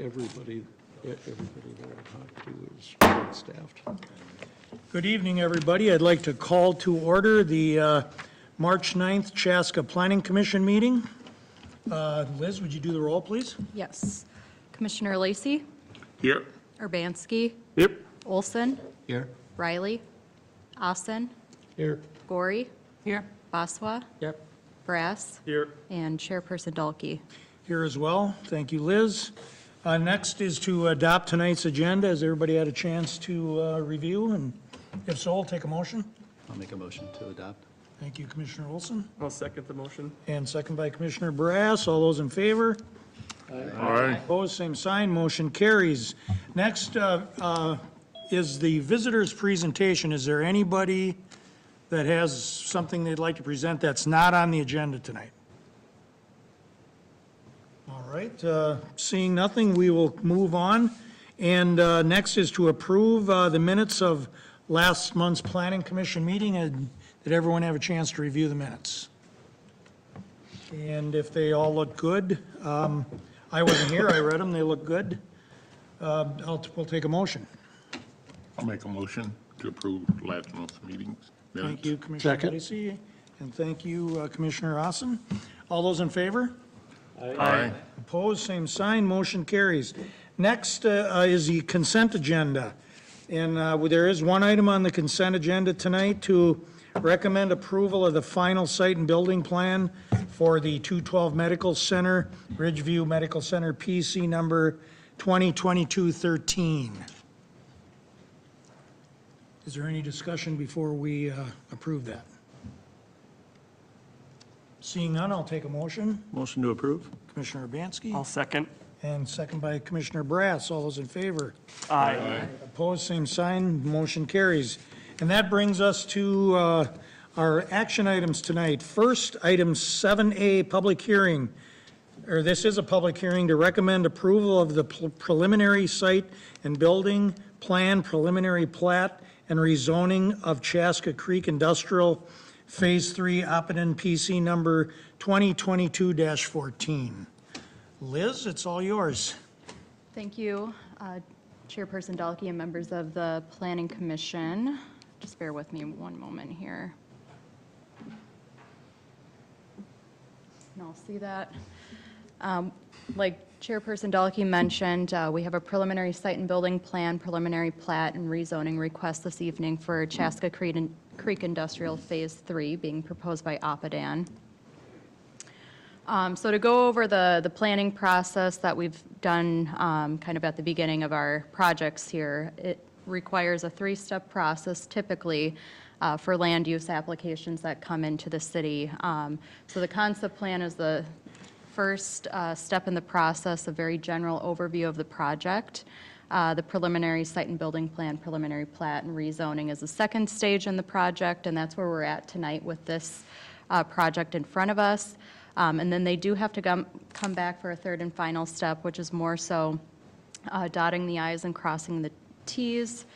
everybody that I talked to is short-staffed. Good evening, everybody. I'd like to call to order the March 9th Chaska Planning Commission meeting. Liz, would you do the roll, please? Yes. Commissioner Lacey, Here. Urbanski, Yep. Olson, Here. Riley, Austin, Here. Gory, Here. Baswa, Yep. Brass, Here. and Chairperson Dalkey. Here as well. Thank you, Liz. Next is to adopt tonight's agenda. Has everybody had a chance to review? And if so, I'll take a motion. I'll make a motion to adopt. Thank you, Commissioner Olson. I'll second the motion. And second by Commissioner Brass. All those in favor? Aye. Opposed, same sign, motion carries. Next is the visitors' presentation. Is there anybody that has something they'd like to present that's not on the agenda tonight? All right, seeing nothing, we will move on. And next is to approve the minutes of last month's Planning Commission meeting. And did everyone have a chance to review the minutes? And if they all look good, I wasn't here, I read them, they look good. We'll take a motion. I'll make a motion to approve last month's meetings. Thank you, Commissioner Second. Lacy, and thank you, Commissioner Osson. All those in favor? Aye. Opposed, same sign, motion carries. Next is the consent agenda. And there is one item on the consent agenda tonight to recommend approval of the final site and building plan for the 212 Medical Center, Ridgeview Medical Center, PC number 2022-13. Is there any discussion before we approve that? Seeing none, I'll take a motion. Motion to approve? Commissioner Urbanski, I'll second. and second by Commissioner Brass. All those in favor? Aye. Opposed, same sign, motion carries. And that brings us to our action items tonight. First, item 7A, public hearing, or this is a public hearing to recommend approval of the preliminary site and building plan, preliminary plat, and rezoning of Chaska Creek Industrial Phase 3, Oppidan, PC number 2022-14. Liz, it's all yours. Thank you, Chairperson Dalkey and members of the Planning Commission. Just bear with me one moment here. And I'll see that. Like Chairperson Dalkey mentioned, we have a preliminary site and building plan, preliminary plat, and rezoning request this evening for Chaska Creek Industrial Phase 3 being proposed by Oppidan. So to go over the planning process that we've done kind of at the beginning of our projects here, it requires a 3-step process typically for land use applications that come into the city. So the concept plan is the first step in the process, a very general overview of the project. The preliminary site and building plan, preliminary plat, and rezoning is the second stage in the project, and that's where we're at tonight with this project in front of us. And then they do have to come back for a third and final step, which is more so dotting the i's and crossing the t's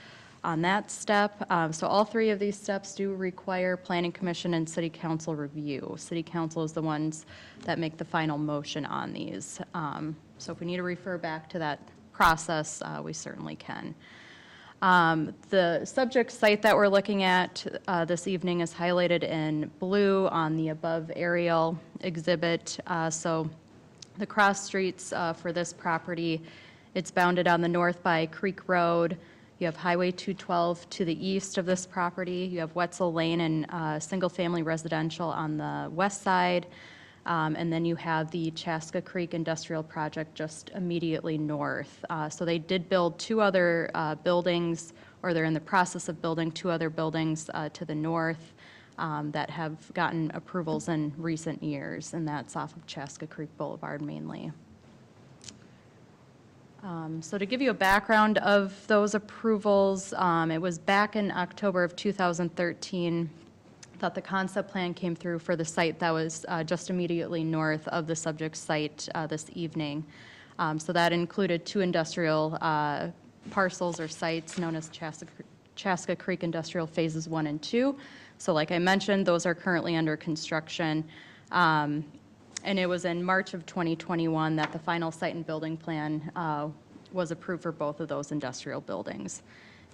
on that step. So all 3 of these steps do require Planning Commission and City Council review. City Council is the ones that make the final motion on these. So if we need to refer back to that process, we certainly can. The subject site that we're looking at this evening is highlighted in blue on the above aerial exhibit. So the cross streets for this property, it's bounded on the north by Creek Road. You have Highway 212 to the east of this property. You have Wetzel Lane and single-family residential on the west side. And then you have the Chaska Creek Industrial Project just immediately north. So they did build 2 other buildings, or they're in the process of building 2 other buildings to the north that have gotten approvals in recent years, and that's off of Chaska Creek Boulevard mainly. So to give you a background of those approvals, it was back in October of 2013 that the concept plan came through for the site that was just immediately north of the subject site this evening. So that included 2 industrial parcels or sites known as Chaska Creek Industrial Phases 1 and 2. So like I mentioned, those are currently under construction. And it was in March of 2021 that the final site and building plan was approved for both of those industrial buildings.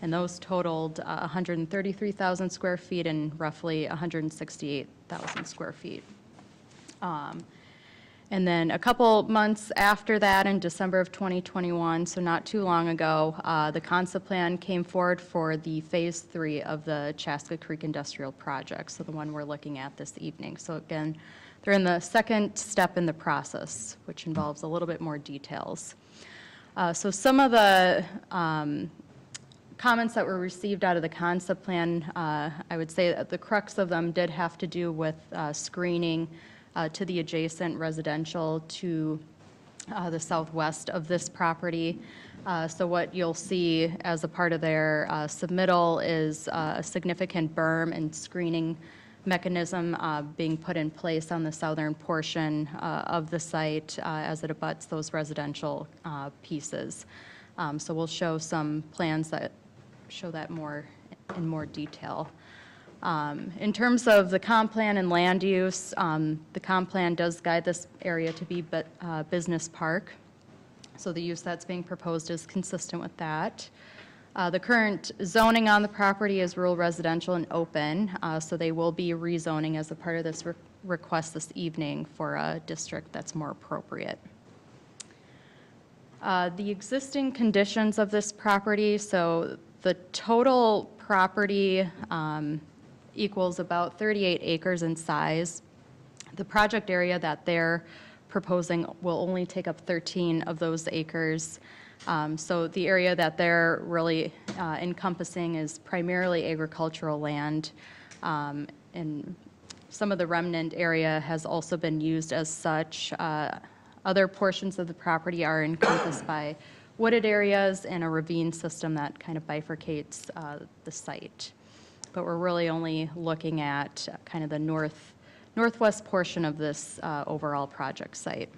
And those totaled 133,000 square feet and roughly 168,000 square feet. And then a couple months after that, in December of 2021, so not too long ago, the concept plan came forward for the Phase 3 of the Chaska Creek Industrial Project, so the one we're looking at this evening. So again, they're in the second step in the process, which involves a little bit more details. So some of the comments that were received out of the concept plan, I would say that the crux of them did have to do with screening to the adjacent residential to the southwest of this property. So what you'll see as a part of their submittal is a significant berm and screening mechanism being put in place on the southern portion of the site as it abuts those residential pieces. So we'll show some plans that show that in more detail. In terms of the comp plan and land use, the comp plan does guide this area to be business park. So the use that's being proposed is consistent with that. The current zoning on the property is rural residential and open, so they will be rezoning as a part of this request this evening for a district that's more appropriate. The existing conditions of this property, so the total property equals about 38 acres in size. The project area that they're proposing will only take up 13 of those acres. So the area that they're really encompassing is primarily agricultural land, and some of the remnant area has also been used as such. Other portions of the property are encompassed by wooded areas and a ravine system that kind of bifurcates the site. But we're really only looking at kind of the northwest portion of this overall project site.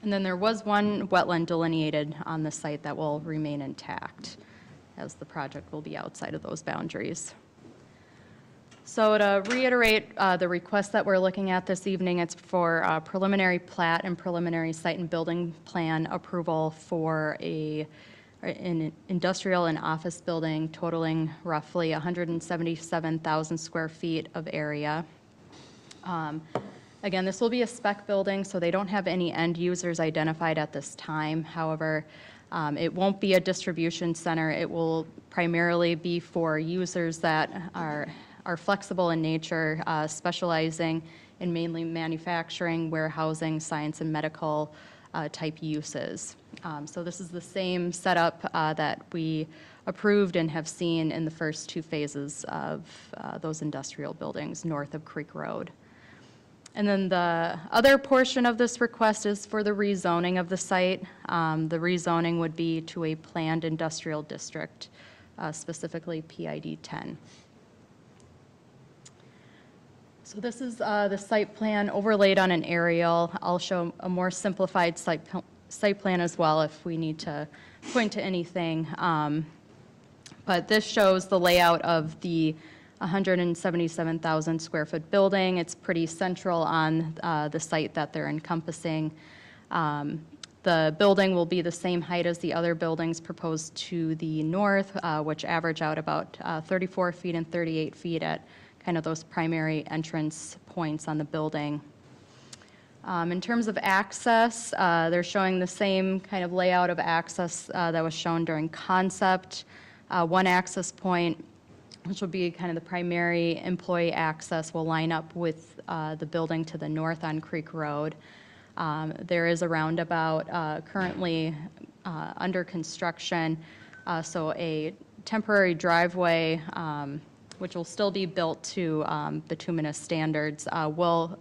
And then there was one wetland delineated on the site that will remain intact, as the project will be outside of those boundaries. So to reiterate the request that we're looking at this evening, it's for preliminary plat and preliminary site and building plan approval for an industrial and office building totaling roughly 177,000 square feet of area. Again, this will be a spec building, so they don't have any end users identified at this time. However, it won't be a distribution center. It will primarily be for users that are flexible in nature, specializing in mainly manufacturing, warehousing, science, and medical type uses. So this is the same setup that we approved and have seen in the first two phases of those industrial buildings north of Creek Road. And then the other portion of this request is for the rezoning of the site. The rezoning would be to a planned industrial district, specifically PID 10. So this is the site plan overlaid on an aerial. I'll show a more simplified site plan as well if we need to point to anything. But this shows the layout of the 177,000 square foot building. It's pretty central on the site that they're encompassing. The building will be the same height as the other buildings proposed to the north, which average out about 34 feet and 38 feet at kind of those primary entrance points on the building. In terms of access, they're showing the same kind of layout of access that was shown during concept. One access point, which will be kind of the primary employee access, will line up with the building to the north on Creek Road. There is a roundabout currently under construction, so a temporary driveway, which will still be built to bituminous standards, will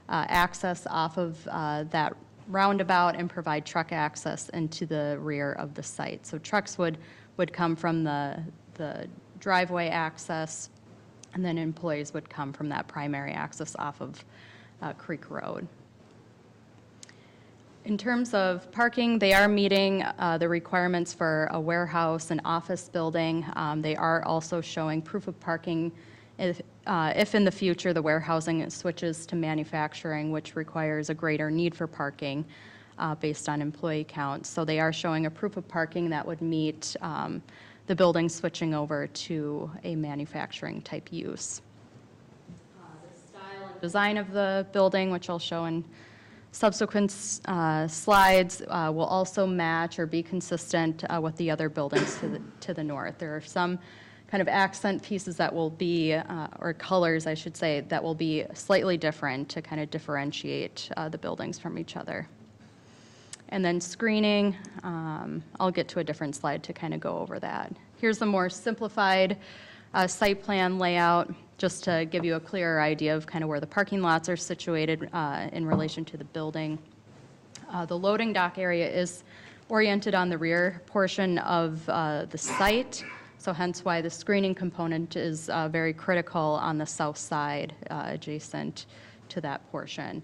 access off of that roundabout and provide truck access into the rear of the site. So trucks would come from the driveway access, and then employees would come from that primary access off of Creek Road. In terms of parking, they are meeting the requirements for a warehouse and office building. They are also showing proof of parking if in the future the warehousing switches to manufacturing, which requires a greater need for parking. based on employee count. So they are showing a proof of parking that would meet the building switching over to a manufacturing type use. The style and design of the building, which I'll show in subsequent slides, will also match or be consistent with the other buildings to the north. There are some kind of accent pieces that will be, or colors, I should say, that will be slightly different to kind of differentiate the buildings from each other. And then screening, I'll get to a different slide to kind of go over that. Here's the more simplified site plan layout, just to give you a clearer idea of kind of where the parking lots are situated in relation to the building. The loading dock area is oriented on the rear portion of the site, so hence why the screening component is very critical on the south side adjacent to that portion.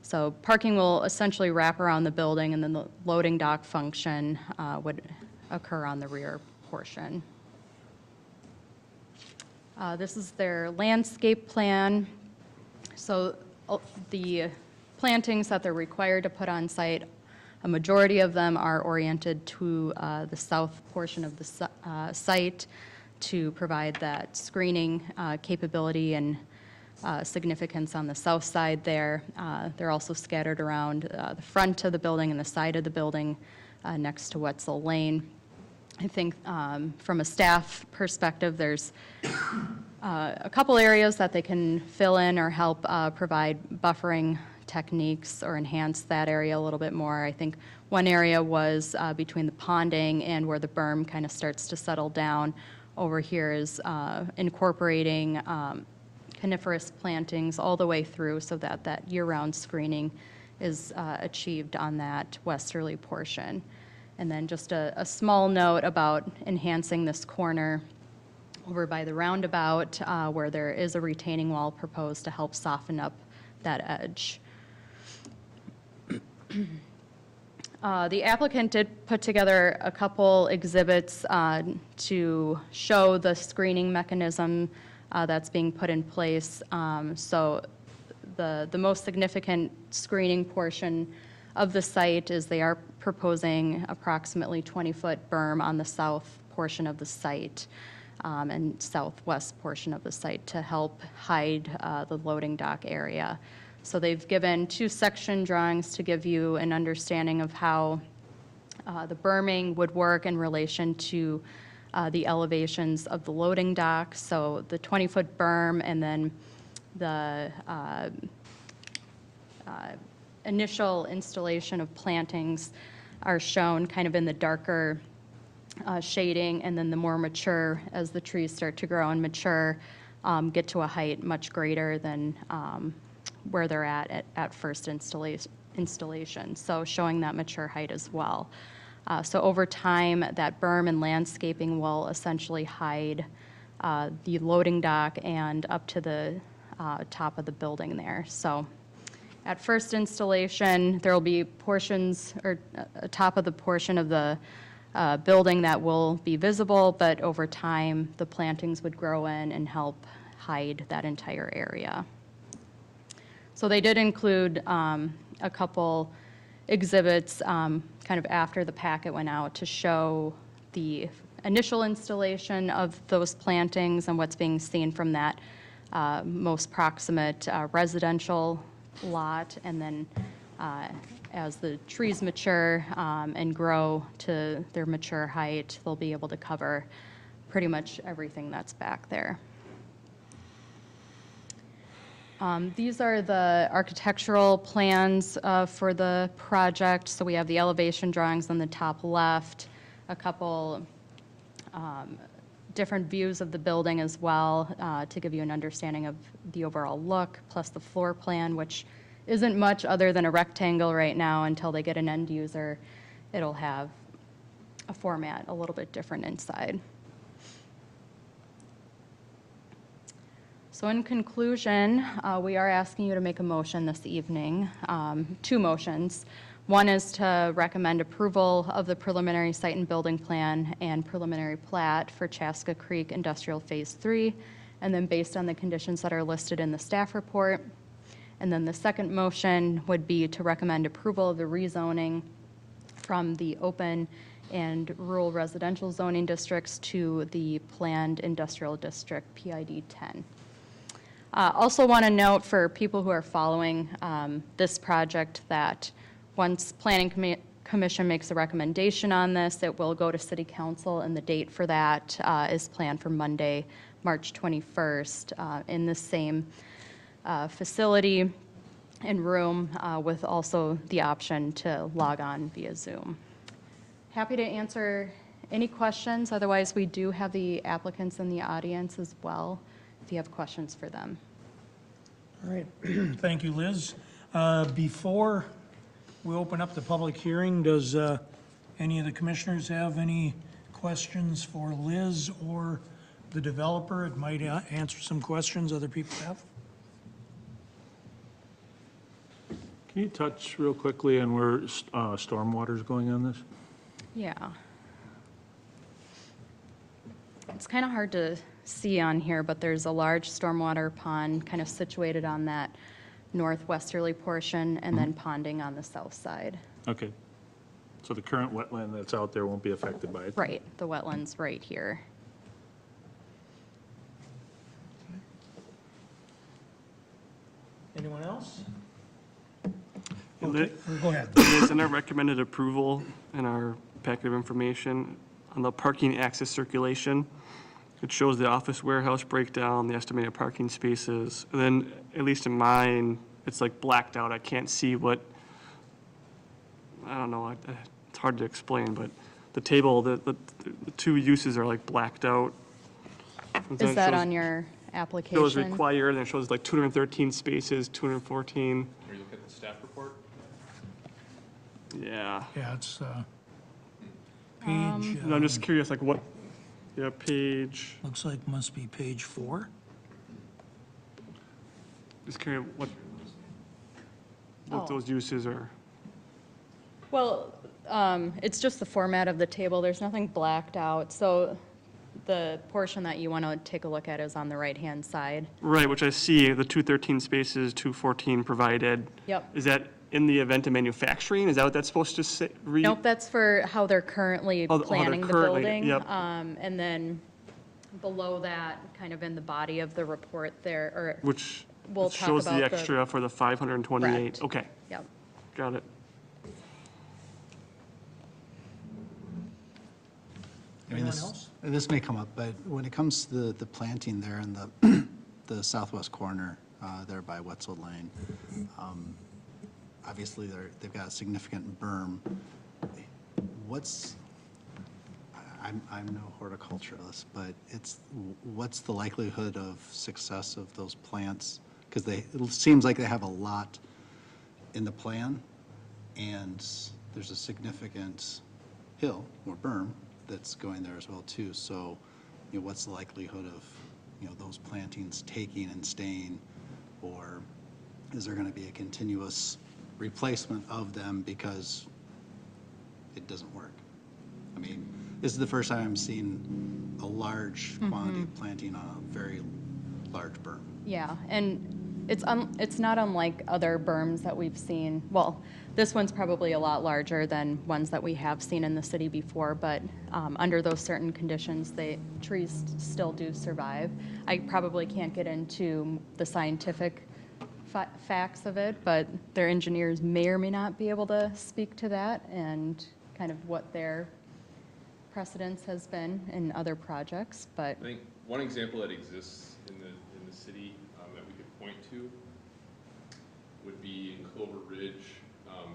So parking will essentially wrap around the building, and then the loading dock function would occur on the rear portion. This is their landscape plan. So the plantings that they're required to put on site, a majority of them are oriented to the south portion of the site to provide that screening capability and significance on the south side there. They're also scattered around the front of the building and the side of the building next to Wetzel Lane. I think from a staff perspective, there's a couple areas that they can fill in or help provide buffering techniques or enhance that area a little bit more. I think one area was between the ponding and where the berm kind of starts to settle down. Over here is incorporating coniferous plantings all the way through so that that year-round screening is achieved on that westerly portion. And then just a small note about enhancing this corner over by the roundabout where there is a retaining wall proposed to help soften up that edge. The applicant did put together a couple exhibits to show the screening mechanism that's being put in place. So the most significant screening portion of the site is they are proposing approximately 20-foot berm on the south portion of the site and southwest portion of the site to help hide the loading dock area. So they've given two section drawings to give you an understanding of how the berming would work in relation to the elevations of the loading dock. So the 20-foot berm and then the initial installation of plantings are shown kind of in the darker shading, and then the more mature, as the trees start to grow and mature, get to a height much greater than where they're at first installation. So showing that mature height as well. So over time, that berm and landscaping will essentially hide the loading dock and up to the top of the building there. So at first installation, there will be portions or top of the portion of the building that will be visible, but over time, the plantings would grow in and help hide that entire area. So they did include a couple exhibits kind of after the packet went out to show the initial installation of those plantings and what's being seen from that most proximate residential lot, and then as the trees mature and grow to their mature height, they'll be able to cover pretty much everything that's back there. These are the architectural plans for the project. So we have the elevation drawings on the top left, a couple different views of the building as well to give you an understanding of the overall look, plus the floor plan, which isn't much other than a rectangle right now. Until they get an end user, it'll have a format a little bit different inside. So in conclusion, we are asking you to make a motion this evening, two motions. One is to recommend approval of the preliminary site and building plan and preliminary plat for Chaska Creek Industrial Phase 3, and then based on the conditions that are listed in the staff report. And then the second motion would be to recommend approval of the rezoning from the open and rural residential zoning districts to the planned industrial district, PID 10. Also want to note for people who are following this project that once Planning Commission makes a recommendation on this, it will go to City Council, and the date for that is planned for Monday, March 21st, in the same facility and room with also the option to log on via Zoom. Happy to answer any questions. Otherwise, we do have the applicants in the audience as well, if you have questions for them. All right, thank you, Liz. Before we open up the public hearing, does any of the commissioners have any questions for Liz or the developer? It might answer some questions other people have. Can you touch real quickly on where stormwater's going on this? Yeah. It's kind of hard to see on here, but there's a large stormwater pond kind of situated on that northwesterly portion and then ponding on the south side. Okay. So the current wetland that's out there won't be affected by it? Right, the wetland's right here. Anyone else? Liz, Go ahead. in our recommended approval in our packet of information on the parking access circulation, it shows the office warehouse breakdown, the estimated parking spaces, and then, at least in mine, it's like blacked out. I can't see what, I don't know, it's hard to explain, but the table, the two uses are like blacked out. And then Is it that shows- on your It shows application? required, and it shows like 213 spaces, 214. Are you looking at the staff report? Yeah. Yeah, it's page, And I'm just curious, like what, yeah, page, looks like must be page 4. just curious what Oh. those uses are. Well, it's just the format of the table. There's nothing blacked out. So the portion that you want to take a look at is on the right-hand side. Right, which I see, the 213 spaces, 214 provided. Yep. Is that in the event of manufacturing? Is that what that's supposed to say? Nope, that's for how they're currently Oh, they're planning the currently, building. yep. And then below that, kind of in the body of the report there, or, Which We'll it talk shows the about the- extra for the 528. Correct. Okay, yep. got it. I mean, Anyone else? this may come up, but when it comes to the planting there in the southwest corner, there by Wetzel Lane, obviously they've got a significant berm. I'm no horticulturalist, but what's the likelihood of success of those plants? Because it seems like they have a lot in the plan, and there's a significant hill or berm that's going there as well too. So, what's the likelihood of, those plantings taking and staying? Or is there going to be a continuous replacement of them because it doesn't work? I mean, this is the first time I'm seeing a large quantity of planting on a very large berm. Yeah, and it's not unlike other berms that we've seen. Well, this one's probably a lot larger than ones that we have seen in the city before, but under those certain conditions, trees still do survive. I probably can't get into the scientific facts of it, but their engineers may or may not be able to speak to that and kind of what their precedence has been in other projects, but I think one example that exists in the city that we could point to would be in Clover Ridge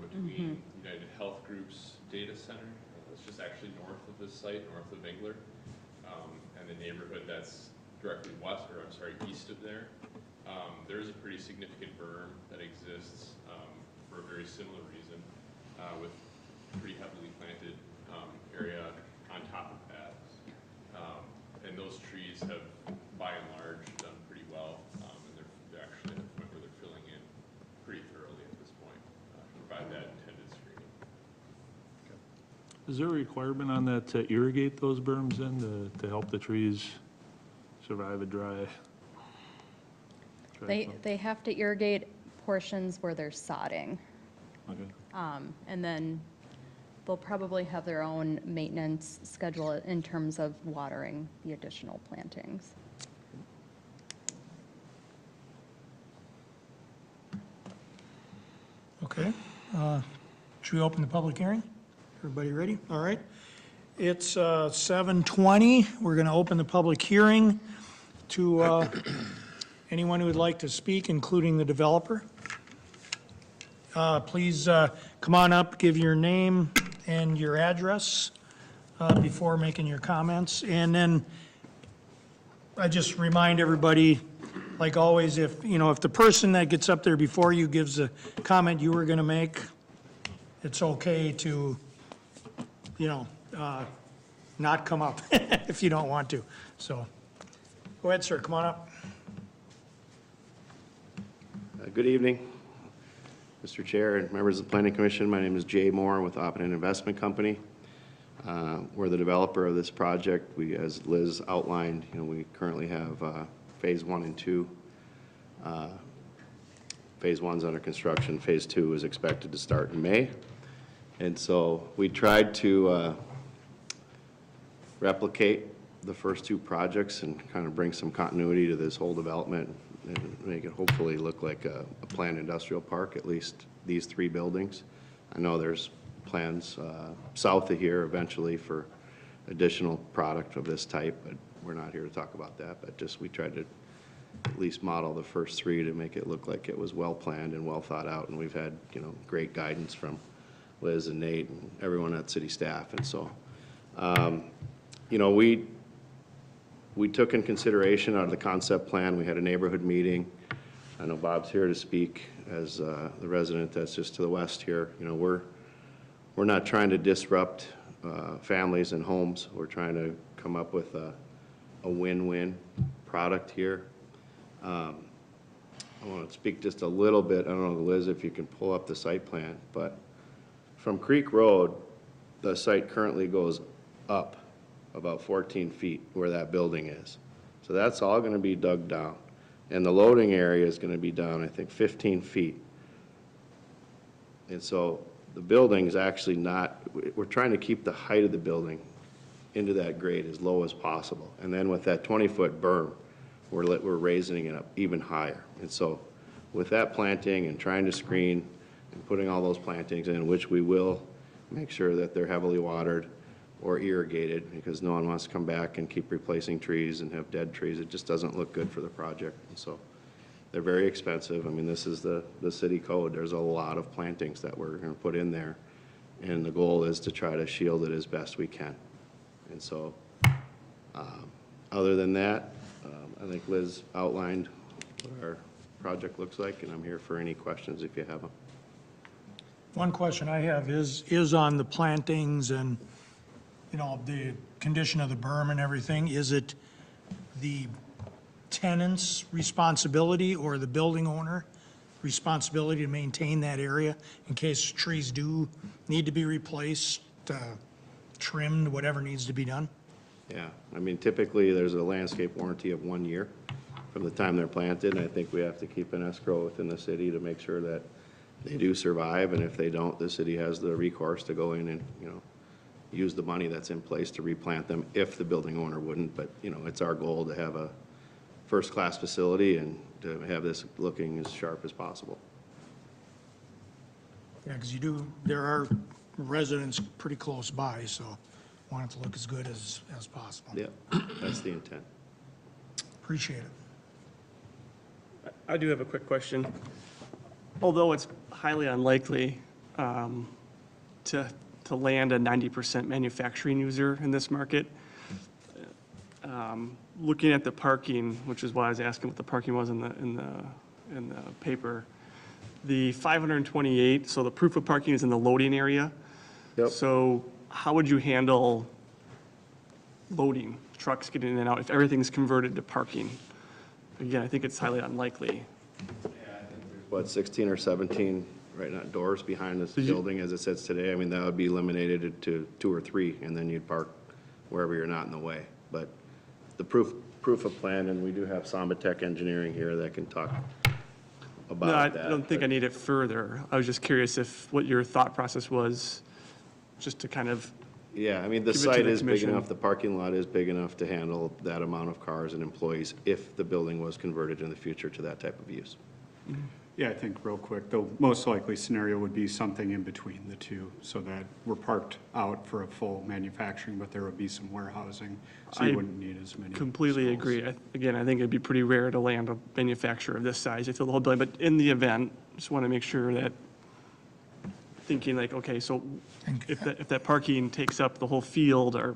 between United Health Group's data center. It's just actually north of this site, north of Engler, and the neighborhood that's directly east of there. There's a pretty significant berm that exists for a very similar reason, with pretty heavily planted area on top of paths. And those trees have, by and large, done pretty well, and they're actually at the point where they're filling in pretty thoroughly at this point to provide that intended screening. Is there a requirement on that to irrigate those berms in to help the trees survive a dry they have to irrigate portions where there's sodding. Okay. And then they'll probably have their own maintenance schedule in terms of watering the additional plantings. Okay. Should we open the public hearing? Everybody ready? All right. It's 7:20. We're going to open the public hearing to anyone who would like to speak, including the developer. Please come on up, give your name and your address before making your comments. And then I just remind everybody, like always, if the person that gets up there before you gives a comment you were going to make, it's okay to, not come up if you don't want to. So, go ahead, sir, come on up. Good evening, Mr. Chair and members of the Planning Commission. My name is Jay Moore with Oppidan Investment Company. We're the developer of this project. We, as Liz outlined, we currently have Phase 1 and 2. Phase 1's under construction. Phase 2 is expected to start in May. And so we tried to replicate the first two projects and kind of bring some continuity to this whole development and make it hopefully look like a planned industrial park, at least these three buildings. I know there's plans south of here eventually for additional product of this type, but we're not here to talk about that. But just we tried to at least model the first three to make it look like it was well planned and well thought out. And we've had great guidance from Liz and Nate and everyone at city staff. And so we took in consideration out of the concept plan. We had a neighborhood meeting. I know Bob's here to speak as the resident that's just to the west here. We're not trying to disrupt families and homes. We're trying to come up with a win-win product here. I want to speak just a little bit. I don't know, Liz, if you can pull up the site plan, but from Creek Road, the site currently goes up about 14 feet where that building is. So that's all going to be dug down. And the loading area is going to be down, I think, 15 feet. And so the building is actually not, we're trying to keep the height of the building into that grade as low as possible. And then with that 20-foot berm, we're raising it up even higher. And so with that planting and trying to screen and putting all those plantings in, which we will make sure that they're heavily watered or irrigated, because no one wants to come back and keep replacing trees and have dead trees. It just doesn't look good for the project. And so they're very expensive. I mean, this is the city code. There's a lot of plantings that we're going to put in there. And the goal is to try to shield it as best we can. And so other than that, I think Liz outlined what our project looks like, and I'm here for any questions if you have them. One question I have is on the plantings and, the condition of the berm and everything. Is it the tenant's responsibility or the building owner responsibility to maintain that area in case trees do need to be replaced, trimmed, whatever needs to be done? Yeah, I mean, typically there's a landscape warranty of 1 year from the time they're planted, and I think we have to keep an escrow within the city to make sure that they do survive, and if they don't, the city has the recourse to go in and, use the money that's in place to replant them if the building owner wouldn't. But, it's our goal to have a first-class facility and to have this looking as sharp as possible. Yeah, because there are residents pretty close by, so want it to look as good as possible. Yeah, that's the intent. Appreciate it. I do have a quick question. Although it's highly unlikely to land a 90% manufacturing user in this market, looking at the parking, which is why I was asking what the parking was in the paper, the 528, so the proof of parking is in the loading area. Yep. So how would you handle loading, trucks getting in and out, if everything's converted to parking? Again, I think it's highly unlikely. What, 16 or 17 right now doors behind this building as it sits today? I mean, that would be eliminated to 2 or 3, and then you'd park wherever you're not in the way. But the proof of plan, and we do have Samba Tech Engineering here that can talk No, I about that. don't think I but- need it further. I was just curious if, what your thought process was, just to kind of, Yeah, I mean, the Give it to site the is big commission. enough, the parking lot is big enough to handle that amount of cars and employees if the building was converted in the future to that type of use. Yeah, I think real quick, the most likely scenario would be something in between the two, so that we're parked out for a full manufacturing, but there would be some warehousing, so I you wouldn't need as many. completely stalls. agree. Again, I think it'd be pretty rare to land a manufacturer of this size, if the whole building, but in the event, just want to make sure that, thinking like, okay, so if that parking takes up the whole field, or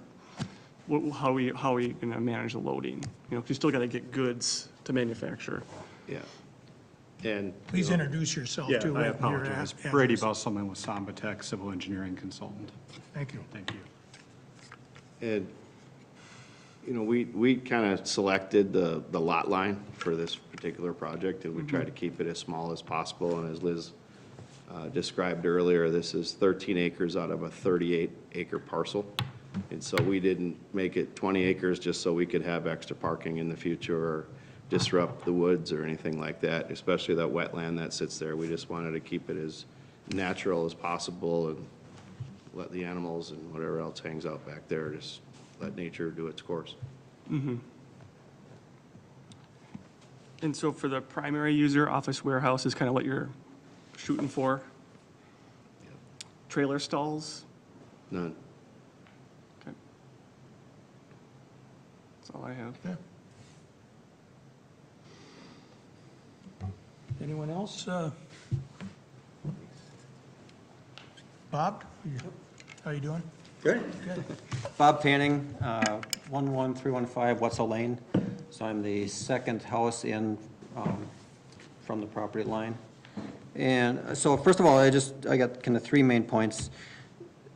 how are we going to manage the loading? You know, 'cause you still got to get goods to manufacture. Yeah. And, Please introduce yourself Yeah, too. I and your apologize. address. Brady Busselman with Samba Tech, civil engineering consultant. Thank you. Thank you. and, you know, we kind of selected the lot line for this particular project, and we tried to keep it as small as possible. And as Liz described earlier, this is 13 acres out of a 38-acre parcel. And so we didn't make it 20 acres just so we could have extra parking in the future or disrupt the woods or anything like that, especially that wetland that sits there. We just wanted to keep it as natural as possible and let the animals and whatever else hangs out back there, just let nature do its course. And so for the primary user, office warehouse is kind of what you're shooting for? Trailer stalls? None. Okay. That's all I have. Anyone else? Bob, how you doing? Good. Good. Bob Fanning, 11315 Wetzel Lane. So I'm the second house in from the property line. And so first of all, I got kind of three main points.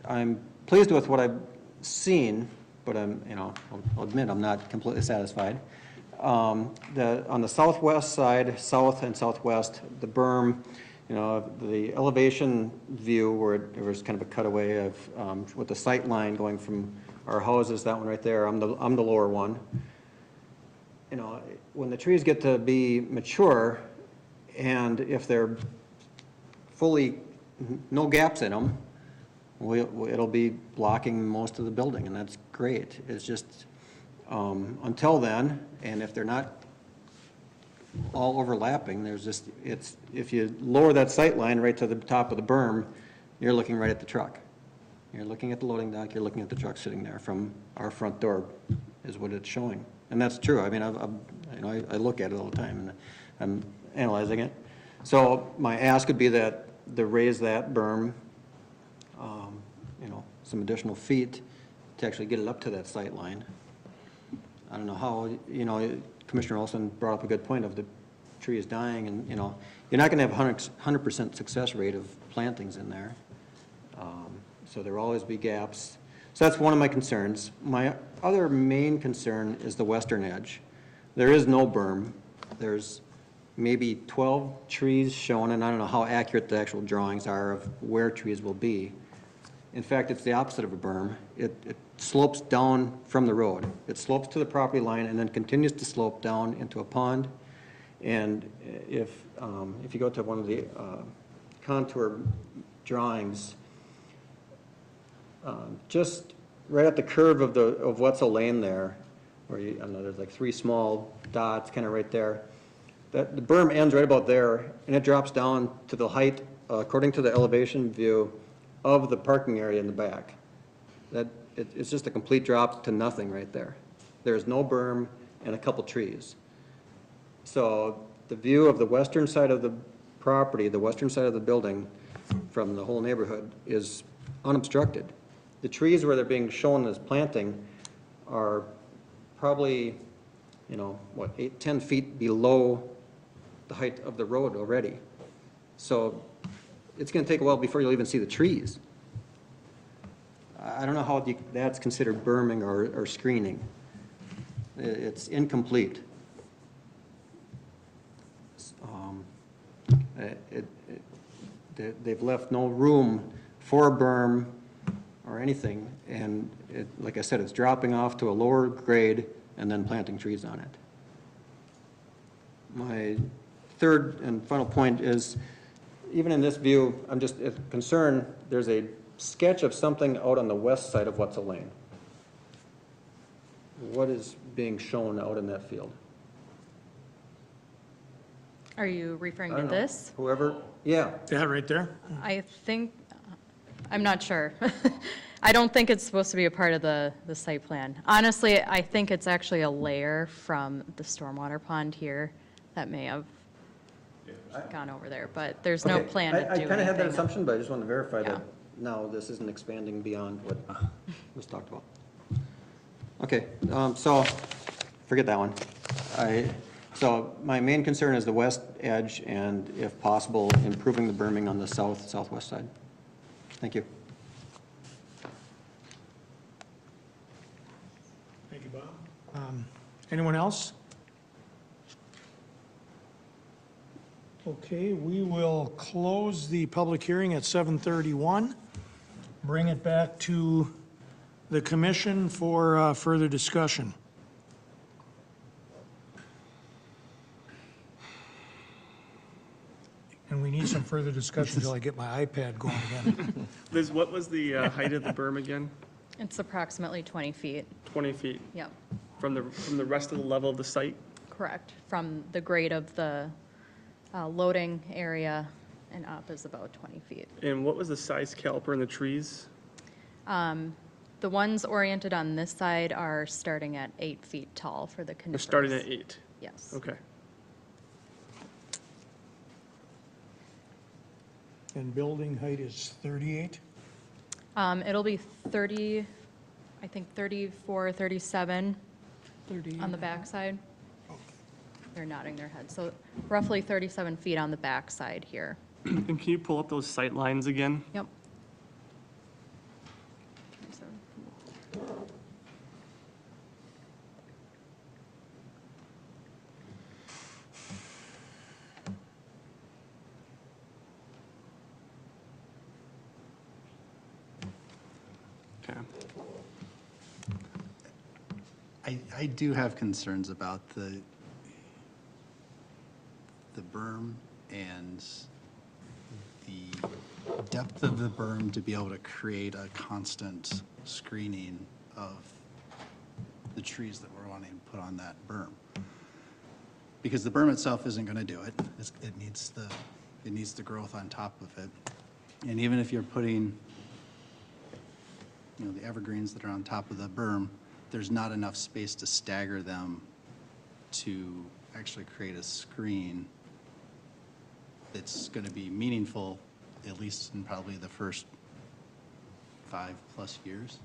I'm pleased with what I've seen, but I'll admit I'm not completely satisfied. On the southwest side, south and southwest, the berm, the elevation view where it was kind of a cutaway of, with the sight line going from our houses, that one right there, I'm the lower one. When the trees get to be mature, and if they're fully, no gaps in them, it'll be blocking most of the building, and that's great. It's just, until then, and if they're not all overlapping, if you lower that sight line right to the top of the berm, you're looking right at the truck. You're looking at the loading dock, you're looking at the truck sitting there from our front door, is what it's showing. And that's true. I mean, I look at it all the time, and I'm analyzing it. So my ask would be that to raise that berm, some additional feet to actually get it up to that sight line. I don't know how, Commissioner Olson brought up a good point of the tree is dying, and, you're not going to have 100% success rate of plantings in there. So there will always be gaps. So that's one of my concerns. My other main concern is the western edge. There is no berm. There's maybe 12 trees shown, and I don't know how accurate the actual drawings are of where trees will be. In fact, it's the opposite of a berm. It slopes down from the road. It slopes to the property line and then continues to slope down into a pond. And if you go to one of the contour drawings, just right at the curve of Wetzel Lane there, where I don't know, there's like three small dots kind of right there. The berm ends right about there, and it drops down to the height, according to the elevation view, of the parking area in the back. It's just a complete drop to nothing right there. There's no berm and a couple trees. So the view of the western side of the property, the western side of the building from the whole neighborhood is unobstructed. The trees where they're being shown as planting are probably, 8-10 feet below the height of the road already. So it's going to take a while before you'll even see the trees. I don't know how that's considered berming or screening. It's incomplete. They've left no room for a berm or anything, and like I said, it's dropping off to a lower grade and then planting trees on it. My third and final point is, even in this view, I'm just concerned, there's a sketch of something out on the west side of Wetzel Lane. What is being shown out in that field? Are you referring I to don't know. this? Whoever, yeah. Yeah, right there. I think, I'm not sure. I don't think it's supposed to be a part of the site plan. Honestly, I think it's actually a layer from the stormwater pond here that may have gone over there, but there's no Okay. plan to do I anything. kind of had that assumption, but I just want to verify Yeah. that now this isn't expanding beyond what was talked about. Okay, so, forget that one. So my main concern is the west edge and, if possible, improving the berming on the southwest side. Thank you. Thank you, Bob. Anyone else? Okay, we will close the public hearing at 7:31. Bring it back to the commission for further discussion. And we need some further discussion until I get my iPad going again. Liz, what was the height of the berm again? It's approximately 20 feet. 20 feet Yep, from the rest of the level of the site? correct. From the grade of the loading area and up is about 20 feet. And what was the size caliper in the trees? The ones oriented on this side are starting at 8 feet tall for the They're conifers. starting at 8. Yes. Okay. And building height is 38? It'll be 30, I think 34, 37 on the backside. They're nodding their heads. So roughly 37 feet on the backside here. And can you pull up those sight lines again? Yep. Okay. I do have concerns about the berm and the depth of the berm to be able to create a constant screening of the trees that we're wanting to put on that berm. Because the berm itself isn't going to do it. It needs the growth on top of it. And even if you're putting, the evergreens that are on top of the berm, there's not enough space to stagger them to actually create a screen that's going to be meaningful, at least in probably the first 5+ years.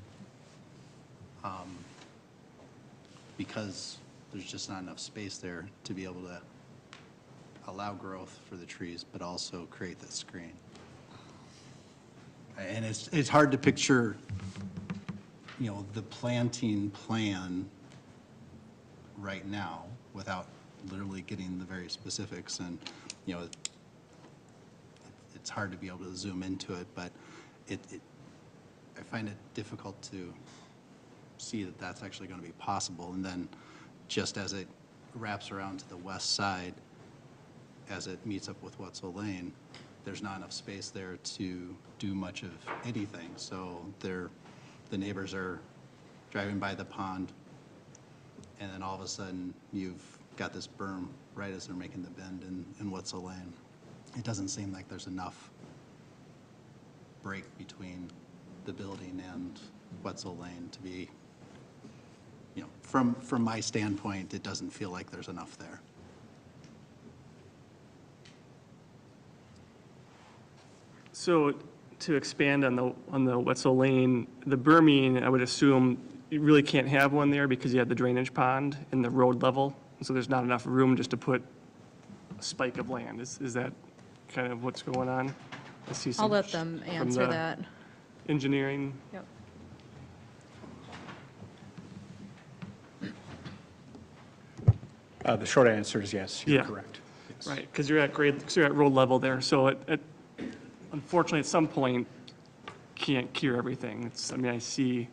Because there's just not enough space there to be able to allow growth for the trees, but also create that screen. And it's hard to picture, the planting plan right now without literally getting the very specifics. And, it's hard to be able to zoom into it, but I find it difficult to see that that's actually going to be possible. And then just as it wraps around to the west side, as it meets up with Wetzel Lane, there's not enough space there to do much of anything. So the neighbors are driving by the pond, and then all of a sudden, you've got this berm right as they're making the bend in Wetzel Lane. It doesn't seem like there's enough break between the building and Wetzel Lane to be, from my standpoint, it doesn't feel like there's enough there. So to expand on the Wetzel Lane, the berming, I would assume you really can't have one there because you have the drainage pond and the road level. So there's not enough room just to put a spike of land. Is that kind of what's going on? I see I'll some let them from answer the that. Engineering. Yep. The short answer is yes, you're Yeah. correct. Yes. Right, because you're at grade, because you're at road level there. So unfortunately, at some point, can't cure everything. I see,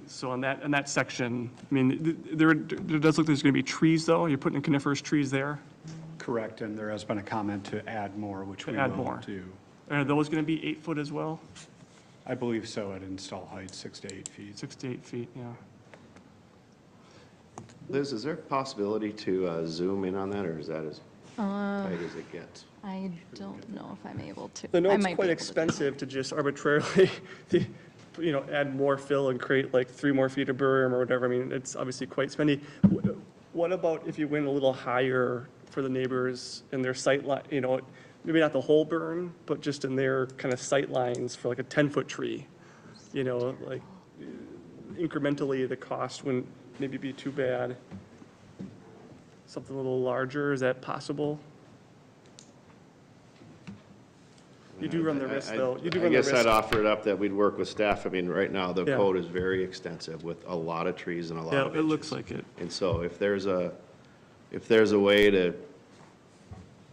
so on that section, there does look like there's going to be trees, though. You're putting in coniferous trees there? correct, and there has been a comment to add more, which To we add will more. do. Are those going to be 8 foot as well? I believe so at install height, 6 to 8 feet. 6 to 8 feet, yeah. Liz, is there a possibility to zoom in on that, or is that as tight as it gets? I don't know if I'm able to. I know it's might be quite able to. expensive to just arbitrarily, add more fill and create like 3 more feet of berm or whatever. I mean, it's obviously quite spendy. What about if you went a little higher for the neighbors in their sight line, maybe not the whole berm, but just in their kind of sight lines for like a 10-foot tree? Like incrementally, the cost wouldn't maybe be too bad. Something a little larger, is that possible? You do run the risk, though. You do I run the guess I'd risk. offer it up that we'd work with staff. I mean, right now, the Yeah. code is very extensive with a lot of trees and a lot Yeah, of it looks inches. like it. And so if there's a way to,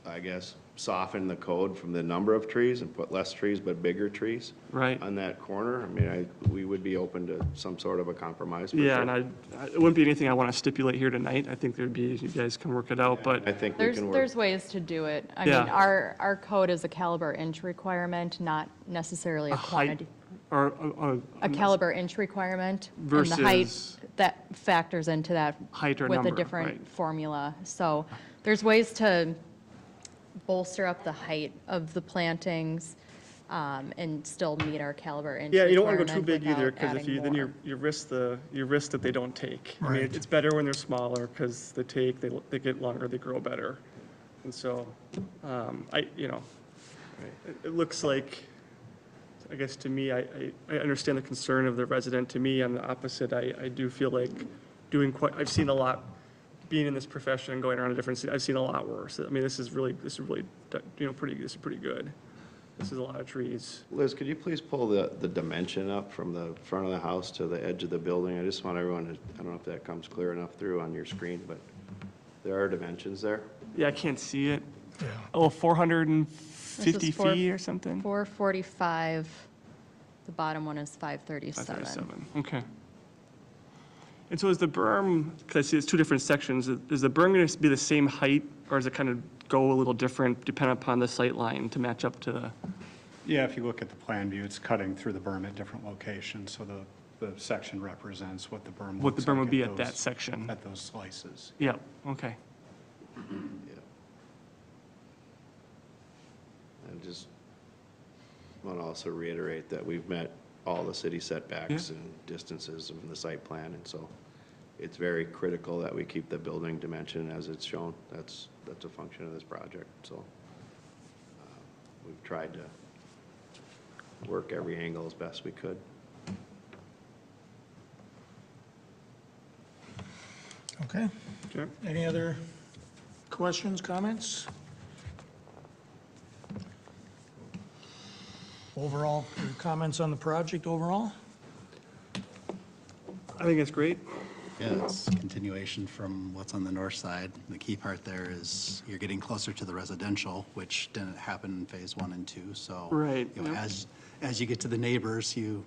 I guess, soften the code from the number of trees and put less trees but bigger trees Right. on that corner, I mean, we would be open to some sort of a compromise. for Yeah, sure. and it wouldn't be anything I want to stipulate here tonight. I think there'd be, you guys can work it out, I but think we There's, can work. there's ways to do it. I Yeah. mean, our code is a caliber inch requirement, not necessarily a a height quantity. or A caliber inch requirement. And the height, Versus- that factors into that Height or with number, a different right. formula. So there's ways to bolster up the height of the plantings and still meet our caliber inch Yeah, you don't want to go too requirement big either, without because if adding you, then more. you risk that they don't take. I mean, Right. it's better when they're smaller, because they get longer, they grow better. And so, it looks like, I guess to me, I understand the concern of the resident. To me, on the opposite, I do feel like I've seen a lot, being in this profession and going around to different cities, I've seen a lot worse. I mean, this is really, pretty good. This is a lot of trees. Liz, could you please pull the dimension up from the front of the house to the edge of the building? I just want everyone to, I don't know if that comes clear enough through on your screen, but there are dimensions there. Yeah, I can't see it. Yeah. Oh, 450 This is four- feet or something? 445, the bottom one is 537. 537, okay. And so is the berm, because I see it's 2 different sections, is the berm going to be the same height, or does it kind of go a little different depending upon the sight line to match up to the? Yeah, if you look at the plan view, it's cutting through the berm at different locations, so the section represents what the berm What the looks berm like would be at those- that section? At those slices. Yeah, okay. Yeah. I just want to also reiterate that we've met all the city setbacks and distances in the site plan, and so it's very critical that we keep the building dimension as it's shown. That's a function of this project, so we've tried to work every angle as best we could. Okay. Okay. Any other questions, comments? Overall, your comments on the project overall? I think it's great. Yeah, it's continuation from what's on the north side. The key part there is you're getting closer to the residential, which didn't happen in phase 1 and 2. So, Right, you know, yep. as you get to the neighbors, you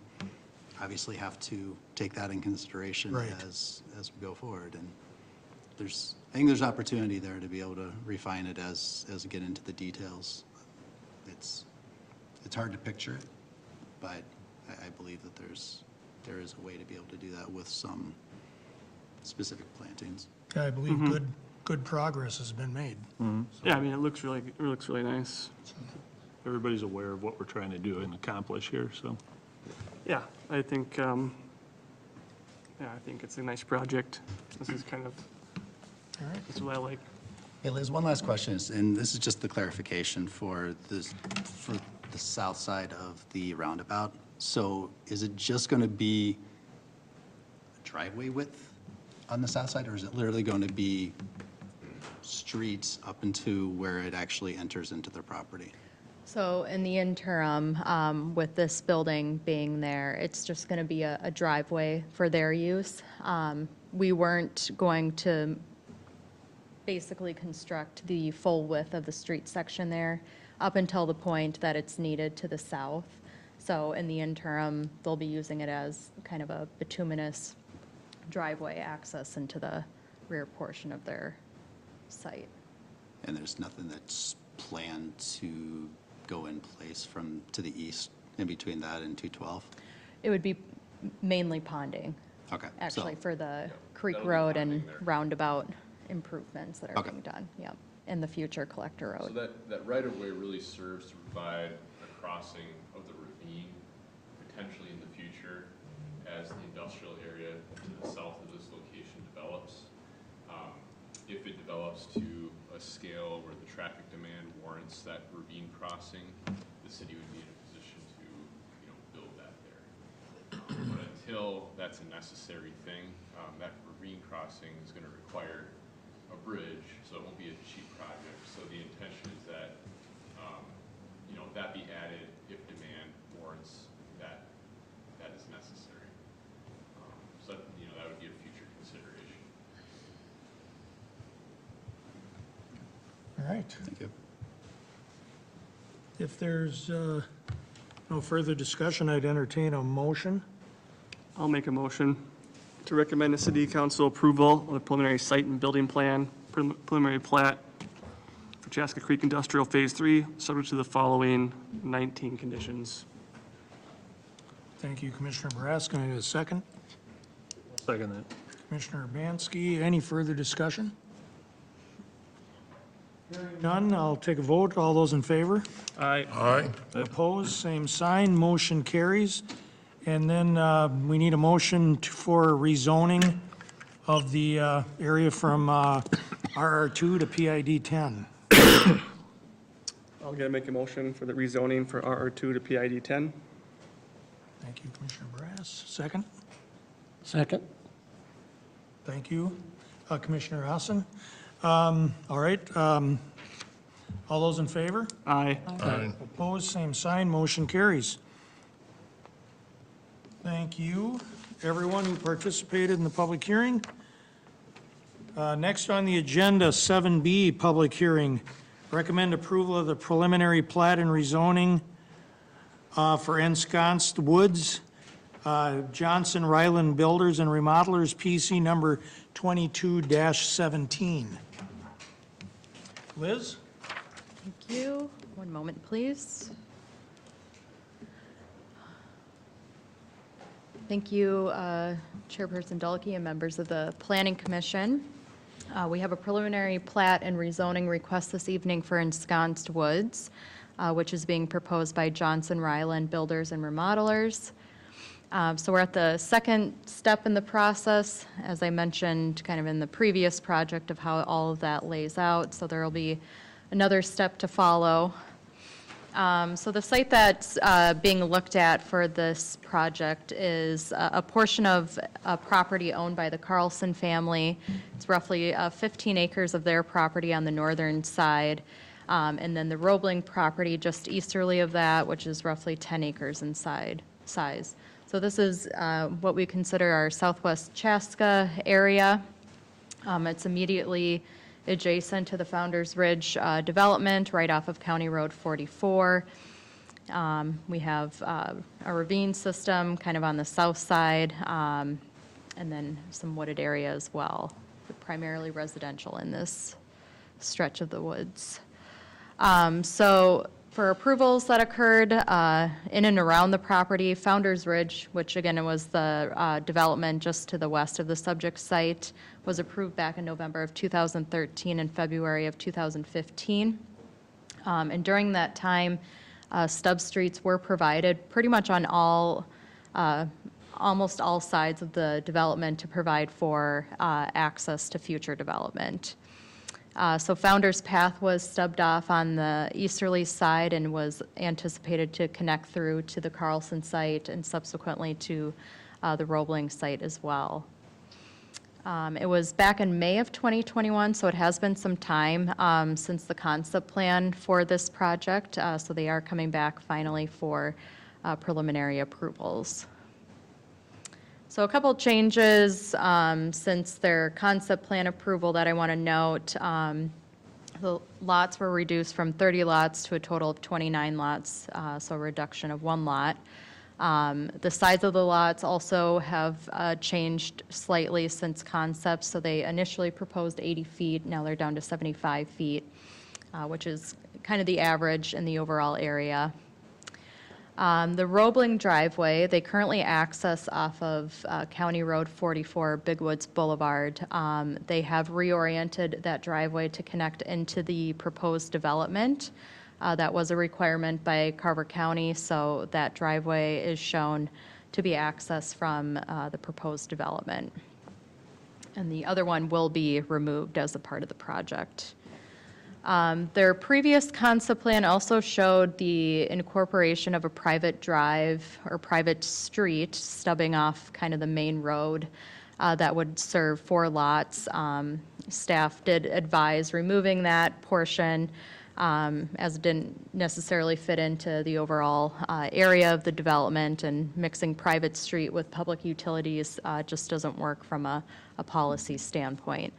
obviously have to take that in consideration Right. as we go forward. And I think there's opportunity there to be able to refine it as we get into the details. It's hard to picture it, but I believe that there is a way to be able to do that with some specific plantings. Yeah, I believe good progress has been made. Yeah, I mean, it looks really nice. Everybody's aware of what we're trying to do and accomplish here, so. Yeah, I think, I think it's a nice project. This is kind of, All right. this is what I like. Hey Liz, one last question, and this is just the clarification for the south side of the roundabout. So is it just going to be a driveway width on the south side, or is it literally going to be streets up into where it actually enters into their property? So in the interim, with this building being there, it's just going to be a driveway for their use. We weren't going to basically construct the full width of the street section there up until the point that it's needed to the south. So in the interim, they'll be using it as kind of a bituminous driveway access into the rear portion of their site. and there's nothing that's planned to go in place to the east in between that and 212? It would be mainly ponding, Okay. so- actually, for the Creek that'll be Road and ponding there. roundabout improvements that are Okay. being done, yep, in the future Collector So Road. that right-of-way really serves to provide a crossing of the ravine, potentially in the future, as the industrial area to the south of this location develops. If it develops to a scale where the traffic demand warrants that ravine crossing, the city would be in a position to, build that there. But until that's a necessary thing, that ravine crossing is gonna require a bridge, so it won't be a cheap project. So the intention is that, that be added if demand warrants that is necessary. So, that would be a future consideration. All right. Thank you. If there's no further discussion, I'd entertain a motion. I'll make a motion to recommend the city council approval of the preliminary site and building plan, preliminary plat for Chaska Creek Industrial Phase 3, subject to the following 19 conditions. Thank you, Commissioner Brass. Can I get a second? Second that. Commissioner Urbanski, any further discussion? Hearing none, I'll take a vote. All those in favor? Aye. Aye. Opposed, same sign, motion carries. And then we need a motion for rezoning of the area from RR2 to PID 10. I'll make a motion for the rezoning for RR2 to PID 10. Thank you, Commissioner Brass. Second? Second. Thank you. Commissioner Hassan. All right. All those in favor? Aye. Aye. Opposed, same sign, motion carries. Thank you, everyone who participated in the public hearing. Next on the agenda, 7B, public hearing. Recommend approval of the preliminary plat and rezoning for Ensconced Woods, Johnson-Reiland Builders and Remodelers, PC number 22-17. Liz? Thank you. One moment, please. Thank you, Chairperson Dulke and members of the Planning Commission. We have a preliminary plat and rezoning request this evening for Ensconced Woods, which is being proposed by Johnson-Reiland Builders and Remodelers. So we're at the second step in the process, as I mentioned kind of in the previous project of how all of that lays out. So there will be another step to follow. So the site that's being looked at for this project is a portion of a property owned by the Carlson family. It's roughly 15 acres of their property on the northern side. And then the Roebling property just easterly of that, which is roughly 10 acres in size. So this is what we consider our southwest Chaska area. It's immediately adjacent to the Founder's Ridge development, right off of County Road 44. We have a ravine system kind of on the south side, and then some wooded area as well, but primarily residential in this stretch of the woods. So for approvals that occurred in and around the property, Founder's Ridge, which again was the development just to the west of the subject site, was approved back in November of 2013 and February of 2015. And during that time, stub streets were provided pretty much on almost all sides of the development to provide for access to future development. So Founder's Path was stubbed off on the easterly side and was anticipated to connect through to the Carlson site and subsequently to the Roebling site as well. It was back in May of 2021, so it has been some time since the concept plan for this project, so they are coming back finally for preliminary approvals. So a couple changes since their concept plan approval that I want to note. The lots were reduced from 30 lots to a total of 29 lots, so a reduction of 1 lot. The size of the lots also have changed slightly since concept, so they initially proposed 80 feet, now they're down to 75 feet, which is kind of the average in the overall area. The Roebling driveway, they currently access off of County Road 44, Big Woods Boulevard. They have reoriented that driveway to connect into the proposed development. That was a requirement by Carver County, so that driveway is shown to be accessed from the proposed development. And the other one will be removed as a part of the project. Their previous concept plan also showed the incorporation of a private drive or private street stubbing off kind of the main road that would serve 4 lots. Staff did advise removing that portion as it didn't necessarily fit into the overall area of the development, and mixing private street with public utilities just doesn't work from a policy standpoint.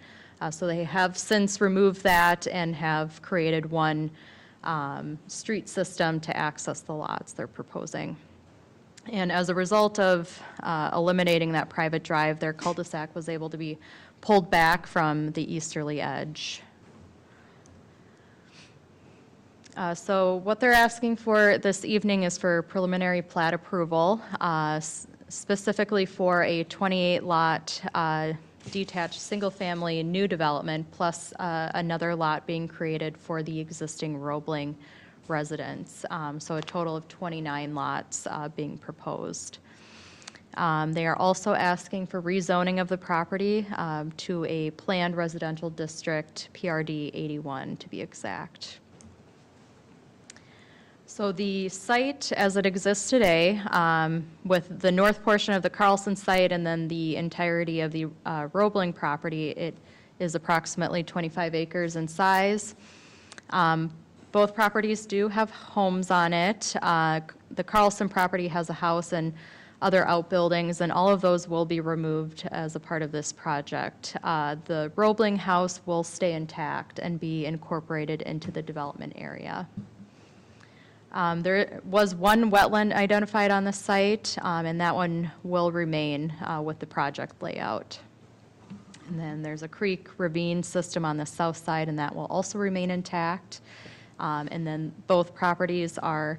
So they have since removed that and have created one street system to access the lots they're proposing. And as a result of eliminating that private drive, their cul-de-sac was able to be pulled back from the easterly edge. So what they're asking for this evening is for preliminary plat approval, specifically for a 28-lot detached single-family new development, plus another lot being created for the existing Roebling residence. So a total of 29 lots being proposed. They are also asking for rezoning of the property to a planned residential district, PRD 81 to be exact. So the site as it exists today, with the north portion of the Carlson site and then the entirety of the Roebling property, it is approximately 25 acres in size. Both properties do have homes on it. The Carlson property has a house and other outbuildings, and all of those will be removed as a part of this project. The Roebling house will stay intact and be incorporated into the development area. There was one wetland identified on the site, and that one will remain with the project layout. And then there's a creek ravine system on the south side, and that will also remain intact. And then both properties are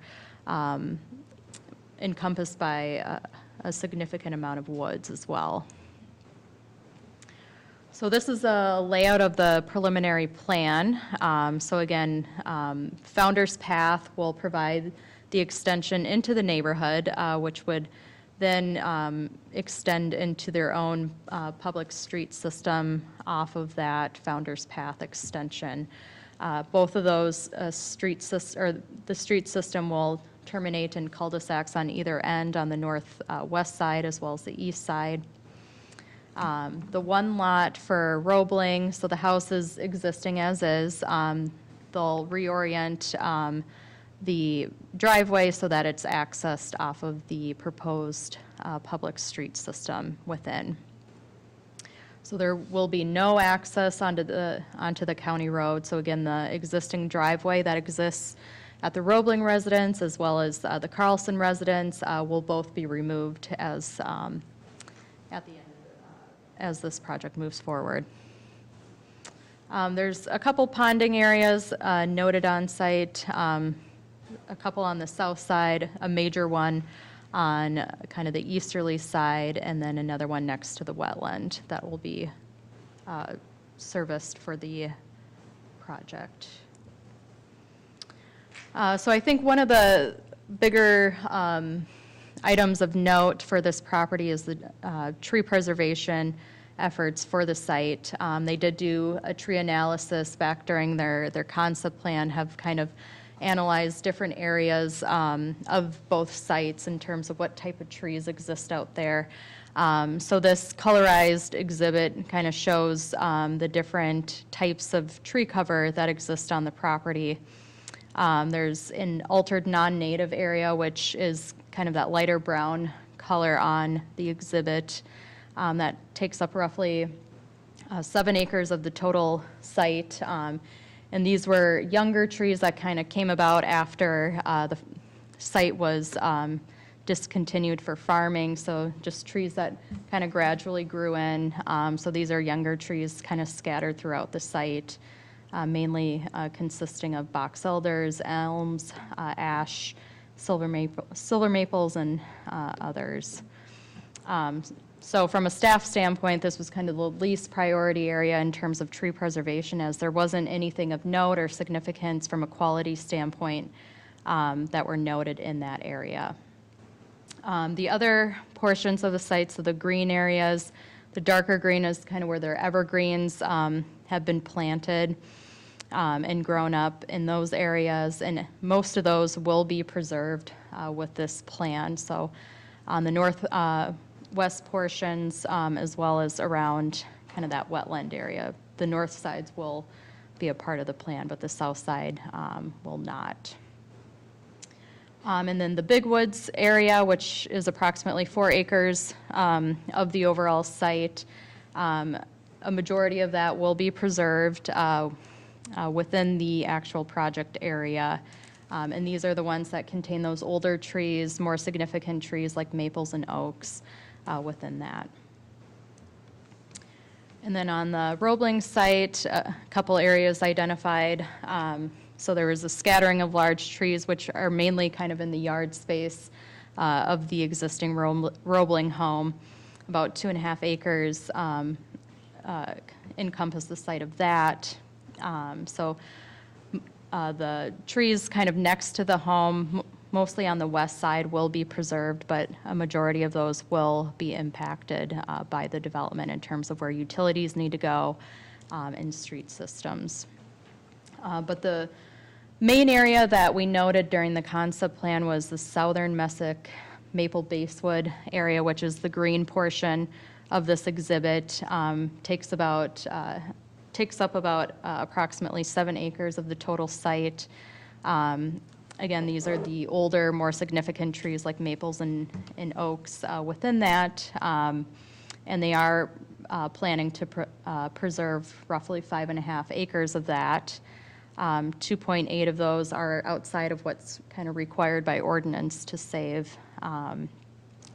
encompassed by a significant amount of woods as well. So this is a layout of the preliminary plan. So again, Founder's Path will provide the extension into the neighborhood, which would then extend into their own public street system off of that Founder's Path extension. Both of those the street system will terminate in cul-de-sacs on either end, on the northwest side as well as the east side. The one lot for Roebling, so the house is existing as is. They'll reorient the driveway so that it's accessed off of the proposed public street system within. So there will be no access onto the county road. So again, the existing driveway that exists at the Roebling residence as well as the Carlson residence will both be removed as at the end as this project moves forward. There's a couple ponding areas noted on site, a couple on the south side, a major one on kind of the easterly side, and then another one next to the wetland that will be serviced for the project. So I think one of the bigger items of note for this property is the tree preservation efforts for the site. They did do a tree analysis back during their concept plan, have kind of analyzed different areas of both sites in terms of what type of trees exist out there. So this colorized exhibit kind of shows the different types of tree cover that exist on the property. There's an altered non-native area, which is kind of that lighter brown color on the exhibit. That takes up roughly 7 acres of the total site. And these were younger trees that kind of came about after the site was discontinued for farming, so just trees that kind of gradually grew in. So these are younger trees kind of scattered throughout the site, mainly consisting of box elders, elms, ash, silver maples, and others. So from a staff standpoint, this was kind of the least priority area in terms of tree preservation, as there wasn't anything of note or significance from a quality standpoint that were noted in that area. The other portions of the site, so the green areas, the darker green is kind of where their evergreens have been planted and grown up in those areas, and most of those will be preserved with this plan. So on the northwest portions, as well as around kind of that wetland area, the north sides will be a part of the plan, but the south side will not. And then the Big Woods area, which is approximately 4 acres of the overall site, a majority of that will be preserved within the actual project area. And these are the ones that contain those older trees, more significant trees like maples and oaks within that. And then on the Roebling site, a couple areas identified. So there was a scattering of large trees, which are mainly kind of in the yard space of the existing Roebling home. About 2.5 acres encompass the site of that. So the trees kind of next to the home, mostly on the west side, will be preserved, but a majority of those will be impacted by the development in terms of where utilities need to go and street systems. But the main area that we noted during the concept plan was the southern Messick Maple Basewood area, which is the green portion of this exhibit. Takes up about approximately 7 acres of the total site. Again, these are the older, more significant trees like maples and oaks within that. And they are planning to preserve roughly 5.5 acres of that. 2.8 of those are outside of what's kind of required by ordinance to save.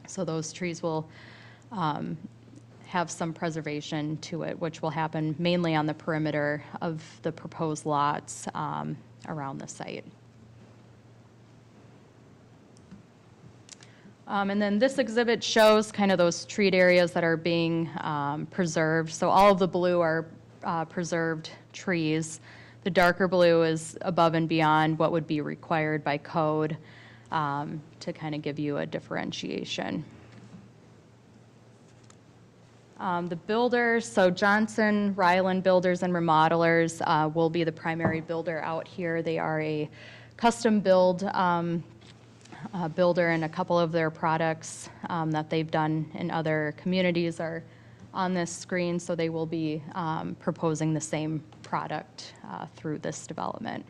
So those trees will have some preservation to it, which will happen mainly on the perimeter of the proposed lots around the site. And then this exhibit shows kind of those treat areas that are being preserved. So all of the blue are preserved trees. The darker blue is above and beyond what would be required by code to kind of give you a differentiation. The builders, so Johnson-Reiland Builders and Remodelers will be the primary builder out here. They are a custom build builder, and a couple of their products that they've done in other communities are on this screen, so they will be proposing the same product through this development.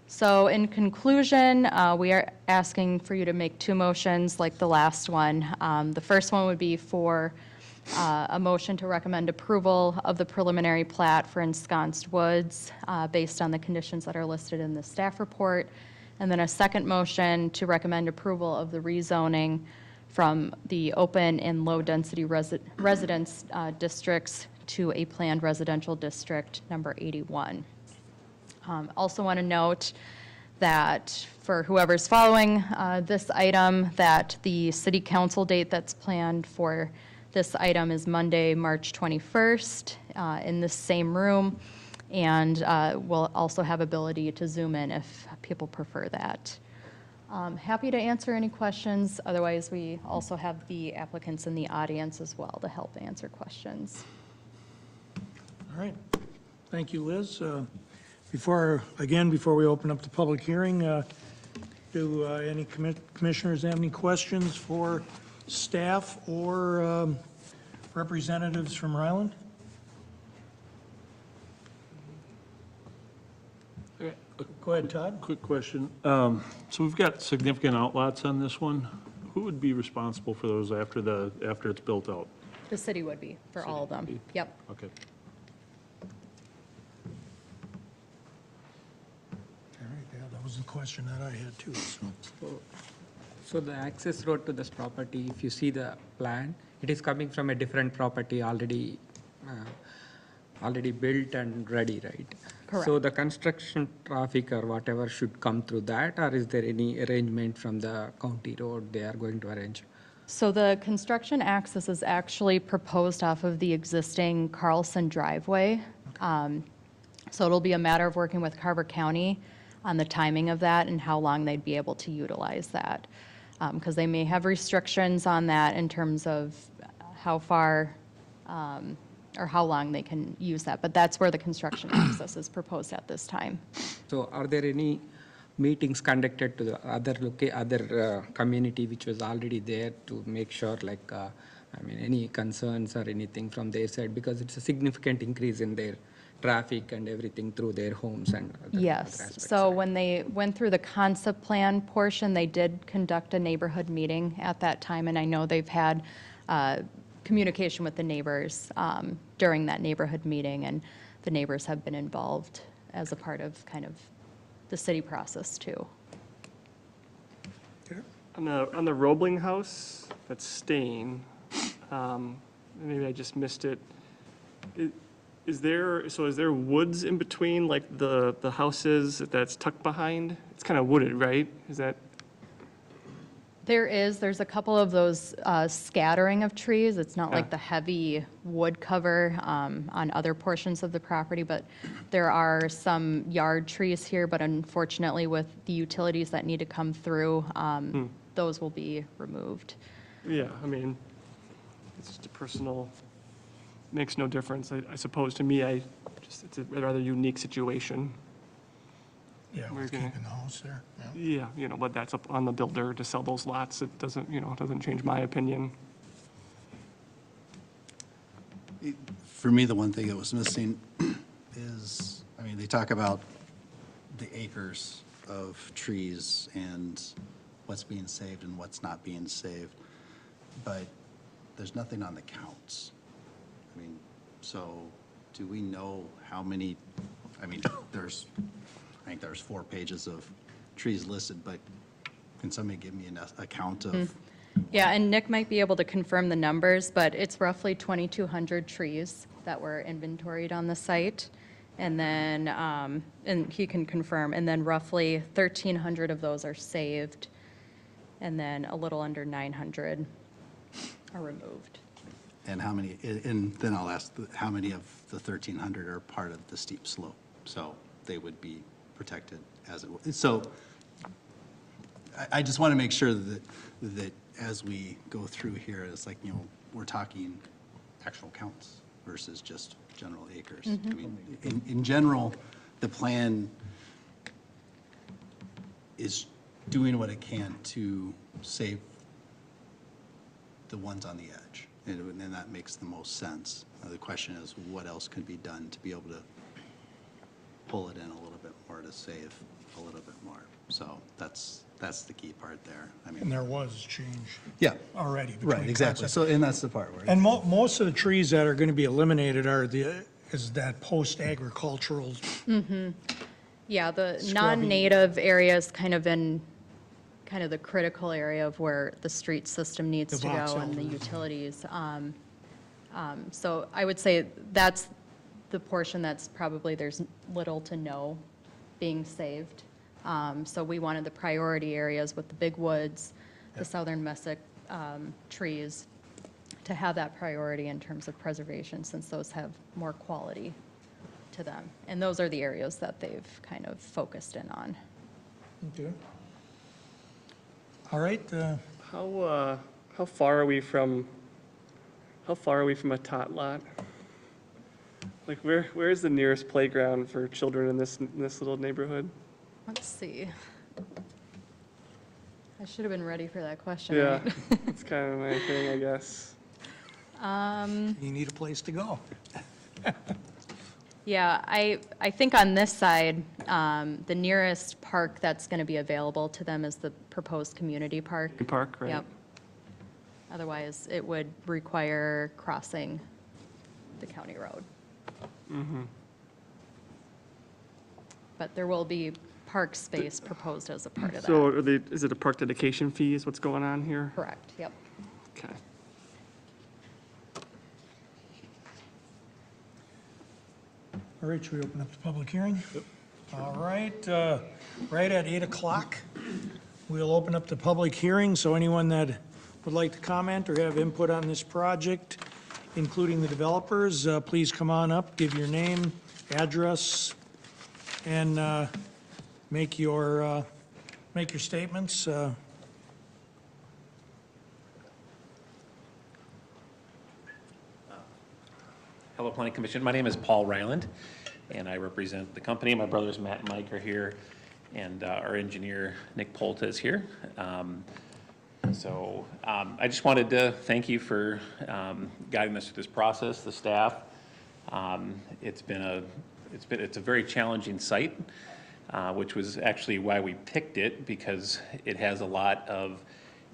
So in conclusion, we are asking for you to make 2 motions like the last one. The first one would be for a motion to recommend approval of the preliminary plat for Ensconced Woods based on the conditions that are listed in the staff report. And then a second motion to recommend approval of the rezoning from the open and low-density residence districts to a planned residential district number 81. Also want to note that for whoever's following this item, that the city council date that's planned for this item is Monday, March 21st in this same room, and we'll also have ability to zoom in if people prefer that. Happy to answer any questions. Otherwise, we also have the applicants in the audience as well to help answer questions. All right. Thank you, Liz. Before we open up the public hearing, do any commissioners have any questions for staff or representatives from Reiland? Go ahead, Todd. Quick question. So we've got significant outlots on this one. Who would be responsible for those after it's built out? The city would be for all of them. Yep. Okay. All right, yeah, that was the question that I had too, so. So the access road to this property, if you see the plan, it is coming from a different property already built and ready, right? Correct. So the construction traffic or whatever should come through that, or is there any arrangement from the county road they are going to arrange? So the construction access is actually proposed off of the existing Carlson driveway. So it'll be a matter of working with Carver County on the timing of that and how long they'd be able to utilize that. Because they may have restrictions on that in terms of how far or how long they can use that. But that's where the construction access is proposed at this time. So are there any meetings conducted to the other community which was already there to make sure any concerns or anything from their side? Because it's a significant increase in their traffic and everything through their homes and other Yes, aspects, so right? when they went through the concept plan portion, they did conduct a neighborhood meeting at that time, and I know they've had communication with the neighbors during that neighborhood meeting, and the neighbors have been involved as a part of kind of the city process too. On the Roebling house that's staying, maybe I just missed it. Is there woods in between, like the houses that's tucked behind? It's kind of wooded, right? Is that? There's a couple of those scattering of trees. It's not like Yeah. the heavy wood cover on other portions of the property, but there are some yard trees here, but unfortunately with the utilities that need to come through, those will be removed. Yeah, I mean, it's just a personal, makes no difference. I suppose to me, it's a rather unique situation. Yeah, We're with gonna- keeping the house there. Yeah. Yeah, but that's up on the builder to sell those lots. It doesn't, it doesn't change my opinion. For me, the one thing that was missing is, they talk about the acres of trees and what's being saved and what's not being saved, but there's nothing on the counts. So do we know how many, I think there's 4 pages of trees listed, but can somebody give me a count of? Yeah, and Nick might be able to confirm the numbers, but it's roughly 2,200 trees that were inventoried on the site. And then, and he can confirm, and then roughly 1,300 of those are saved, and then a little under 900 are removed. And how many, and then I'll ask, how many of the 1,300 are part of the steep slope? So they would be protected as it was. So I just want to make sure that as we go through here, it's like, we're talking actual counts versus just general acres. In general, the plan is doing what it can to save the ones on the edge. And that makes the most sense. The question is, what else could be done to be able to pull it in a little bit more to save a little bit more? So that's the key part there. And there was change Yeah, already. between right, exactly. concept- So, and that's the part where. And most of the trees that are going to be eliminated is that post-agricultural. Yeah, the Scrubby. non-native areas kind of in the critical area of where the street system needs The to box go and the elders. utilities. So I would say that's the portion that's probably there's little to no being saved. So we wanted the priority areas with the big woods, the southern mesic trees, to have that priority in terms of preservation, since those have more quality to them. And those are the areas that they've kind of focused in on. Okay. All right, How far are we from a tot lot? Like, where is the nearest playground for children in this little neighborhood? Let's see. I should have been ready for that question, Yeah, right? that's kind of my thing, I guess. you need a place to go. Yeah, I think on this side, the nearest park that's going to be available to them is the proposed community park. Park, right? Yep. Otherwise, it would require crossing the county road. But there will be park space proposed as a part of So that. are they, is it a park dedication fee is what's going on here? Correct, yep. Okay. All right, should we open up the public hearing? All right, right at 8 o'clock, we'll open up the public hearing, so anyone that would like to comment or have input on this project, including the developers, please come on up, give your name, address, and make your statements. Hello, Planning Commission. My name is Paul Reiland, and I represent the company. My brothers Matt and Mike are here, and our engineer, Nick Polta, is here. I just wanted to thank you for guiding us through this process, the staff. It's a very challenging site, which was actually why we picked it, because it has a lot of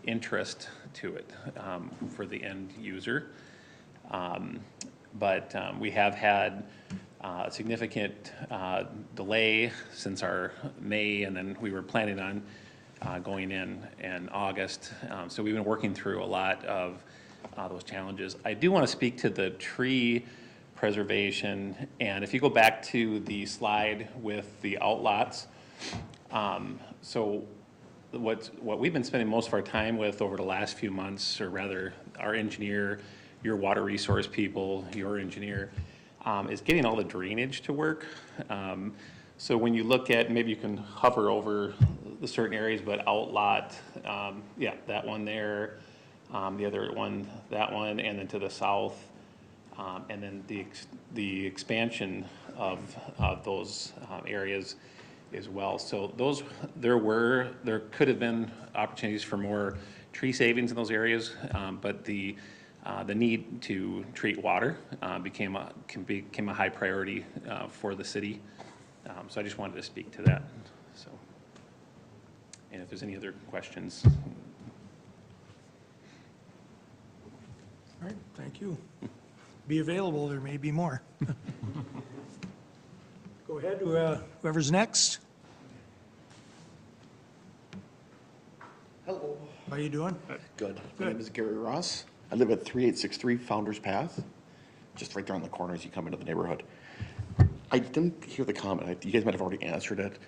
interest to it for the end user. But we have had a significant delay since our May, and then we were planning on going in August. So we've been working through a lot of those challenges. I do want to speak to the tree preservation, and if you go back to the slide with the outlots, so what we've been spending most of our time with over the last few months, or rather our engineer, your water resource people, your engineer, is getting all the drainage to work. So when you look at, maybe you can hover over the certain areas, but outlot, yeah, that one there, the other one, that one, and then to the south, and then the expansion of those areas as well. So those, there could have been opportunities for more tree savings in those areas, but the need to treat water became a high priority for the city. So I just wanted to speak to that. So, and if there's any other questions. All right, thank you. Be available, there may be more. Go ahead, whoever's next. Hello. How you doing? Good. My name is Gary Ross. I live at 3863 Founder's Path, just right there on the corner as you come into the neighborhood. I didn't hear the comment. You guys might have already answered it.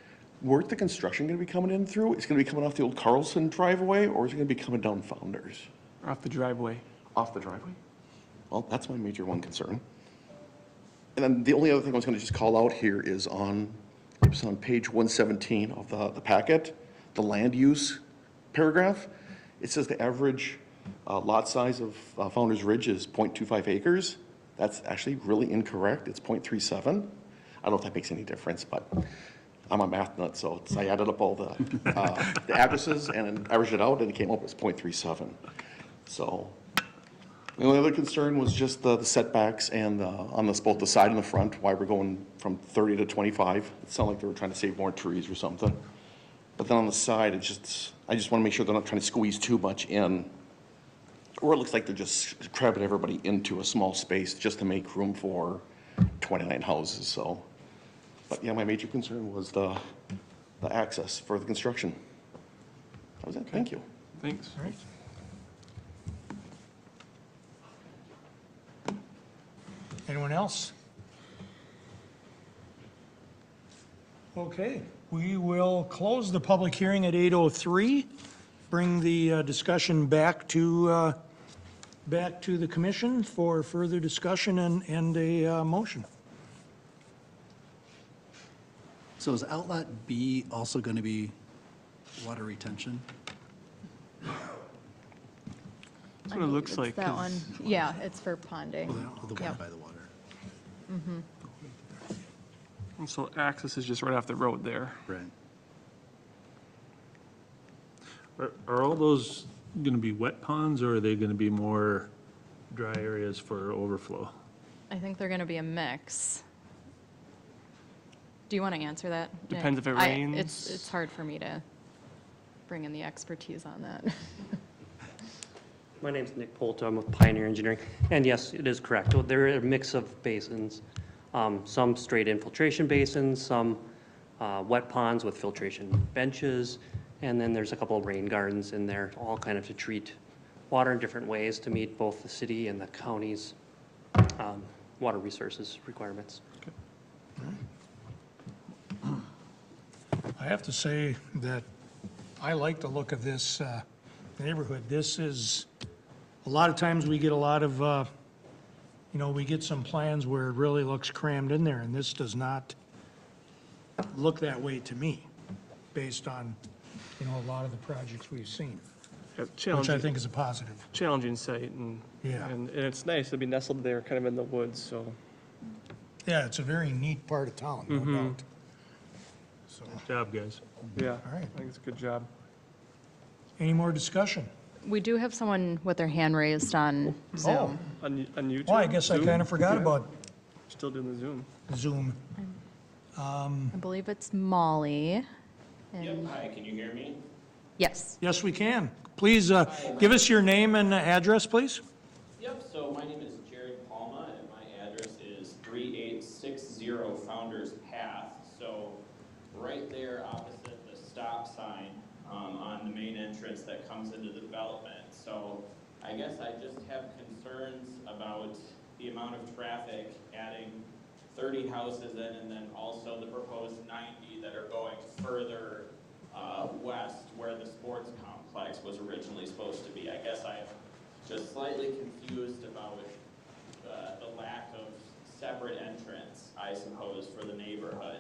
Where's the construction going to be coming in through? It's going to be coming off the old Carlson driveway, or is it going to be coming down Founders? Off the driveway. Off the driveway? Well, that's my major one concern. And then the only other thing I was going to just call out here is it was on page 117 of the packet, the land use paragraph. It says the average lot size of Founders Ridge is 0.25 acres. That's actually really incorrect. It's 0.37. I don't know if that makes any difference, but I'm a math nut, so I added up all the addresses and averaged it out, and it came up as 0.37. So the only other concern was just the setbacks and on both the side and the front, why we're going from 30 to 25. It sounded like they were trying to save more trees or something. But then on the side, I just want to make sure they're not trying to squeeze too much in, or it looks like they're just cramming everybody into a small space just to make room for 29 houses. So, but yeah, my major concern was the access for the construction. That was it. Thank you. Thanks. All right. Anyone else? Okay, we will close the public hearing at 8:03. Bring the discussion back to the commission for further discussion and a motion. So is outlet B also going to be water retention? That's what it looks like. That one, yeah, it's for ponding. The one Yep. by the water? And so access is just right off the road there. Right. Are all those going to be wet ponds, or are they going to be more dry areas for overflow? I think they're gonna be a mix. Do you want to answer that, Nick? Depends if it I- rains. It's hard for me to bring in the expertise on that. My name's Nick Polta, I'm with Pioneer Engineering, and yes, it is correct. There are a mix of basins, some straight infiltration basins, some wet ponds with filtration benches, and then there's a couple of rain gardens in there, all kind of to treat water in different ways to meet both the city and the county's water resources requirements. I have to say that I like the look of this neighborhood. This is, a lot of times we get a lot of, we get some plans where it really looks crammed in there, and this does not look that way to me, based on, a lot of the projects we've seen, which I think is a positive. Challenging site, and, Yeah. and it's nice to be nestled there, kind of in the woods, so. Yeah, it's a very neat part of town, no doubt. So, Good job, guys. Yeah, All right. I think it's a good job. any more discussion? We do have someone with their hand raised on Zoom. On YouTube? Well, I guess I Zoom? kind of forgot about Still doing the Zoom. Zoom. I believe it's Molly. And Hi, can you hear me? yes, Yes, we can. Please, give us your name and address, please. Yep, so my name is Jared Palma, and my address is 3860 Founders Path. So right there opposite the stop sign on the main entrance that comes into the development. So I guess I just have concerns about the amount of traffic adding 30 houses in, and then also the proposed 90 that are going further west where the sports complex was originally supposed to be. I guess I'm just slightly confused about the lack of separate entrance, I suppose, for the neighborhood.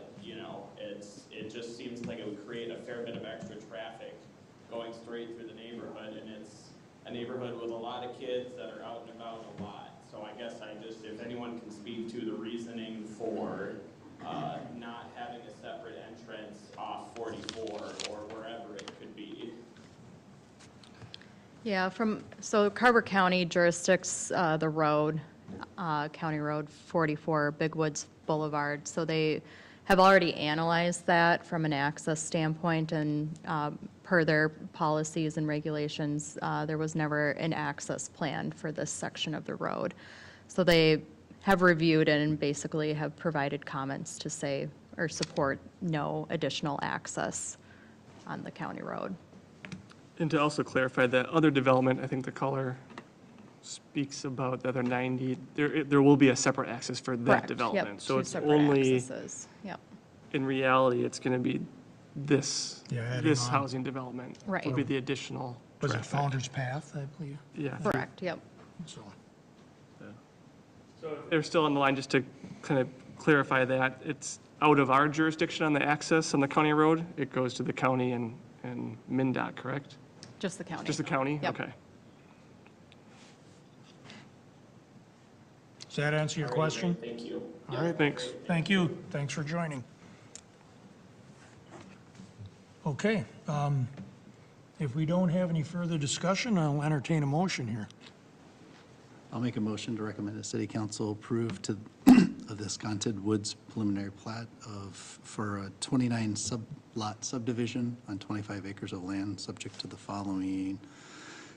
It just seems like it would create a fair bit of extra traffic going straight through the neighborhood, and it's a neighborhood with a lot of kids that are out and about a lot. So I guess if anyone can speak to the reasoning for not having a separate entrance off 44 or wherever it could be. yeah, so Carver County jurisdicts the road, County Road 44, Big Woods Boulevard. So they have already analyzed that from an access standpoint, and per their policies and regulations, there was never an access plan for this section of the road. So they have reviewed it and basically have provided comments to say or support no additional access on the county road. And to also clarify that other development, I think the color speaks about the other 90, there will be a separate access for that Correct. development. Yep, So two it's separate only, accesses. Yep. in reality, it's going to be this, Yeah, adding this on. housing development. Right. Will be the additional Was it traffic. Founder's Path, I believe? Yeah. Correct, yep. So, So if they're still on the line, just to kind of clarify that, it's out of our jurisdiction on the access on the county road. It goes to the county and MnDOT, correct? Just the county. Just the county? Yep. Okay. does that answer your question? Thank you. All right, Thanks. thank you. Thanks for joining. Okay, if we don't have any further discussion, I'll entertain a motion here. I'll make a motion to recommend the city council approve to of this Ensconced Woods preliminary plat for a 29 lot subdivision on 25 acres of land, subject to the following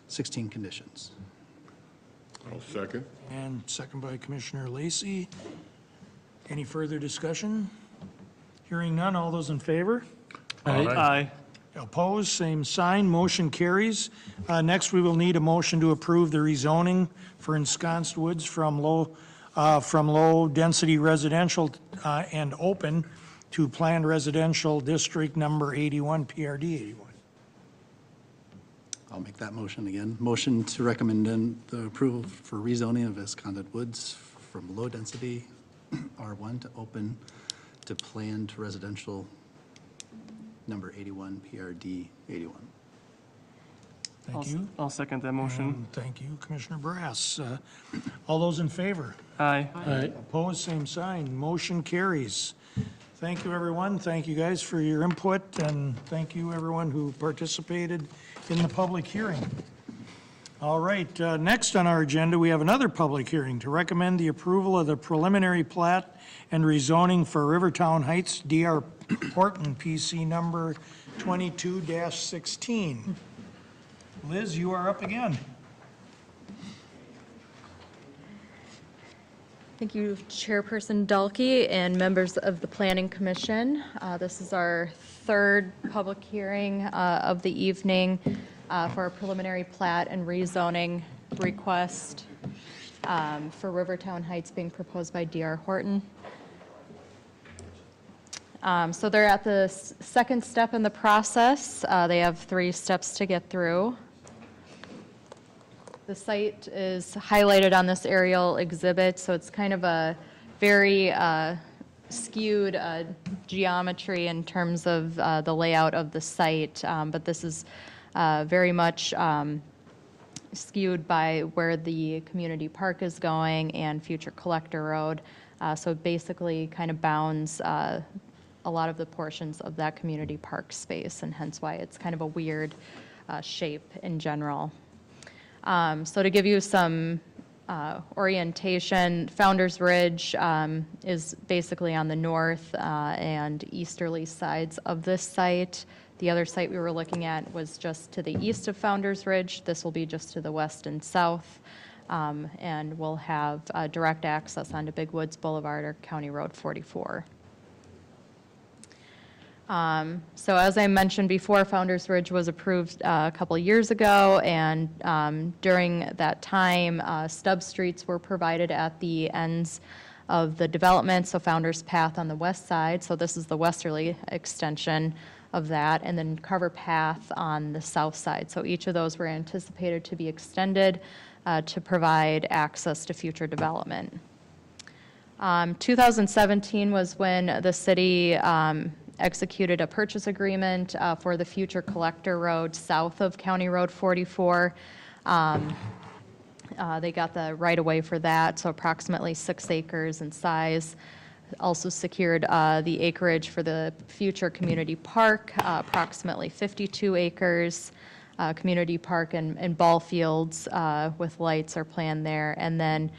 16 conditions. I'll second. And second by Commissioner Lacey. Any further discussion? Hearing none, all those in favor? Aye. Opposed, same sign, motion carries. Next, we will need a motion to approve the rezoning for Ensconced Woods from low-density residential and open to planned residential district number 81, PRD 81. I'll make that motion again. Motion to recommend the approval for rezoning of Ensconced Woods from low-density R1 to open to planned residential number 81, PRD 81. Thank you. I'll second that motion. And thank you, Commissioner Brass. All those in favor? Aye. Opposed, same sign. Motion carries. Thank you, everyone. Thank you guys for your input, and thank you, everyone who participated in the public hearing. All right, next on our agenda, we have another public hearing to recommend the approval of the preliminary plat and rezoning for Rivertown Heights, DR Horton, PC number 22-16. Liz, you are up again. Thank you, Chairperson Dalkey and members of the Planning Commission. This is our third public hearing of the evening for a preliminary plat and rezoning request for Rivertown Heights being proposed by D.R. Horton. So they're at the second step in the process. They have 3 steps to get through. The site is highlighted on this aerial exhibit, so it's kind of a very skewed geometry in terms of the layout of the site, but this is very much skewed by where the community park is going and future Collector Road. So it basically kind of bounds a lot of the portions of that community park space, and hence why it's kind of a weird shape in general. So to give you some orientation, Founder's Ridge is basically on the north and easterly sides of this site. The other site we were looking at was just to the east of Founder's Ridge. This will be just to the west and south, and we'll have direct access onto Big Woods Boulevard or County Road 44. So as I mentioned before, Founder's Ridge was approved a couple of years ago, and during that time, stub streets were provided at the ends of the development, so Founder's Path on the west side, so this is the westerly extension of that, and then Carver Path on the south side. So each of those were anticipated to be extended to provide access to future development. 2017 was when the city executed a purchase agreement for the future Collector Road south of County Road 44. They got the right-of-way for that, so approximately 6 acres in size. Also secured the acreage for the future community park, approximately 52 acres. Community park and ball fields with lights are planned there. And then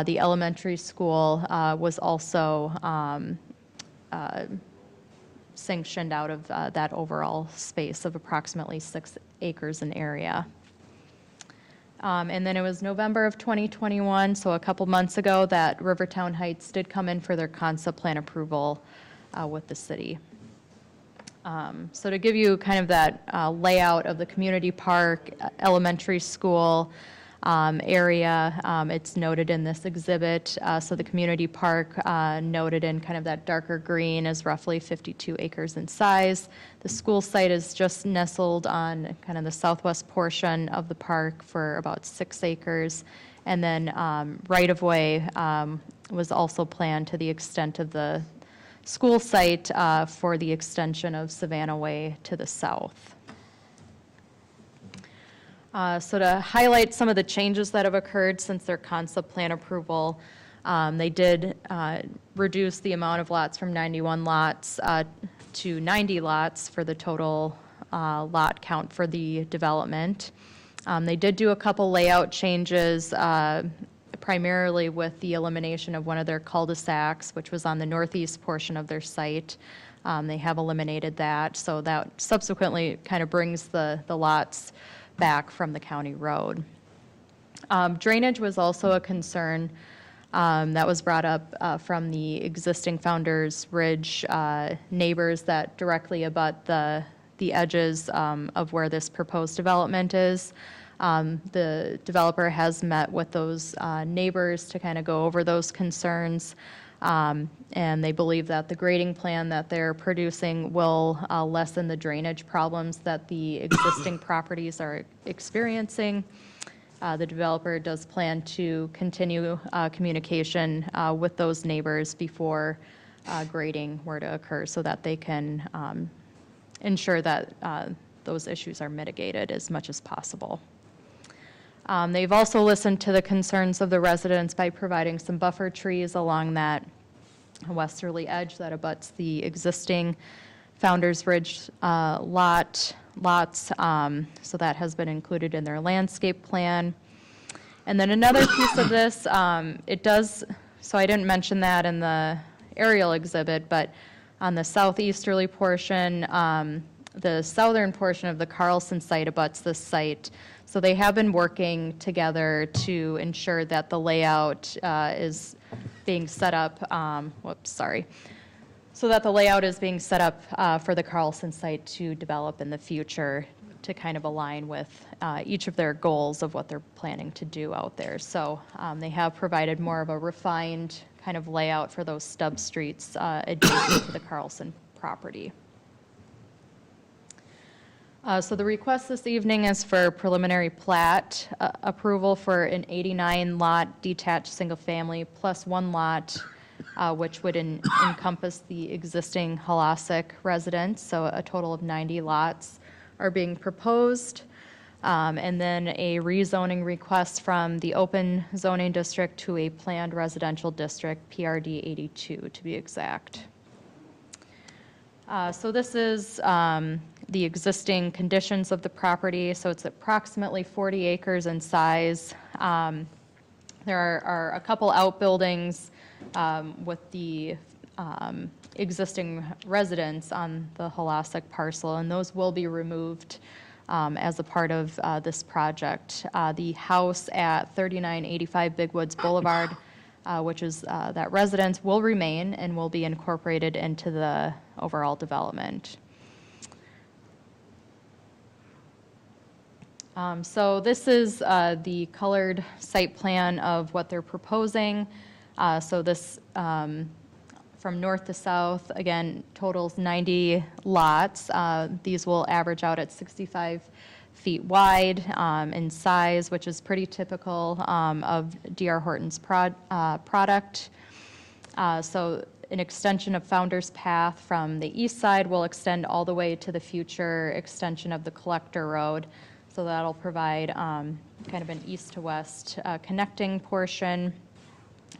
the elementary school was also sanctioned out of that overall space of approximately 6 acres in area. And then it was November of 2021, so a couple months ago, that Rivertown Heights did come in for their concept plan approval with the city. So to give you kind of that layout of the community park, elementary school area, it's noted in this exhibit. So the community park noted in kind of that darker green is roughly 52 acres in size. The school site is just nestled on kind of the southwest portion of the park for about 6 acres. And then right-of-way was also planned to the extent of the school site for the extension of Savannah Way to the south. So to highlight some of the changes that have occurred since their concept plan approval, they did reduce the amount of lots from 91 lots to 90 lots for the total lot count for the development. They did do a couple layout changes, primarily with the elimination of one of their cul-de-sacs, which was on the northeast portion of their site. They have eliminated that, so that subsequently kind of brings the lots back from the county road. Drainage was also a concern that was brought up from the existing Founder's Ridge neighbors that directly abut the edges of where this proposed development is. The developer has met with those neighbors to kind of go over those concerns, and they believe that the grading plan that they're producing will lessen the drainage problems that the existing properties are experiencing. The developer does plan to continue communication with those neighbors before grading were to occur so that they can ensure that those issues are mitigated as much as possible. They've also listened to the concerns of the residents by providing some buffer trees along that westerly edge that abuts the existing Founder's Ridge lots. So that has been included in their landscape plan. And then another piece of this, it does, so I didn't mention that in the aerial exhibit, but on the southeasterly portion, the southern portion of the Carlson site abuts this site. So they have been working together to ensure that the layout is being set up, so that the layout is being set up for the Carlson site to develop in the future to kind of align with each of their goals of what they're planning to do out there. So they have provided more of a refined kind of layout for those stub streets adjacent to the Carlson property. So the request this evening is for preliminary plat approval for an 89-lot detached single-family plus one lot, which would encompass the existing Holosic residence, so a total of 90 lots are being proposed. And then a rezoning request from the open zoning district to a planned residential district, PRD 82 to be exact. So this is the existing conditions of the property. So it's approximately 40 acres in size. There are a couple outbuildings with the existing residents on the Holosic parcel, and those will be removed as a part of this project. The house at 3985 Big Woods Boulevard, which is that residence, will remain and will be incorporated into the overall development. So this is the colored site plan of what they're proposing. So this, from north to south, again, totals 90 lots. These will average out at 65 feet wide in size, which is pretty typical of D.R. Horton's product. So an extension of Founder's Path from the east side will extend all the way to the future extension of the Collector Road. So that'll provide kind of an east to west connecting portion.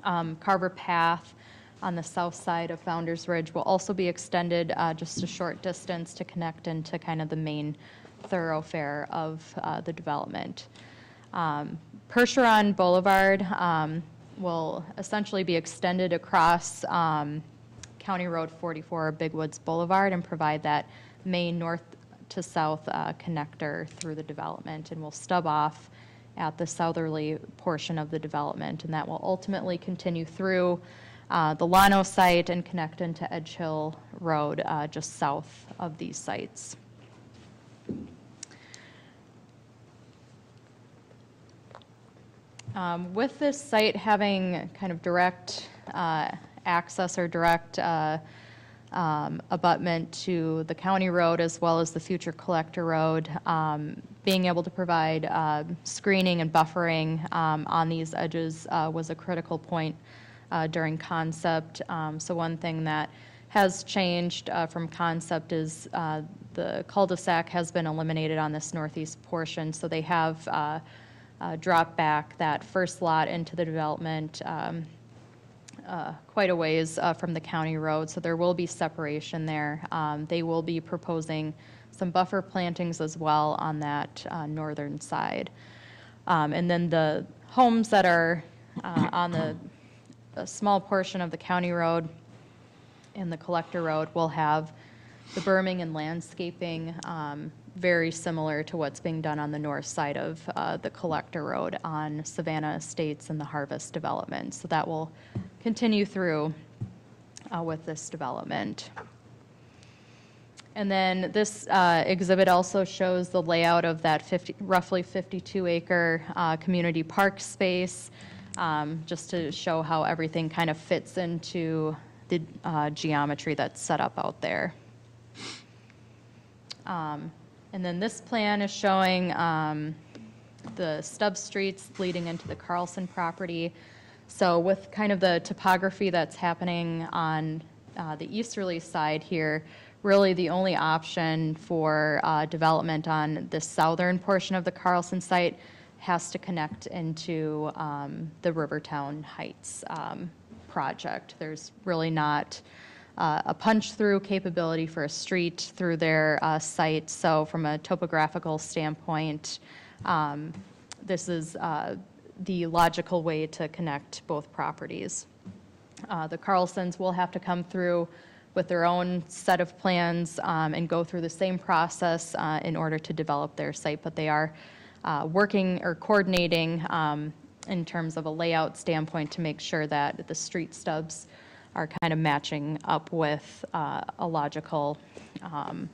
Carver Path on the south side of Founder's Ridge will also be extended just a short distance to connect into kind of the main thoroughfare of the development. Percheron Boulevard will essentially be extended across County Road 44 Big Woods Boulevard and provide that main north to south connector through the development, and will stub off at the southerly portion of the development, and that will ultimately continue through the Llano site and connect into Edge Hill Road just south of these sites. With this site having kind of direct access or direct abutment to the county road as well as the future collector road, being able to provide screening and buffering on these edges was a critical point during concept. So one thing that has changed from concept is the cul-de-sac has been eliminated on this northeast portion, so they have dropped back that first lot into the development quite a ways from the county road, so there will be separation there. They will be proposing some buffer plantings as well on that northern side. And then the homes that are on a small portion of the county road and the collector road will have the berming and landscaping very similar to what's being done on the north side of the collector road on Savannah Estates and the Harvest development. So that will continue through with this development. And then this exhibit also shows the layout of that roughly 52-acre community park space, just to show how everything kind of fits into the geometry that's set up out there. And then this plan is showing the stub streets leading into the Carlson property. So with kind of the topography that's happening on the easterly side here, really the only option for development on the southern portion of the Carlson site has to connect into the Rivertown Heights project. There's really not a punch-through capability for a street through their site. So from a topographical standpoint, this is the logical way to connect both properties. The Carlsons will have to come through with their own set of plans and go through the same process in order to develop their site, but they are working or coordinating in terms of a layout standpoint to make sure that the street stubs are kind of matching up with a logical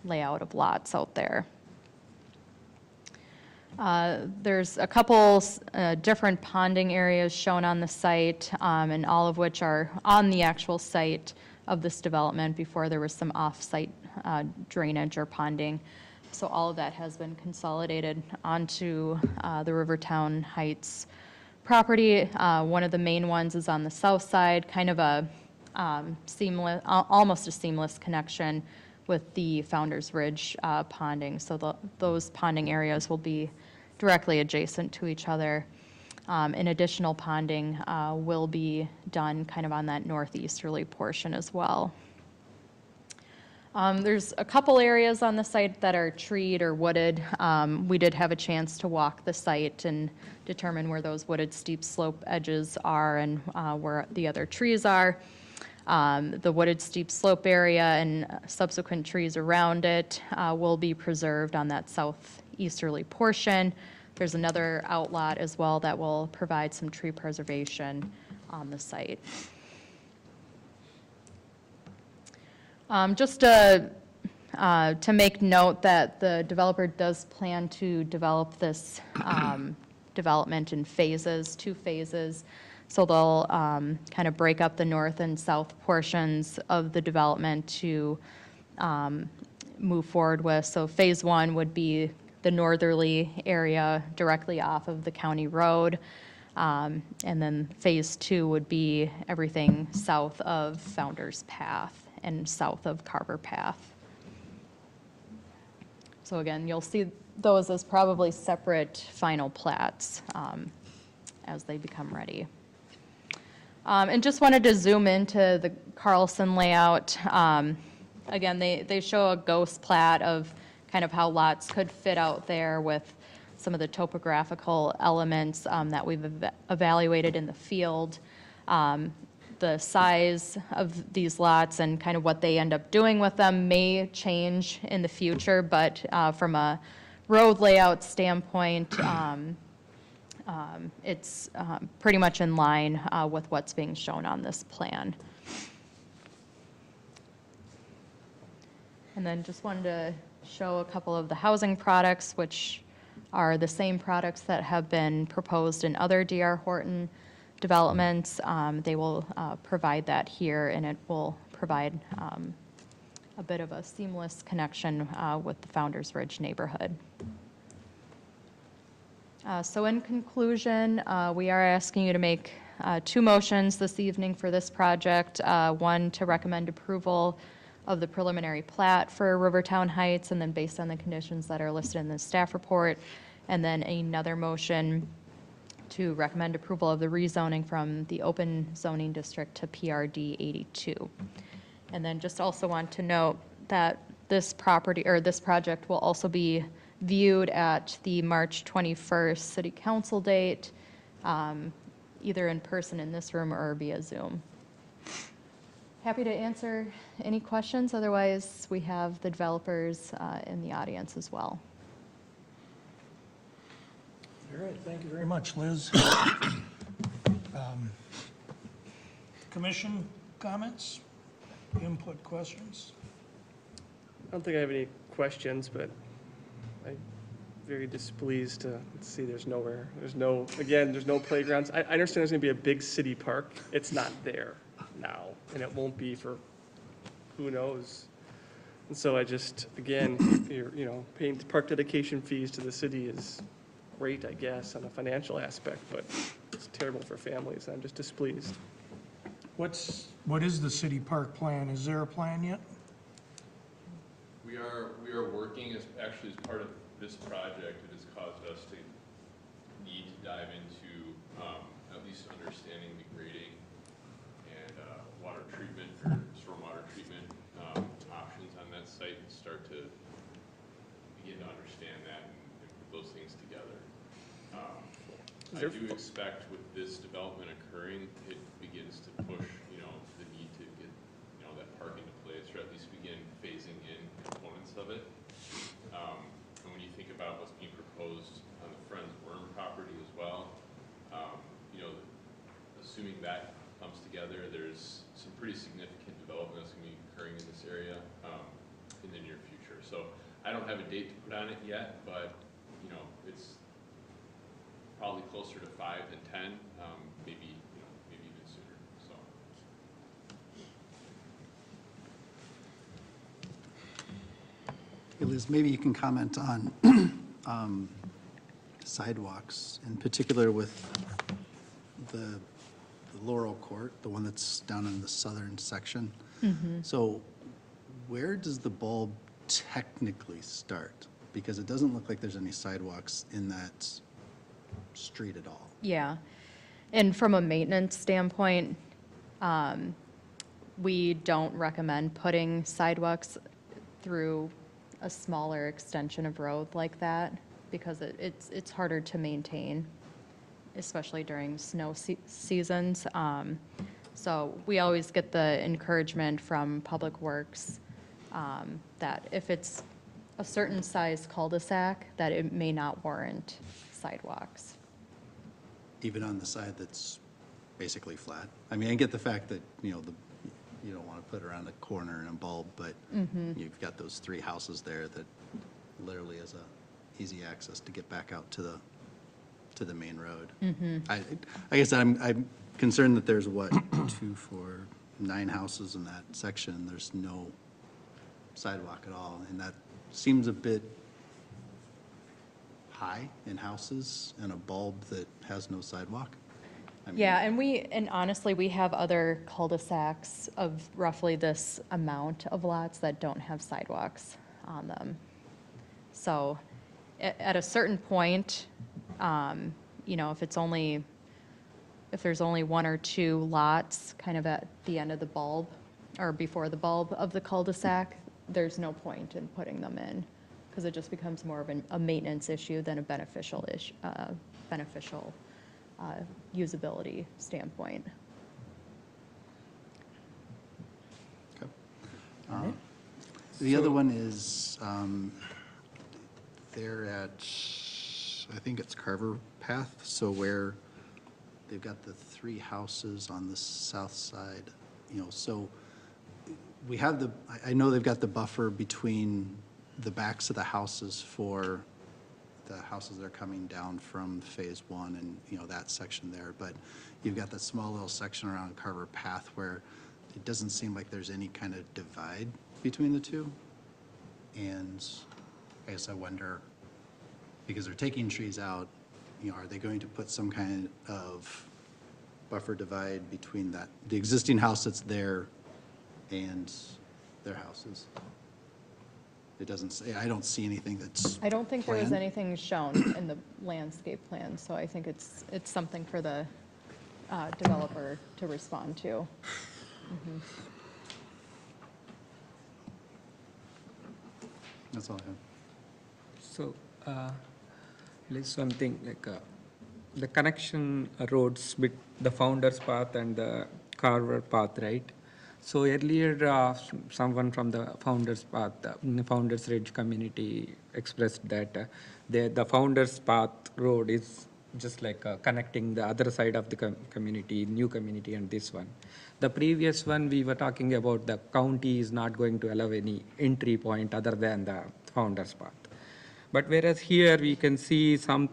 layout of lots out there. There's a couple different ponding areas shown on the site, and all of which are on the actual site of this development before there was some off-site drainage or ponding. So all of that has been consolidated onto the Rivertown Heights property. One of the main ones is on the south side, kind of a seamless, almost a seamless connection with the Founder's Ridge ponding. So those ponding areas will be directly adjacent to each other. And additional ponding will be done kind of on that northeasterly portion as well. There's a couple areas on the site that are treed or wooded. We did have a chance to walk the site and determine where those wooded steep slope edges are and where the other trees are. The wooded steep slope area and subsequent trees around it will be preserved on that southeasterly portion. There's another outlot as well that will provide some tree preservation on the site. Just to make note that the developer does plan to develop this development in phases, 2 phases. So they'll kind of break up the north and south portions of the development to move forward with. So phase 1 would be the northerly area directly off of the county road. And then phase 2 would be everything south of Founder's Path and south of Carver Path. So again, you'll see those as probably separate final plats as they become ready. And just wanted to zoom into the Carlson layout. Again, they show a ghost plat of kind of how lots could fit out there with some of the topographical elements that we've evaluated in the field. The size of these lots and kind of what they end up doing with them may change in the future, but from a road layout standpoint, it's pretty much in line with what's being shown on this plan. And then just wanted to show a couple of the housing products, which are the same products that have been proposed in other D.R. Horton developments. They will provide that here, and it will provide a bit of a seamless connection with the Founder's Ridge neighborhood. So in conclusion, we are asking you to make 2 motions this evening for this project. One, to recommend approval of the preliminary plat for Rivertown Heights, and then based on the conditions that are listed in the staff report. And then another motion to recommend approval of the rezoning from the open zoning district to PRD 82. And then just also want to note that this property, or this project, will also be viewed at the March 21st city council date, either in person in this room or via Zoom. Happy to answer any questions. Otherwise, we have the developers in the audience as well. All right, thank you very much, Liz. Commission comments, input, questions? I don't think I have any questions, but I'm very displeased to see there's no playgrounds. I understand there's gonna be a big city park. It's not there now, and it won't be for who knows. And so I just, again, paying park dedication fees to the city is great, I guess, on a financial aspect, but it's terrible for families. I'm just displeased. What is the city park plan? Is there a plan yet? We are working as part of this project. It has caused us to need to dive into at least understanding the grading and water treatment or stormwater treatment options on that site, and start to begin to understand that and put those things together. I do expect with this development occurring, it begins to push, the need to get, that park into place, or at least begin phasing in components of it. And when you think about what's being proposed on the front comes together, there's some pretty significant development that's going to be occurring in this area in the near future. So I don't have a date to put on it yet, but you know, it's probably closer to 5 than 10, maybe maybe even sooner. So. Hey, Liz, maybe you can comment on sidewalks, in particular with the Laurel Court, the one that's down in the southern section. So where does the bulb technically start? Because it doesn't look like there's any sidewalks in that street at all. Yeah. And from a maintenance standpoint, we don't recommend putting sidewalks through a smaller extension of road like that because it's harder to maintain, especially during snow seasons. So we always get the encouragement from Public Works that if it's a certain size cul-de-sac, that it may not warrant sidewalks. Even on the side that's basically flat? I mean, I get the fact that, you know, you don't want to put around a corner and a bulb, but you've got those 3 houses there that literally is a easy access to get back out to the main road. I guess I'm concerned that there's, what, 2, 4, 9 houses in that section. There's no sidewalk at all, and that seems a bit high in houses and a bulb that has no sidewalk. I mean, Yeah, and honestly, we have other cul-de-sacs of roughly this amount of lots that don't have sidewalks on them. So at a certain point, you know, if there's only 1 or 2 lots kind of at the end of the bulb or before the bulb of the cul-de-sac, there's no point in putting them in because it just becomes more of a maintenance issue than a beneficial usability standpoint. Okay. The other one is, they're at, I think it's Carver Path, so where they've got the 3 houses on the south side, you know, so we have I know they've got the buffer between the backs of the houses for the houses that are coming down from Phase 1 and, you know, that section there, but you've got that small little section around Carver Path where it doesn't seem like there's any kind of divide between the two. And I guess I wonder, because they're taking trees out, you know, are they going to put some kind of buffer divide between the existing house that's there and their houses? It doesn't say, I don't see anything that's I don't think there was planned. anything shown in the landscape plan, so I think it's something for the developer to respond to. That's all I have. So, there's one thing, like, the connection roads with the Founder's Path and the Carver Path, right? So earlier, someone from the Founder's Path, Founder's Ridge community expressed that the Founder's Path road is just like connecting the other side of the community, new community, and this one. The previous one, we were talking about the county is not going to allow any entry point other than the Founder's Path. But whereas here, we can see some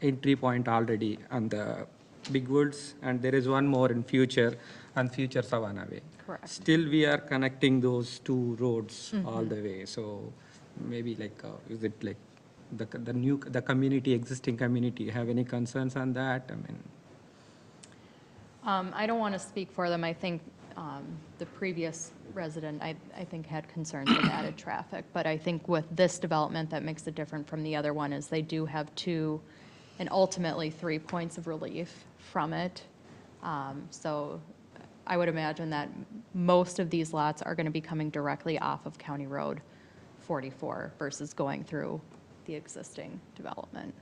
entry point already on the Big Woods, and there is one more in future, on future Savannah Way. Correct. Still, we are connecting those 2 roads all the way. So maybe like, is it like the community, existing community, have any concerns on that? I mean, I don't want to speak for them. I think the previous resident, I think, had concerns with added traffic. But I think with this development, that makes it different from the other one, is they do have 2 and ultimately 3 points of relief from it. So I would imagine that most of these lots are going to be coming directly off of County Road 44 versus going through the existing development.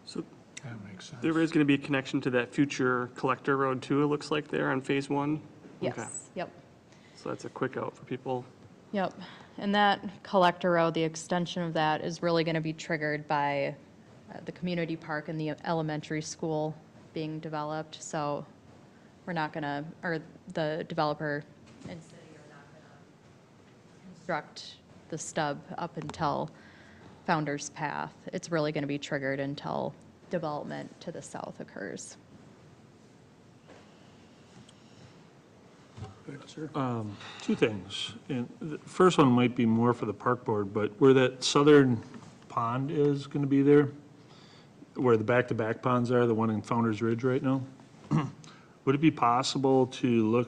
So That makes sense. there is going to be a connection to that future collector road too, it looks like there on Phase 1? Yes, Okay. yep. So that's a quick out for people. Yep, and that collector road, the extension of that is really going to be triggered by the community park and the elementary school being developed, so we're not gonna, or the developer and city are not gonna construct the stub up until Founder's Path. It's really gonna be triggered until development to the south occurs. Two things. And the first one might be more for the park board, but where that southern pond is going to be there, where the back-to-back ponds are, the one in Founder's Ridge right now, would it be possible to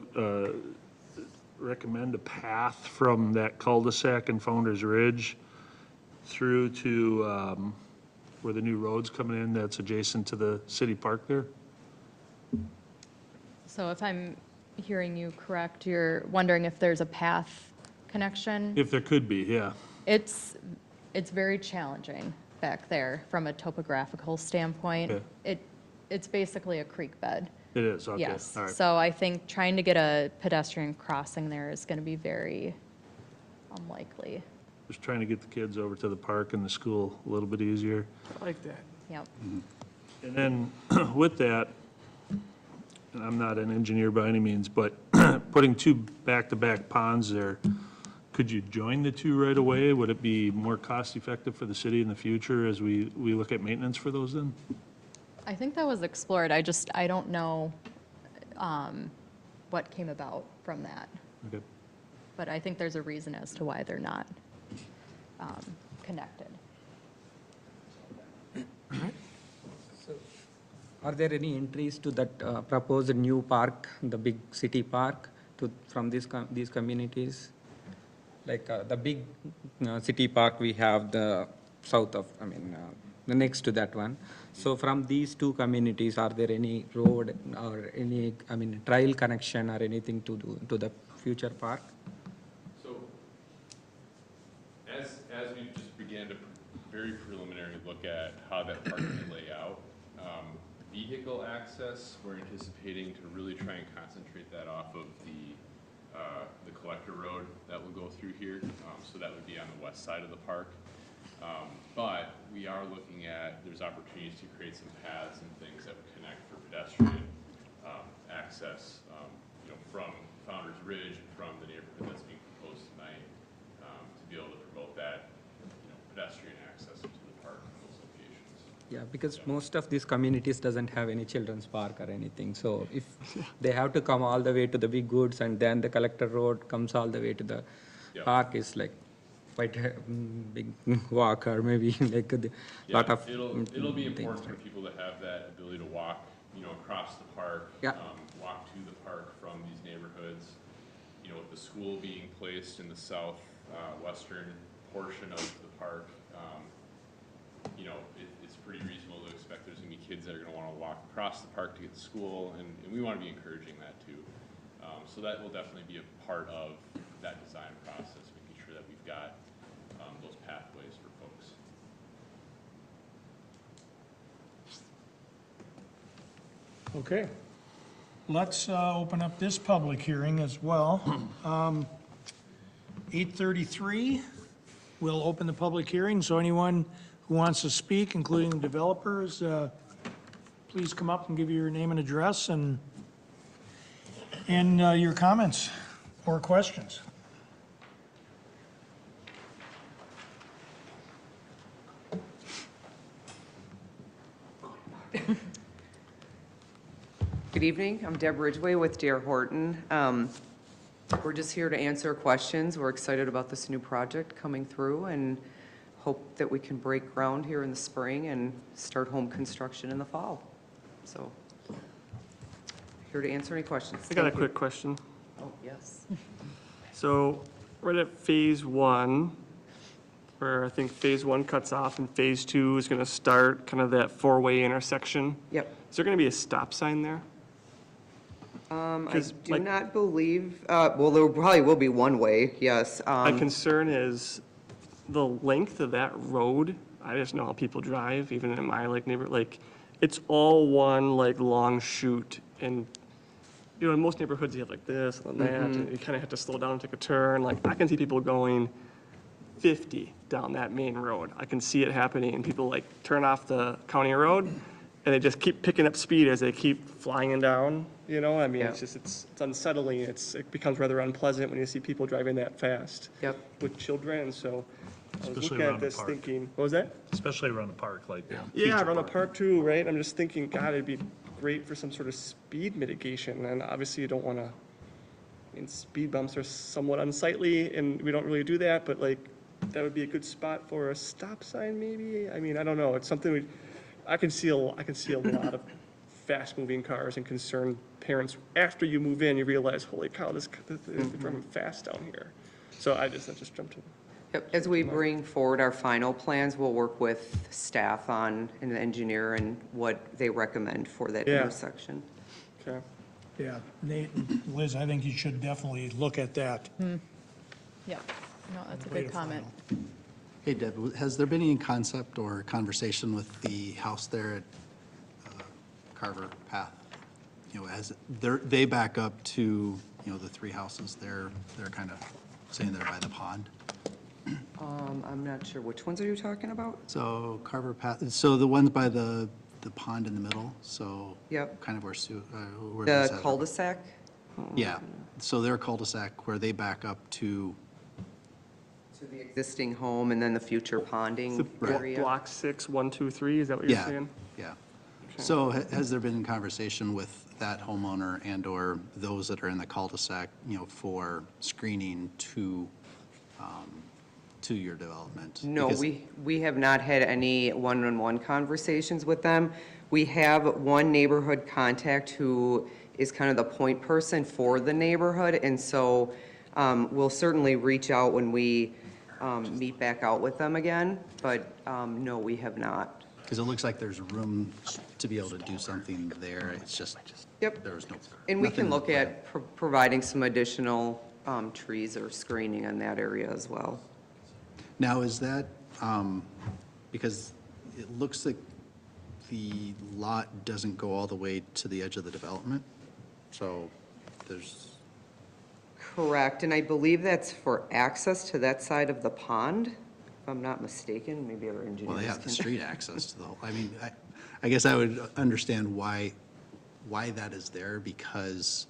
recommend a path from that cul-de-sac in Founder's Ridge through to where the new road's coming in that's adjacent to the city park there? So if I'm hearing you correct, you're wondering if there's a path connection? If there could be, yeah. It's very challenging back there from a topographical standpoint. Okay. It's basically a creek bed. It is, okay. Yes. All right. So I think trying to get a pedestrian crossing there is going to be very unlikely. Just trying to get the kids over to the park and the school a little bit easier. I like that. Yep. And then with that, and I'm not an engineer by any means, but putting two back-to-back ponds there, could you join the two right away? Would it be more cost-effective for the city in the future as we look at maintenance for those then? I think that was explored. I don't know what came about from that. Okay. But I think there's a reason as to why they're not connected. Are there any entries to that proposed new park, the big city park, from these communities? Like the big city park, we have the south of, the next to that one. So from these two communities, are there any road or any, trail connection or anything to do to the future park? So, as we just began to very preliminary look at how that park will lay out, vehicle access, we're anticipating to really try and concentrate that off of the collector road that will go through here. So that would be on the west side of the park. But we are looking at, there's opportunities to create some paths and things that would connect for pedestrian access, from Founder's Ridge and from the neighborhood that's being proposed tonight, to be able to promote that, pedestrian access into the park in those locations. Yeah, because most of these communities doesn't have any children's park or anything. So if they have to come all the way to the big goods and then the collector road comes all the way to the park, is like quite a big walk, or maybe like a lot of It'll be important things, for people to have that ability to walk, across the park. Yeah. Walk to the park from these neighborhoods. With the school being placed in the south western portion of the park, it's pretty reasonable to expect there's going to be kids that are going to want to walk across the park to get to school, and we want to be encouraging that too. So that will definitely be a part of that design process, making sure that we've got those pathways for folks. Okay. Let's open up this public hearing as well. 8:33, we'll open the public hearing, so anyone who wants to speak, including developers, please come up and give your name and address and your comments or questions. Good evening. I'm Deb Ridgeway with Dear Horton. We're just here to answer questions. We're excited about this new project coming through and hope that we can break ground here in the spring and start home construction in the fall. So, here to answer any questions. I got a Thank you. quick question. Oh, yes. So, right at phase one, where I think phase one cuts off and phase two is gonna start, kind of that four-way intersection. Yep. Is there gonna be a stop sign there? I 'Cause, do like- not believe, well, there probably will be one way, yes. My concern is the length of that road. I just know how people drive, even in my neighborhood, it's all one long chute, and in most neighborhoods you have this and that, and you kind of have to slow down and take a turn. I can see people going 50, down that main road. I can see it happening, and people like turn off the county road, and they just keep picking up speed as they keep flying down, you know? I mean, it's just, it's unsettling. It becomes rather unpleasant when you see people driving that fast. Yep. With children, so I was Especially looking around at the this park. thinking, what was that? Especially around the park, like. Yeah, around the park too, right? I'm just thinking, God, it'd be great for some sort of speed mitigation, and obviously you don't want to, I mean, speed bumps are somewhat unsightly, and we don't really do that, but like, that would be a good spot for a stop sign, maybe? I mean, I don't know, it's something I can see a lot of fast-moving cars and concerned parents. After you move in, you realize, holy cow, they're driving fast down here. So I just jumped in. Yep, as we bring forward our final plans, we'll work with staff on, and the engineer, and what they recommend for that Yeah. intersection. Okay. Yeah, Nate and Liz, I think you should definitely look at that. Yeah, no, that's a Way good to comment. Hey Deb, has there been any concept or conversation with the house there at Carver Path? You know, as they back up to, you know, the three houses there, they're kind of saying they're by the pond. I'm not sure, which ones are you talking about? So Carver Path, so the ones by the pond in the middle, so. Yep. Kind of where where The is that? cul-de-sac? Yeah, so their cul-de-sac where they back up to, To the existing home and then the future ponding area? Block 6, 1, 2, 3, is that what you're yeah, saying? yeah. So has there been conversation with that homeowner and/or those that are in the cul-de-sac, you know, for screening to your development? No, Because- we have not had any one-on-one conversations with them. We have one neighborhood contact who is kind of the point person for the neighborhood, and so we'll certainly reach out when we meet back out with them again, but no, we have not. Because it looks like there's room to be able to do something there, it's just, Yep. there was no. And we nothing can in the look plan. at providing some additional trees or screening in that area as well. Now, is that, because it looks like the lot doesn't go all the way to the edge of the development, so there's, Correct, and I believe that's for access to that side of the pond, if I'm not mistaken, maybe our engineers well, they have the can- street access to the whole, I mean, I guess I would understand why that is there, because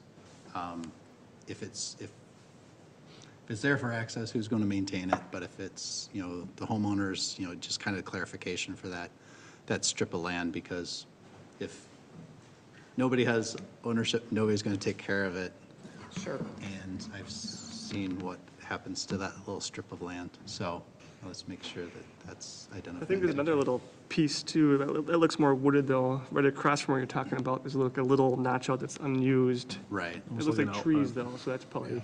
if it's there for access, who's going to maintain it? But if it's, you know, the homeowners, you know, just kind of clarification for that strip of land, because if nobody has ownership, nobody's going to take care of it. Sure. And I've seen what happens to that little strip of land, so let's make sure that that's identified. I think there's another little piece too, that looks more wooded though, right across from where you're talking about, there's a little notch out that's unused. Right, It looks like trees though, so that's probably,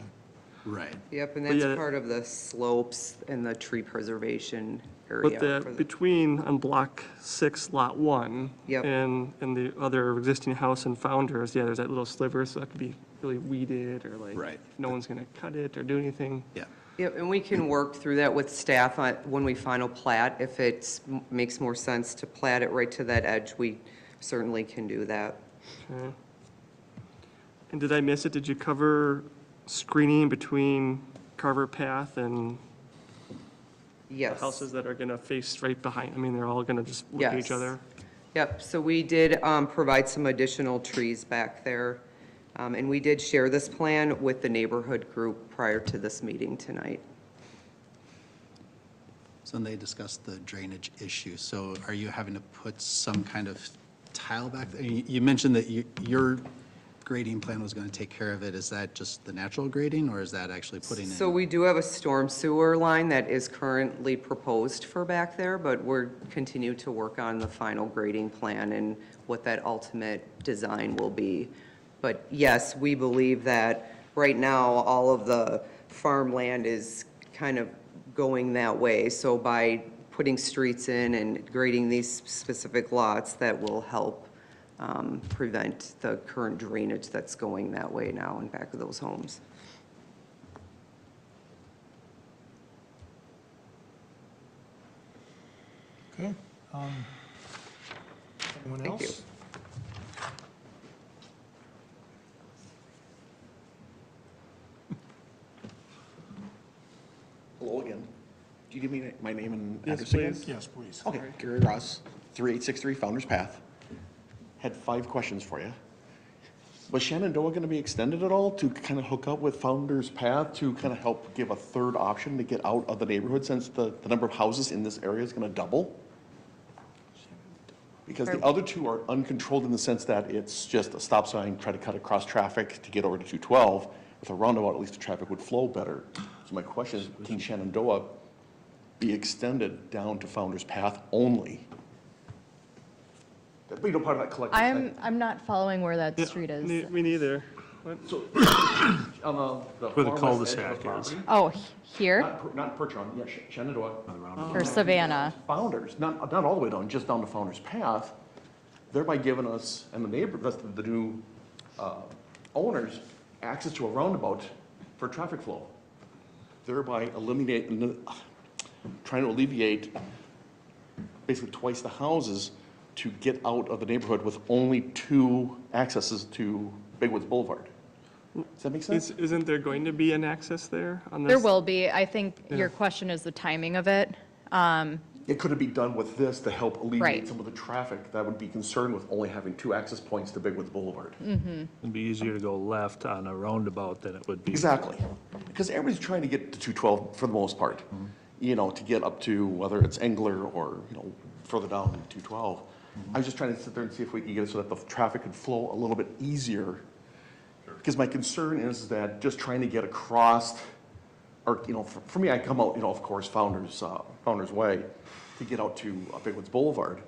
right. Yep, and But that's yeah, part of the slopes and the tree preservation area. but for the- between, on block 6, lot 1. Yep. And the other existing house and Founders, yeah, there's that little sliver, so that could be really weeded or like. Right. No one's gonna cut it or do anything. Yeah. Yep, and we can work through that with staff when we final plat. If it makes more sense to plat it right to that edge, we certainly can do that. Okay. And did I miss it? Did you cover screening between Carver Path and Yes. houses that are gonna face right behind? I mean, they're all gonna just look at each Yes. other? Yep, so we did provide some additional trees back there. And we did share this plan with the neighborhood group prior to this meeting tonight. So they discussed the drainage issue, so are you having to put some kind of tile back there? You mentioned that your grading plan was going to take care of it. Is that just the natural grading, or is that actually putting in? So we do have a storm sewer line that is currently proposed for back there, but we're continue to work on the final grading plan and what that ultimate design will be. But yes, we believe that right now, all of the farmland is kind of going that way. So by putting streets in and grading these specific lots, that will help prevent the current drainage that's going that way now in back of those homes. Okay. Anyone Thank you. else? Hello again. you give me my name and Yes, address again? please. Yes, please. Okay, Gary Ross, 3863 Founder's Path. Had 5 questions for you. Was Shenandoah going to be extended at all to kind of hook up with Founder's Path to kind of help give a third option to get out of the neighborhood since the number of houses in this area is going to double? Because the other two are uncontrolled in the sense that it's just a stop sign, try to cut across traffic to get over to 212. With a roundabout, at least the traffic would flow better. So my question is, can Shenandoah be extended down to Founder's Path only? But you know, part of that collective site. I'm not following where that street is. Me neither. So, on the Where the far west edge cul-de-sac of the is. property, Oh, here not Percheron, yeah, Shenandoah. or Savannah? Founders, not all the way down, just down to Founder's Path, thereby giving us and the neighbor, the new owners, access to a roundabout for traffic flow, thereby trying to alleviate basically twice the houses to get out of the neighborhood with only 2 accesses to Big Woods Boulevard. Does that make sense? Isn't there going to be an access there on this? There will be. I think your question is the timing of it. It could be done with this to help alleviate Right. some of the traffic that would be concerned with only having 2 access points to Big Woods Boulevard. It'd be easier to go left on a roundabout than it would be. Exactly. Because everybody's trying to get to 212 for the most part, you know, to get up to whether it's Engler or, you know, further down 212. I was just trying to sit there and see if we could get it so that the traffic could flow a little bit easier. Because my concern is that just trying to get across, or, you know, for me, I come out, you know, of course, Founder's Way, to get out to Big Woods Boulevard.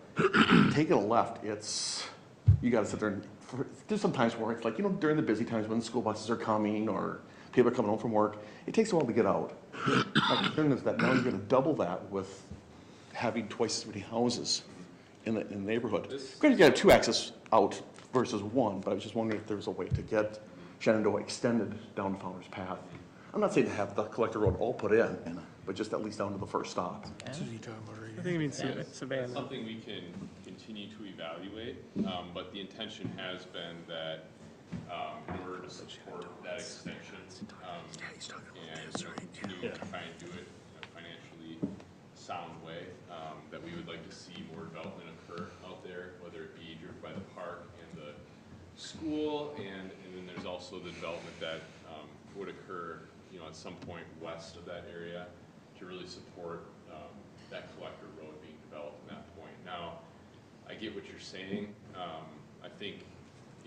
Taking a left, you gotta sit there and, there's some times where it's like, you know, during the busy times when school buses are coming or people are coming home from work, it takes a while to get out. My concern is that now you're gonna double that with having twice as many houses in the neighborhood. Granted, you got 2 access out versus 1, but I was just wondering if there was a way to get Shenandoah extended down to Founder's Path. I'm not saying to have the collector road all put in, but just at least down to the first stop. I think it means Savannah. That's something we can continue to evaluate, but the intention has been that in order to support that extension, and continue to try and do it in a financially sound way, that we would like to see more development occur out there, whether it be driven by the park and the school, and then there's also the development that would occur, you know, at some point west of that area to really support that collector road being developed at that point. Now, I get what you're saying. I think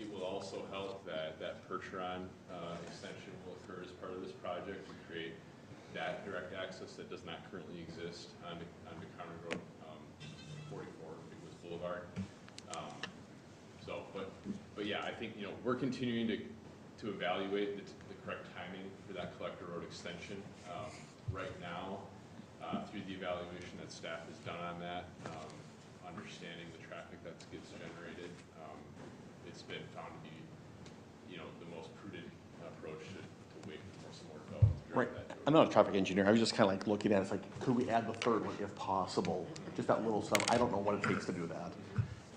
it will also help that Percheron extension will occur as part of this project to create that direct access that does not currently exist onto County Road 44, Big Woods Boulevard. But yeah, I think, you know, we're continuing to evaluate the correct timing for that collector road extension. Right now, through the evaluation that staff has done on that, understanding the traffic that gets generated, it's been found to be, you know, the most prudent approach to wait for some more development. Right. I'm not a traffic engineer. I was just kind of like looking at it, it's like, could we add the third one if possible? Just that little stuff. I don't know what it takes to do that.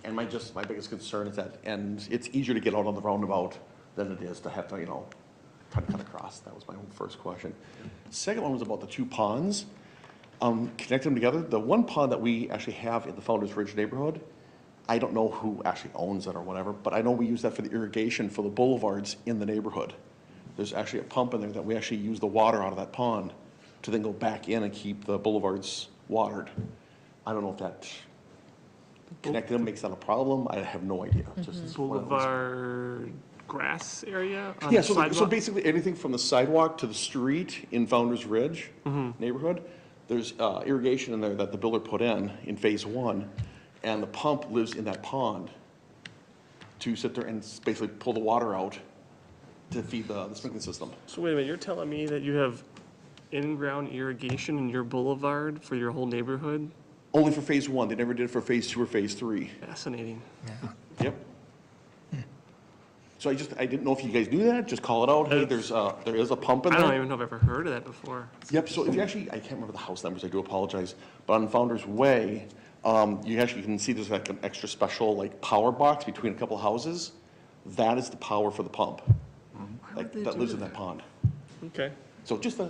And my biggest concern is that, and it's easier to get out on the roundabout than it is to have to, you know, try to cut across. That was my first question. Second one was about the 2 ponds. Connect them together. The one pond that we actually have in the Founder's Ridge neighborhood, I don't know who actually owns it or whatever, but I know we use that for the irrigation for the boulevards in the neighborhood. There's actually a pump in there that we actually use the water out of that pond to then go back in and keep the boulevards watered. I don't know if that connecting them makes that a problem. I have no idea. Just one of those. Boulevard grass area on Yeah, the so sidewalk? basically anything from the sidewalk to the street in Founder's Ridge neighborhood, there's irrigation in there that the builder put in phase 1, and the pump lives in that pond to sit there and basically pull the water out to feed the sprinkling system. So wait a minute, you're telling me that you have in-ground irrigation in your boulevard for your whole neighborhood? Only for phase 1, they never did it for phase 2 or phase 3. Fascinating. Yep. So I didn't know if you guys knew that, just call it out, hey, there is a pump in I there. don't even know if I've ever heard of that before. Yep, so if you actually, I can't remember the house numbers, I do apologize, but on Founder's Way, you actually can see there's like an extra special like power box between a couple houses. That is the power for the pump, like that lives in that pond. Okay. So just a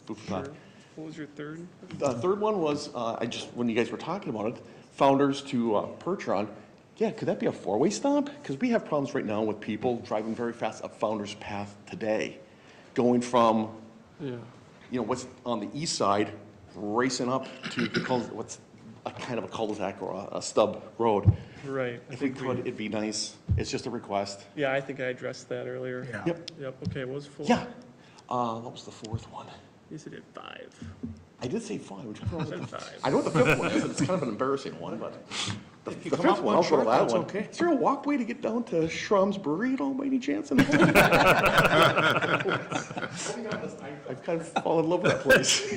food for thought. What was your third? The third one was, when you guys were talking about it, Founders to Percheron. Yeah, could that be a four-way stop? Because we have problems right now with people driving very fast up Founders Path today, going from, Yeah. what's on the east side, racing up to what's a kind of a cul-de-sac or a stub road. Right. If we could, it'd be nice. It's just a request. Yeah, I think I addressed that earlier. Yeah. Yep. Yep, okay, what was 4? Yeah. What was the fourth one? You said it 5. I did say five. Which one was Said it? 5. I know what the fifth one is. It's kind of an embarrassing one, but the you the come up fifth one, one I'll go to short, that that's one. okay. Is there a walkway to get down to Schramm's Brewery at all by any chance? I've kind of fallen in love with that place.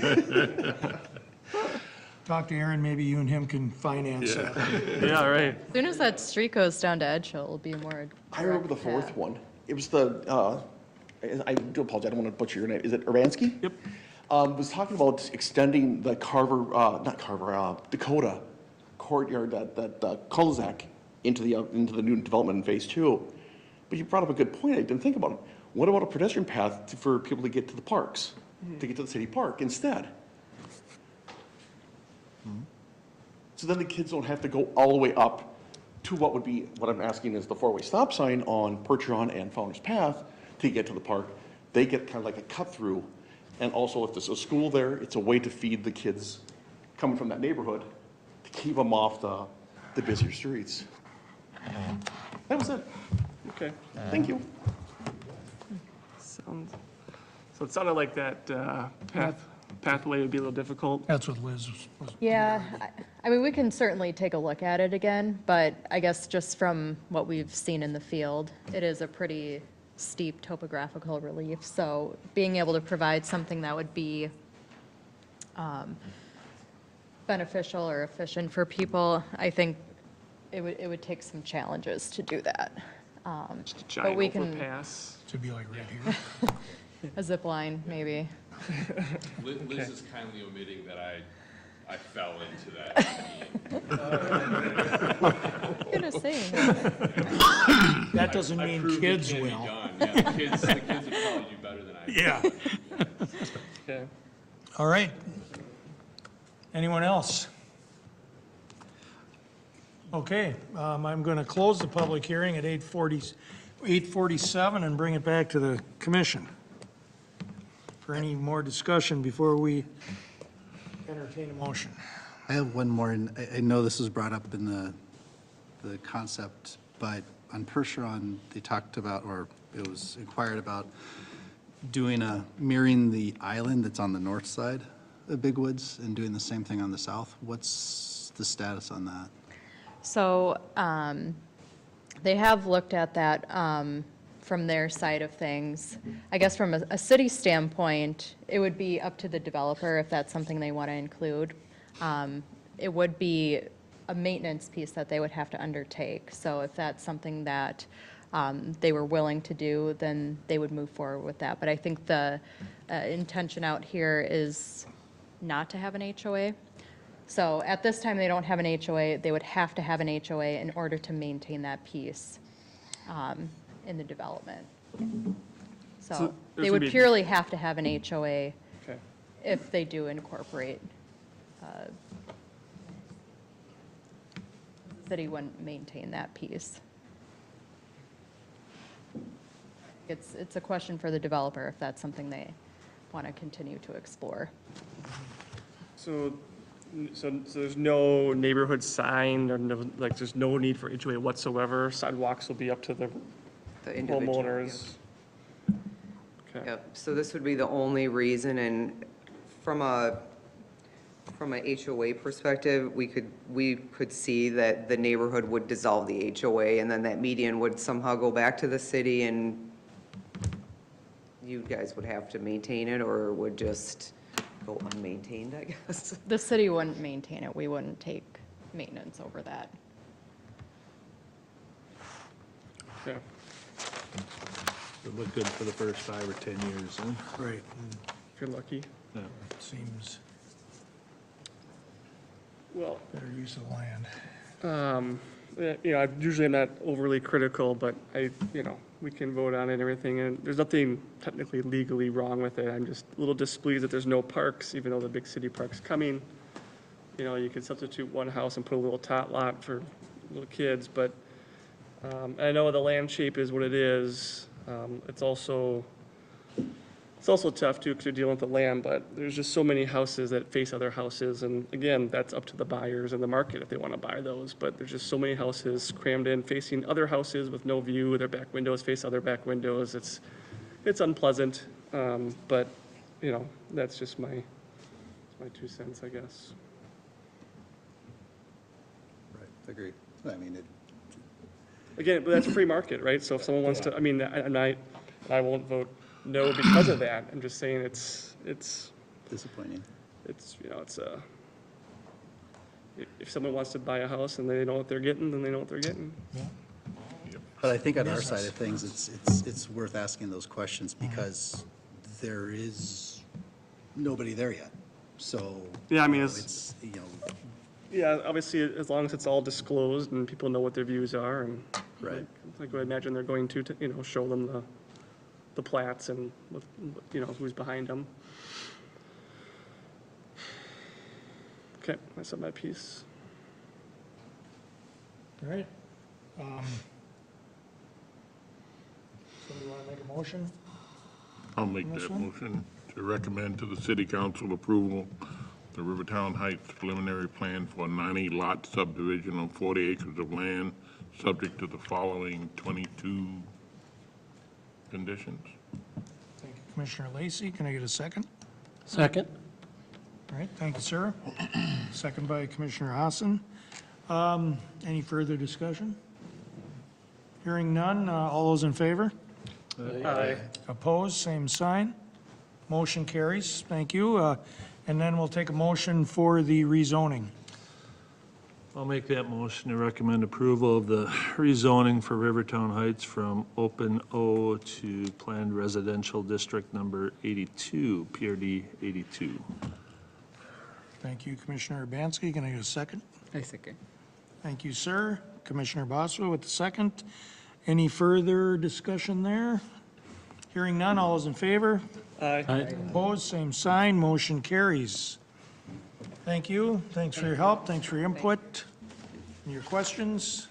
Talk to Aaron, maybe you and him can finance that. Yeah, right. As soon as that street goes down to Edge Hill, it'll be more. I remember the direct fourth path. one. It was I do apologize, I don't want to butcher your name. Is it Urbanski? Yep. Was talking about extending the Dakota courtyard, that cul-de-sac into the new development in phase 2. But you brought up a good point. I didn't think about it. What about a pedestrian path for people to get to the parks, to get to the city park instead? So then the kids don't have to go all the way up to what I'm asking is the four-way stop sign on Percheron and Founder's Path to get to the park. They get kind of like a cut-through. And also, if there's a school there, it's a way to feed the kids coming from that neighborhood to keep them off the busier streets. That was it. Okay. Thank you. So it sounded like that pathway would be a little difficult. That's what Liz was. Yeah, I mean, we can certainly take a look at it again, but I guess just from what we've seen in the field, it is a pretty steep topographical relief, so being able to provide something that would be beneficial or efficient for people, I think it would take some challenges to do that. Just a But giant we can, overpass. To be like right here. a zip line, maybe. Liz is kindly omitting that I fell into that. I'm gonna say. That doesn't I mean proved it kids can be will. done. Yeah, the kids would probably do better than I do. Yeah. Okay. All right. Anyone else? Okay, I'm going to close the public hearing at 8:47 and bring it back to the commission for any more discussion before we entertain a motion. I have one more, and I know this was brought up in the concept, but on Percheron, they talked about, or it was inquired about, mirroring the island that's on the north side of Big Woods and doing the same thing on the south. What's the status on that? So they have looked at that from their side of things. I guess from a city standpoint, it would be up to the developer if that's something they want to include. It would be a maintenance piece that they would have to undertake. So if that's something that they were willing to do, then they would move forward with that. But I think the intention out here is not to have an HOA. So at this time, they don't have an HOA. They would have to have an HOA in order to maintain that piece in the development. So So there's they gonna would be- purely have to have an HOA Okay. if they do incorporate. City wouldn't maintain that piece. It's a question for the developer if that's something they want to continue to explore. So there's no neighborhood sign, or no, like, there's no need for HOA whatsoever? Sidewalks will be up to the individual, homeowners? Okay. Yep, so this would be the only reason, and from a HOA perspective, we could see that the neighborhood would dissolve the HOA, and then that median would somehow go back to the city, and you guys would have to maintain it, or would just go unmaintained, I guess. The city wouldn't maintain it. We wouldn't take maintenance over that. Okay. It looked good for the first 5 or 10 years, huh? Right. If you're lucky. Yeah. Seems Well, better use of the land. I usually am not overly critical, but we can vote on it and everything, and there's nothing technically legally wrong with it. I'm just a little displeased that there's no parks, even though the big city park's coming. You know, you could substitute one house and put a little tot lot for little kids, but I know the land shape is what it is. It's also tough too, because you're dealing with the land, but there's just so many houses that face other houses, and again, that's up to the buyers and the market if they want to buy those, but there's just so many houses crammed in, facing other houses with no view, their back windows face other back windows. It's unpleasant, but, you know, that's just my 2 cents, I guess. Right, agreed. I mean, Again, but that's free market, right? So if someone wants to, I mean, and I won't vote no because of that. I'm just saying it's disappointing. It's, you know, if someone wants to buy a house and they know what they're getting, then they know what they're getting. But I think on our side of things, it's worth asking those questions because there is nobody there yet. So. Yeah, I mean, it's, you know. Yeah, obviously, as long as it's all disclosed and people know what their views are, and Right. like I imagine they're going to, you know, show them the plats and, you know, who's behind them. Okay, I said my piece. All right. So you want to make a motion? I'll make This that one? motion to recommend to the city council approval the Rivertown Heights preliminary plan for a 90-lot subdivision on 40 acres of land, subject to the following 22 conditions. Thank you, Commissioner Lacey. Can I get a second? Second. All right, thank you, sir. Second by Commissioner Hassan. Any further discussion? Hearing none, all those in favor? Aye. Opposed, same sign. Motion carries, thank you. And then we'll take a motion for the rezoning. I'll make that motion to recommend approval of the rezoning for Rivertown Heights from Open O to Planned Residential District Number 82, PRD 82. Thank you, Commissioner Urbanski. Can I get a second? I second. Thank you, sir. Commissioner Boswell with the second. Any further discussion there? Hearing none, all those in favor? Aye. Opposed, same sign, motion carries. Thank you, thanks for your help, thanks for your input and your questions.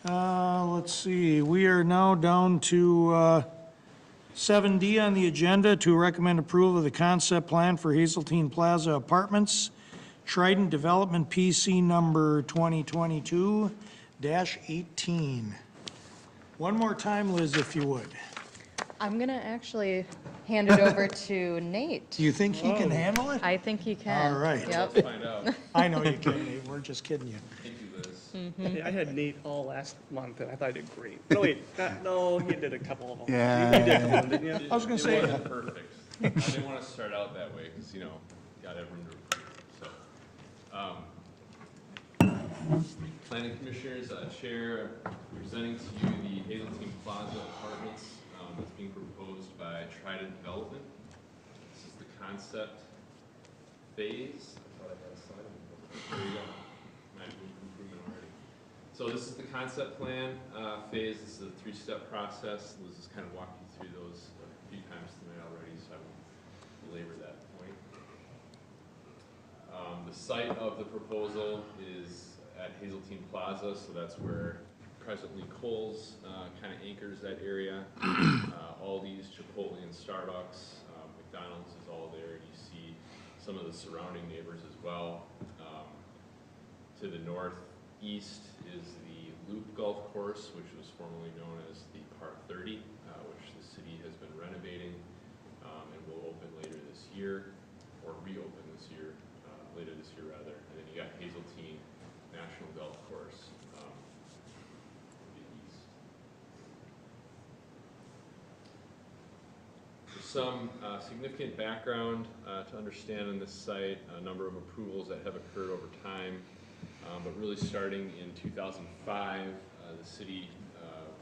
Let's see, we are now down to 7D on the agenda to recommend approval of the concept plan for Hazeltine Plaza Apartments, Trident Development PC number 2022-18. One more time, Liz, if you would. I'm going to actually hand it over to Nate. Do you think he can handle it? I think he can. All right. Yep. Let's find out. I know you can, Nate, we're just kidding you. Thank you, Liz. Hey, I had Nate all last month, and I thought I did great. No, wait, no, he did a couple of them. Yeah. You did a couple of them, didn't you? I was gonna say, It wasn't perfect. I didn't want to start out that way, because, you know, got everyone to, so. Planning Commissioners, Chair, presenting to you the Hazeltine Plaza Apartments that's being proposed by Trident Development. This is the concept phase. I thought I had a slide. There you go. Might move improvement already. So this is the concept plan phase. This is a 3-step process. Liz has kind of walked you through those a few times tonight already, so I won't belabor that point. The site of the proposal is at Hazeltine Plaza, so that's where presently Kohl's kind of anchors that area. Aldi's, Chipotle, and Starbucks, McDonald's is all there. You see some of the surrounding neighbors as well. To the northeast is the Loop Golf Course, which was formerly known as the Par 30, which the city has been renovating and will open later this year, or reopen this year, later this year rather. And then you got Hazeltine National Golf Course to the east. There's some significant background to understand on this site, a number of approvals that have occurred over time, but really starting in 2005, the city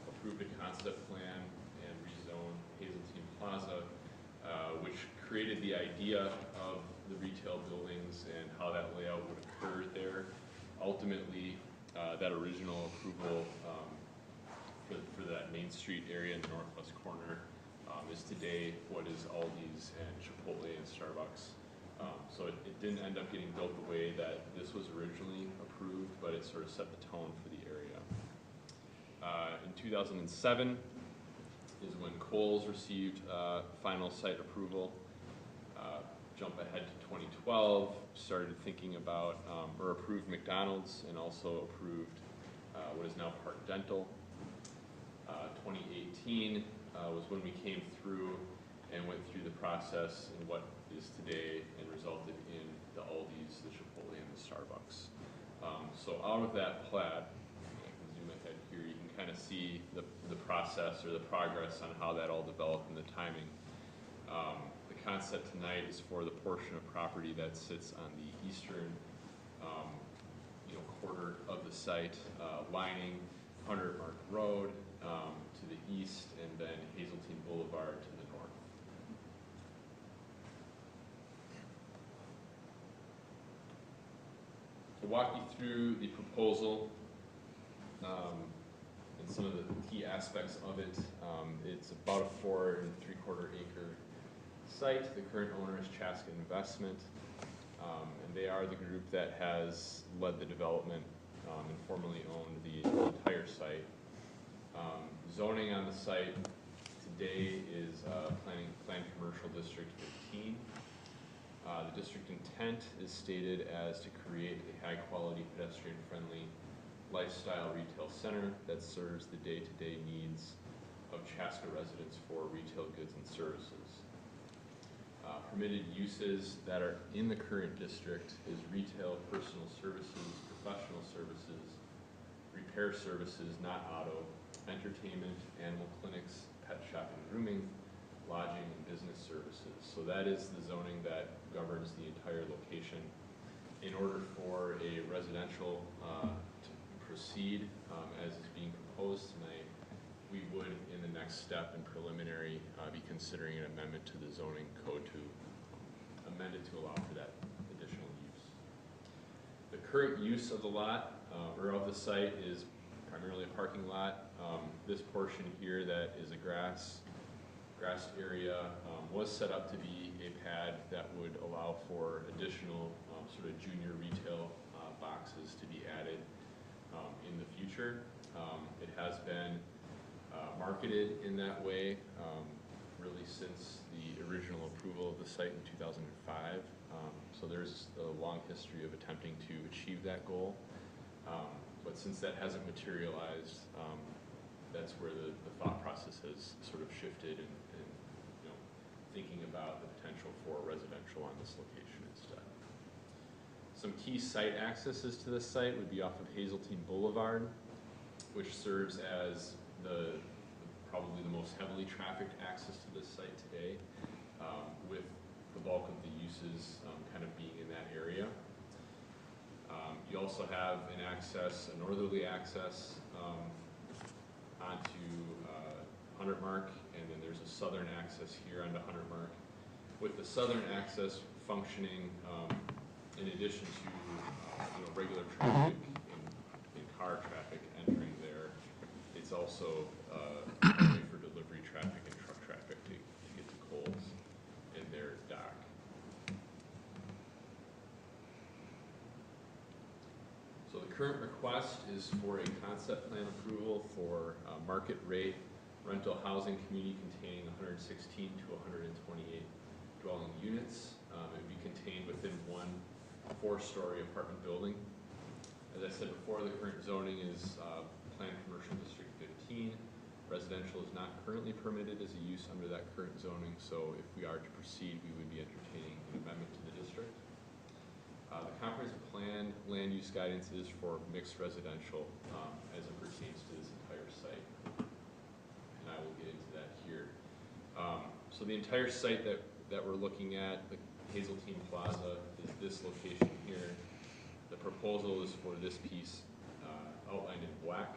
approved a concept plan and rezoned Hazeltine Plaza, which created the idea of the retail buildings and how that layout would occur there. Ultimately, that original approval for for that Main Street area in the northwest corner is today what is Aldi's and Chipotle and Starbucks. So it didn't end up getting built the way that this was originally approved, but it sort of set the tone for the area. In 2007 is when Kohl's received final site approval. Jump ahead to 2012, started thinking about, or approved McDonald's and also approved what is now Park Dental. 2018 was when we came through and went through the process in what is today and resulted in the Aldi's, the Chipotle, and the Starbucks. So out of that plat, I can zoom ahead here, you can kind of see the process or the progress on how that all developed and the timing. The concept tonight is for the portion of property that sits on the eastern quarter of the site, lining 100 Mark Road to the east, and then Hazeltine Boulevard to the north. To walk you through the proposal and some of the key aspects of it, it's about a 4 3/4 acre site. The current owner is Chaska Investment, and they are the group that has led the development and formerly owned the entire site. Zoning on the site today is Planned Commercial District 15. The district intent is stated as to create a high-quality, pedestrian-friendly lifestyle retail center that serves the day-to-day needs of Chaska residents for retail goods and services. Permitted uses that are in the current district is retail, personal services, professional services, repair services, not auto, entertainment, animal clinics, pet shop and grooming, lodging, and business services. So that is the zoning that governs the entire location. In order for a residential to proceed as is being proposed tonight, we would, in the next step in preliminary, be considering an amendment to the zoning code to amend it to allow for that additional use. The current use of the lot, or of the site, is primarily a parking lot. This portion here that is a grassed area was set up to be a pad that would allow for additional sort of junior retail boxes to be added in the future. It has been marketed in that way really since the original approval of the site in 2005. So there's a long history of attempting to achieve that goal. But since that hasn't materialized, that's where the thought process has sort of shifted and thinking about the potential for residential on this location instead. Some key site accesses to this site would be off of Hazeltine Boulevard, which serves as probably the most heavily trafficked access to this site today, with the bulk of the uses kind of being in that area. You also have a northerly access onto 100 Mark, and then there's a southern access here onto 100 Mark. With the southern access functioning, in addition to regular traffic and car traffic entering there, it's also a way for delivery traffic and truck traffic to get to Kohl's and their dock. So the current request is for a concept plan approval for market rate rental housing community containing 116 to 128 dwelling units. It would be contained within one 4-story apartment building. As I said before, the current zoning is Planned Commercial District 15. Residential is not currently permitted as a use under that current zoning, so if we are to proceed, we would be entertaining an amendment to the district. The comprehensive plan land use guidance is for mixed residential as it pertains to this entire site. And I will get into that here. So the entire site that we're looking at, the Hazeltine Plaza, is this location here. The proposal is for this piece outlined in black.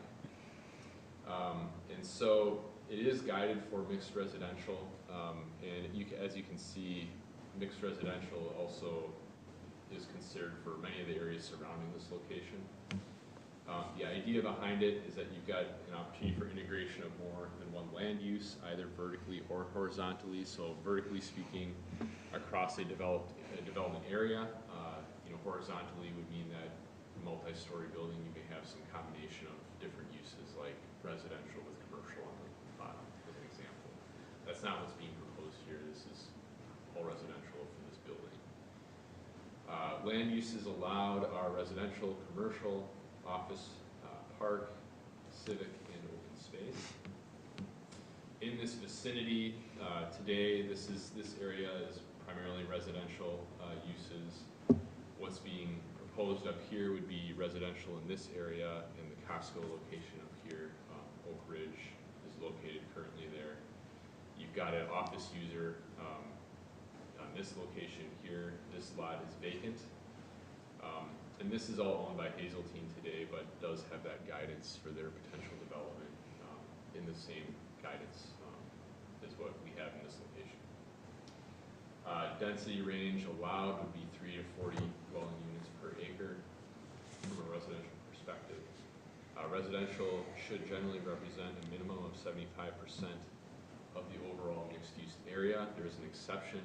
And so it is guided for mixed residential, and as you can see, mixed residential also is considered for many of the areas surrounding this location. The idea behind it is that you've got an opportunity for integration of more than one land use, either vertically or horizontally. So vertically speaking, across a development area, horizontally would mean that multi-story building, you may have some combination of different uses like residential with commercial on the bottom, as an example. That's not what's being proposed here. This is all residential for this building. Land uses allowed are residential, commercial, office, park, civic, and open space. In this vicinity, today, this area is primarily residential uses. What's being proposed up here would be residential in this area, and the Chaska location up here, Oak Ridge is located currently there. You've got an office user on this location here. This lot is vacant. And this is all owned by Hazeltine today, but does have that guidance for their potential development in the same guidance as what we have in this location. Density range allowed would be 3 to 40 dwelling units per acre from a residential perspective. Residential should generally represent a minimum of 75% of the overall mixed-use area. There is an exception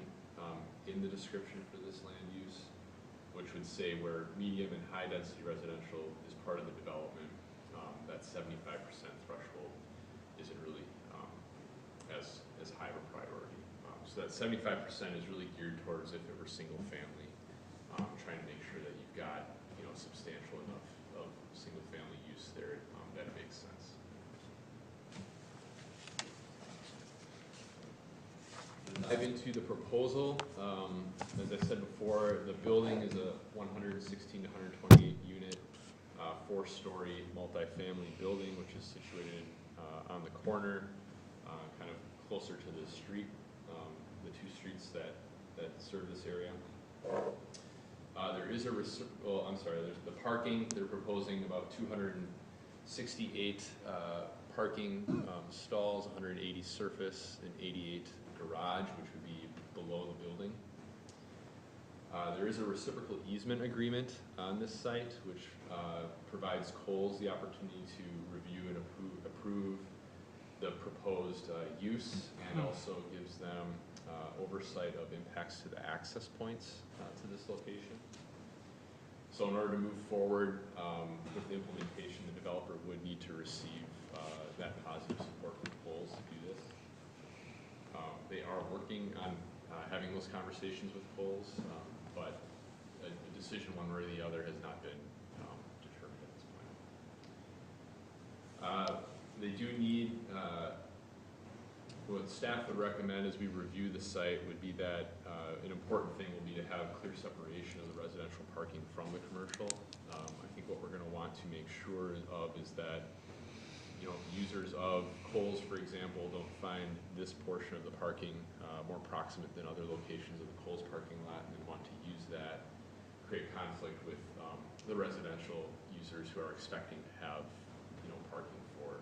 in the description for this land use, which would say where medium and high-density residential is part of the development, that 75% threshold isn't really as high of a priority. So that 75% is really geared towards if it were single-family, trying to make sure that you've got substantial enough of single-family use there that it makes sense. Dive into the proposal. As I said before, the building is a 116 to 128 unit, 4-story multifamily building, which is situated on the corner, kind of closer to the street, the two streets that serve this area. There is a reciprocal, there's the parking. They're proposing about 268 parking stalls, 180 surface, and 88 garage, which would be below the building. There is a reciprocal easement agreement on this site, which provides Kohl's the opportunity to review and approve the proposed use, and also gives them oversight of impacts to the access points to this location. So in order to move forward with the implementation, the developer would need to receive that positive support from Kohl's to do this. They are working on having those conversations with Kohl's, but a decision one way or the other has not been determined at this point. They do need, what staff would recommend as we review the site would be that an important thing will be to have clear separation of the residential parking from the commercial. I think what we're going to want to make sure of is that users of Kohl's, for example, don't find this portion of the parking more proximate than other locations of the Kohl's parking lot, and then want to use that, create conflict with the residential users who are expecting to have parking for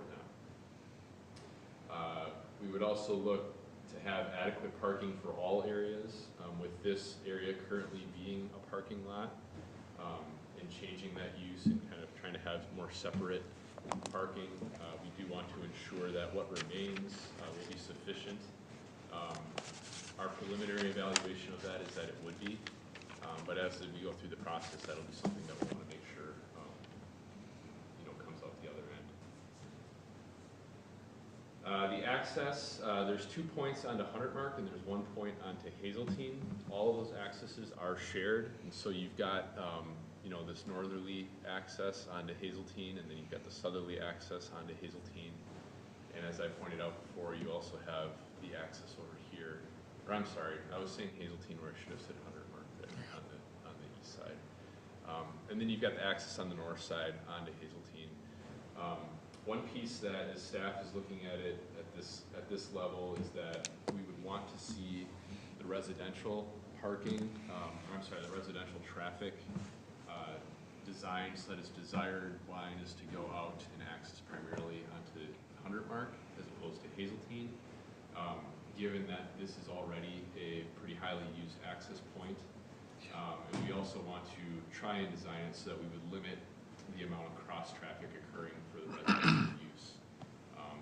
them. We would also look to have adequate parking for all areas, with this area currently being a parking lot, and changing that use and kind of trying to have more separate parking. We do want to ensure that what remains will be sufficient. Our preliminary evaluation of that is that it would be, but as we go through the process, that'll be something that we want to make sure comes out the other end. The access, there's 2 points onto Hundred Mark and there's 1 point onto Hazeltine. All of those accesses are shared, and so you've got this northerly access onto Hazeltine, and then you've got the southerly access onto Hazeltine. And as I pointed out before, you also have the access over here. Or I'm sorry, I was saying Hazeltine where I should have said Hundred Mark there on the east side. And then you've got the access on the north side onto Hazeltine. One piece that as staff is looking at it at this level is that we would want to see the residential parking, the residential traffic designed so that its desired line is to go out and access primarily onto Hundred Mark as opposed to Hazeltine. Given that this is already a pretty highly used access point, and we also want to try and design it so that we would limit the amount of cross-traffic occurring for the residential use.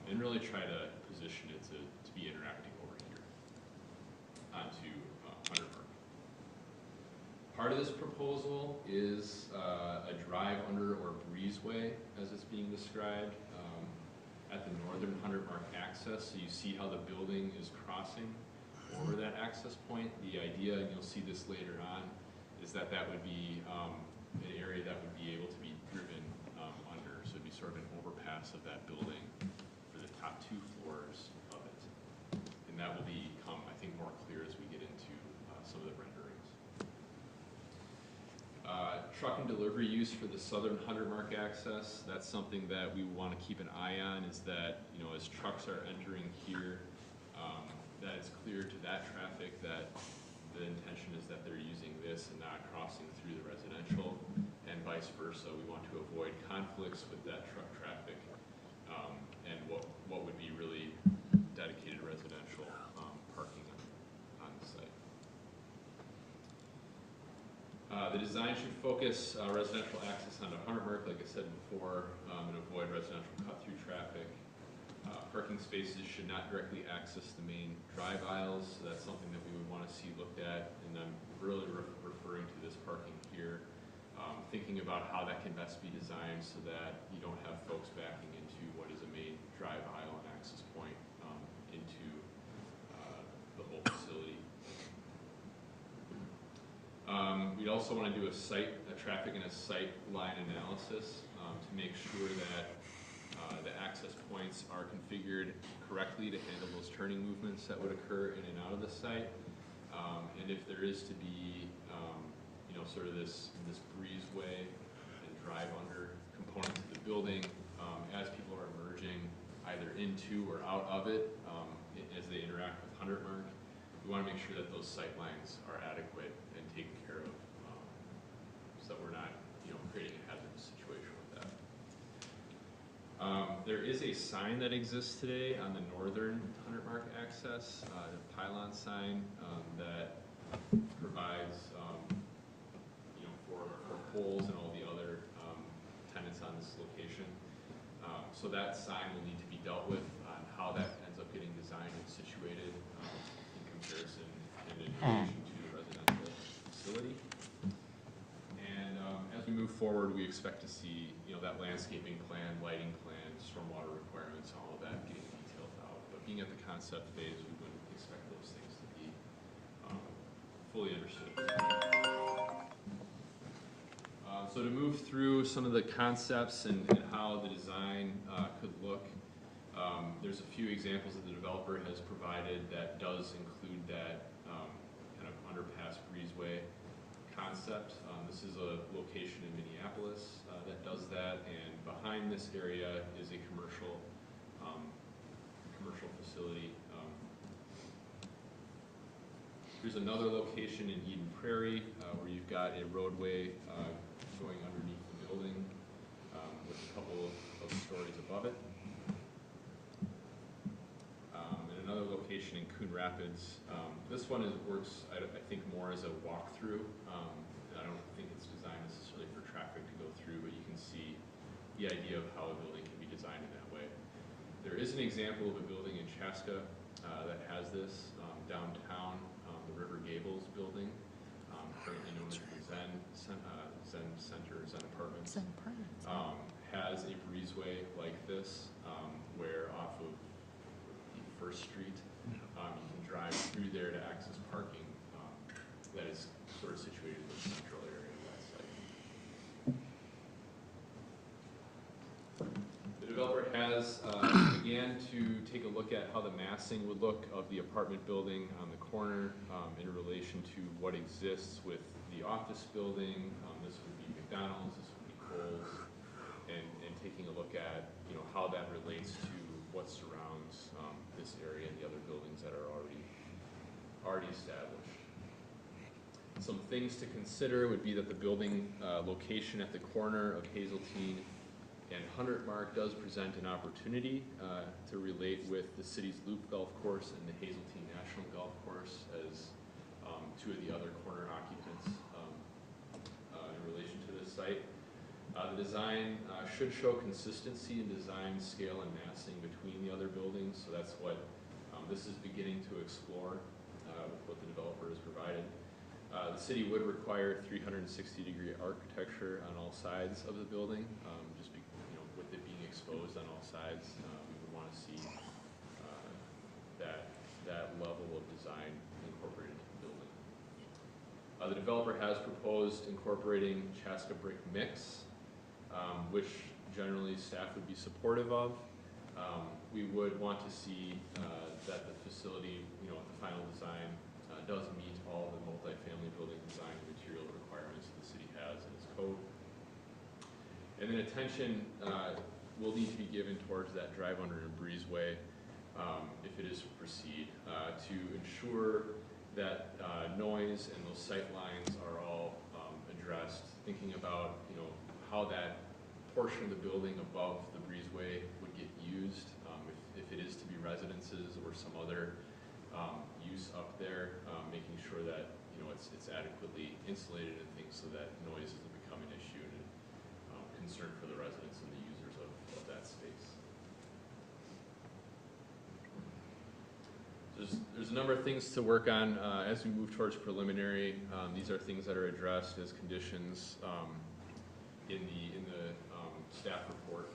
And really try to position it to be interacting over here onto Hunter Park. Part of this proposal is a drive under or breezeway, as it's being described, at the northern Hunter Mark access. So you see how the building is crossing over that access point. The idea, and you'll see this later on, is that that would be an area that would be able to be driven under. So it'd be sort of an overpass of that building for the top 2 floors of it. And that will become, I think, more clear as we get into some of the renderings. Truck and delivery use for the southern Hunter Mark access, that's something that we want to keep an eye on, is that, you know, as trucks are entering here, that it's clear to that traffic that the intention is that they're using this and not crossing through the residential, and vice versa. We want to avoid conflicts with that truck traffic and what would be really dedicated residential parking on the site. The design should focus residential access onto Hunter Mark, like I said before, and avoid residential cut-through traffic. Parking spaces should not directly access the main drive aisles, so that's something that we would want to see looked at. And I'm really referring to this parking here, thinking about how that can best be designed so that you don't have folks backing into what is a main drive aisle and access point into the whole facility. We'd also want to do a traffic and a sight line analysis to make sure that the access points are configured correctly to handle those turning movements that would occur in and out of the site. And if there is to be, you know, sort of this breezeway and drive under component to the building, as people are emerging either into or out of it, as they interact with Hunter Mark, we want to make sure that those sight lines are adequate and taken care of, so that we're not, you know, creating a hazardous situation with that. There is a sign that exists today on the northern Hunter Mark access, the pylon sign that provides, you know, for poles and all the other tenants on this location. So that sign will need to be dealt with on how that ends up getting designed and situated in comparison and in relation to the residential facility. And as we move forward, we expect to see, you know, that landscaping plan, lighting plan, stormwater requirements, all of that getting detailed out. But being at the concept phase, we wouldn't expect those things to be fully understood. So to move through some of the concepts and how the design could look, there's a few examples that the developer has provided that does include that kind of underpass breezeway concept. This is a location in Minneapolis that does that, and behind this area is a commercial facility. There's another location in Eden Prairie where you've got a roadway going underneath the building with a couple of stories above it. And another location in Coon Rapids. This one works, I think, more as a walkthrough. I don't think it's designed necessarily for traffic to go through, but you can see the idea of how a building can be designed in that way. There is an example of a building in Chaska that has this downtown, the River Gables building, currently known as the Zen Center, Zen Apartments. Has a breezeway like this, where off of First Street, you can drive through there to access parking that is sort of situated in the central area of that site. The developer has began to take a look at how the massing would look of the apartment building on the corner in relation to what exists with the office building. This would be McDonald's, this would be Kohl's, and taking a look at, you know, how that relates to what surrounds this area and the other buildings that are already established. Some things to consider would be that the building location at the corner of Hazeltine and Hunter Mark does present an opportunity to relate with the city's Loop Golf Course and the Hazeltine National Golf Course as two of the other corner occupants in relation to this site. The design should show consistency in design, scale, and massing between the other buildings, so that's what this is beginning to explore with what the developer has provided. The city would require 360-degree architecture on all sides of the building, just with it being exposed on all sides, we would want to see that level of design incorporated into the building. The developer has proposed incorporating Chaska brick mix, which generally staff would be supportive of. We would want to see that the facility, the final design, does meet all the multifamily building design and material requirements the city has in its code. And then attention will need to be given towards that drive under and breezeway if it is to proceed, to ensure that noise and those sight lines are all addressed, thinking about how that portion of the building above the breezeway would get used, if it is to be residences or some other use up there, making sure that it's adequately insulated and things so that noise doesn't become an issue and concern for the residents and the users of that space. There's a number of things to work on as we move towards preliminary. These are things that are addressed as conditions in the staff report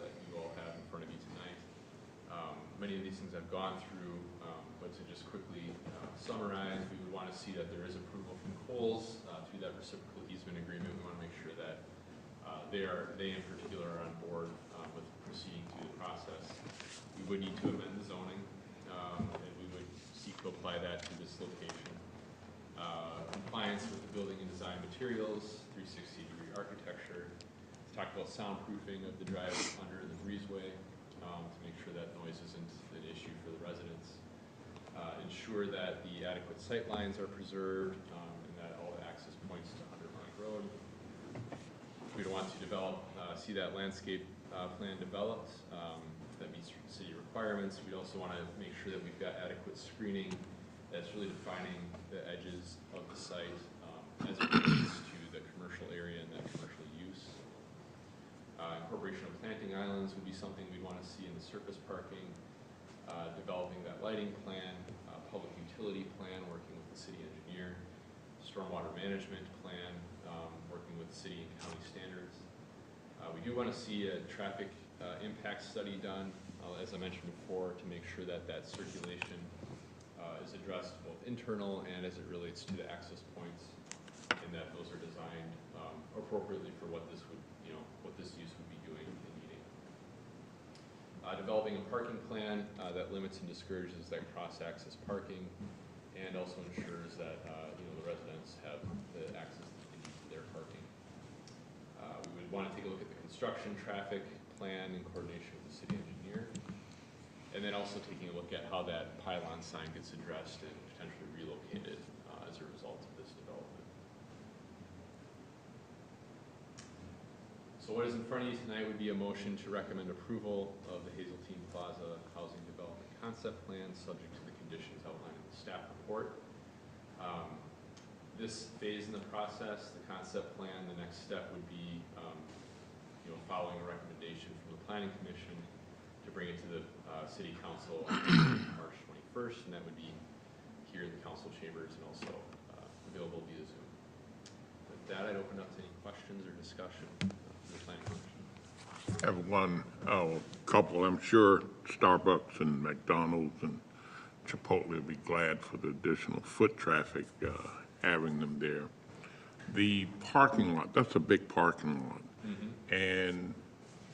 that you all have in front of you tonight. Many of these things I've gone through, but to just quickly summarize, we would want to see that there is approval from Kohl's through that reciprocal easement agreement. We want to make sure that they in particular are on board with proceeding through the process. We would need to amend the zoning, and we would seek to apply that to this location. Compliance with the building and design materials, 360-degree architecture. Talked about soundproofing of the drive under the breezeway to make sure that noise isn't an issue for the residents. Ensure that the adequate sight lines are preserved and that all the access points to Undermine Road. We'd want to develop, see that landscape plan developed that meets city requirements. We'd also want to make sure that we've got adequate screening that's really defining the edges of the site as it relates to the commercial area and that commercial use. Incorporation of planting islands would be something we'd want to see in the surface parking. Developing that lighting plan, public utility plan, working with the city engineer, stormwater management plan, working with city and county standards. We do want to see a traffic impact study done, as I mentioned before, to make sure that that circulation is addressed both internal and as it relates to the access points, and that those are designed appropriately for what this would, what this use would be doing and needing. Developing a parking plan that limits and discourages that cross-access parking, and also ensures that the residents have the access that they need to their parking. We would want to take a look at the construction traffic plan in coordination with the city engineer, and then also taking a look at how that pylon sign gets addressed and potentially relocated as a result of this development. So what is in front of you tonight would be a motion to recommend approval of the Hazeltine Plaza Housing Development Concept Plan, subject to the conditions outlined in the staff report. This phase in the process, the concept plan, the next step would be following a recommendation from the Planning Commission to bring it to the City Council on March 21st, and that would be here in the council chambers and also available via Zoom. With that, I'd open up to any questions or discussion from the Planning Commission. I have one, couple, I'm sure Starbucks and McDonald's and Chipotle will be glad for the additional foot traffic, having them there. The parking lot, that's a big parking lot. And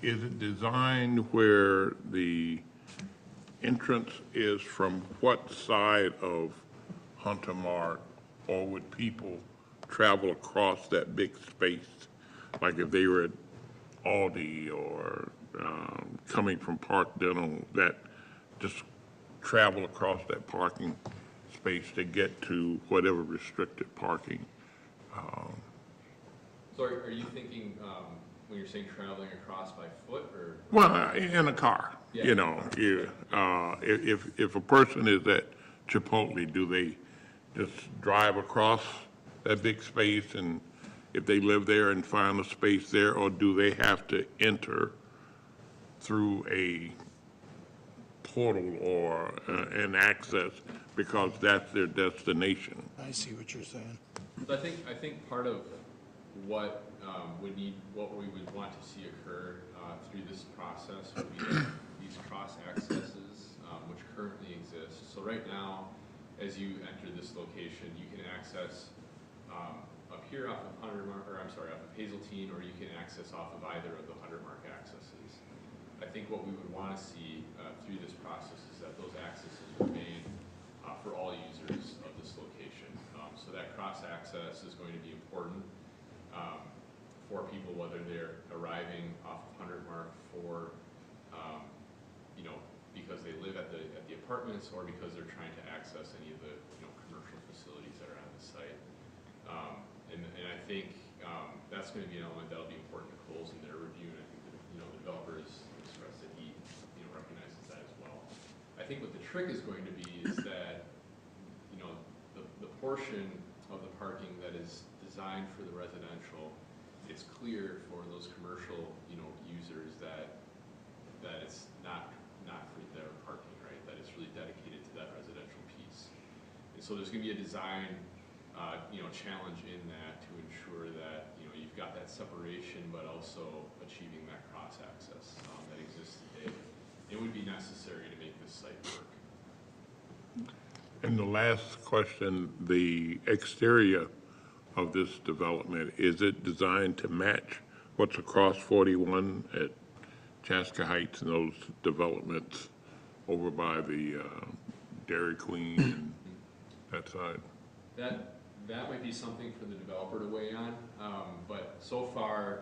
is it designed where the entrance is from what side of Hunter Mart, or would people travel across that big space? Like if they were at Aldi or coming from Park Dental, that just travel across that parking space to get to whatever restricted parking. So are you thinking, when you're saying traveling across by foot, or? Well, in a car, Yeah. if a person is at Chipotle, do they just drive across that big space and if they live there and find a space there, or do they have to enter through a portal or an access because that's their destination? I see what you're saying. So I think part of what what we would want to see occur through this process would be these cross accesses, which currently exist. So right now, as you enter this location, you can access up here off of off of Hazeltine, or you can access off of either of the 100-mark accesses. I think what we would want to see through this process is that those accesses remain for all users of this location. So that cross access is going to be important for people, whether they're arriving off of 100 mark for, because they live at the apartments, or because they're trying to access any of the commercial facilities that are on the site. And I think that's going to be an element that'll be important to Kohl's in their review. And I think that the developer has expressed that he recognizes that as well. I think what the trick is going to be is that the portion of the parking that is designed for the residential, it's clear for those commercial users that it's not for their parking, right? That it's really dedicated to that residential piece. And so there's going to be a design challenge in that to ensure that you've got that separation, but also achieving that cross access that exists today. It would be necessary to make this site work. And the last question, the exterior of this development, is it designed to match what's across 41 at Chaska Heights and those developments over by the Dairy Queen and that side? That might be something for the developer to weigh on, but so far,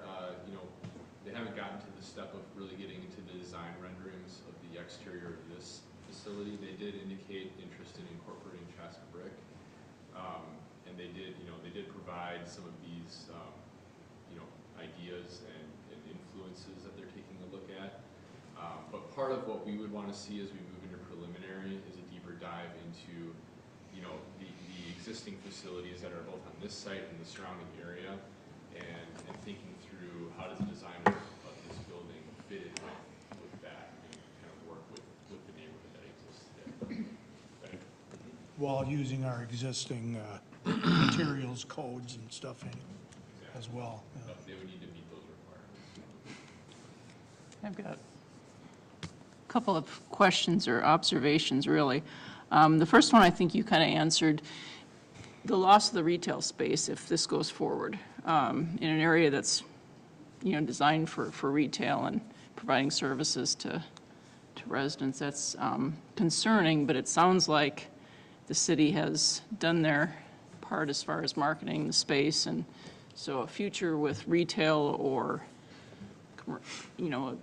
they haven't gotten to the step of really getting into the design renderings of the exterior of this facility. They did indicate interest in incorporating Chaska brick, and they did provide some of these, ideas and influences that they're taking a look at. But part of what we would want to see as we move into preliminary is a deeper dive into, the existing facilities that are both on this site and the surrounding area, and thinking through how does the design of this building fit in with that, and kind of work with the neighborhood that exists today. While using our existing materials, codes and stuff as well. Yeah. They would need to meet those requirements. I've got a couple of questions or observations, really. The first one, I think you kind of answered, the loss of the retail space if this goes forward in an area that's, designed for retail and providing services to residents. That's concerning, but it sounds like the city has done their part as far as marketing the space, and so a future with retail or,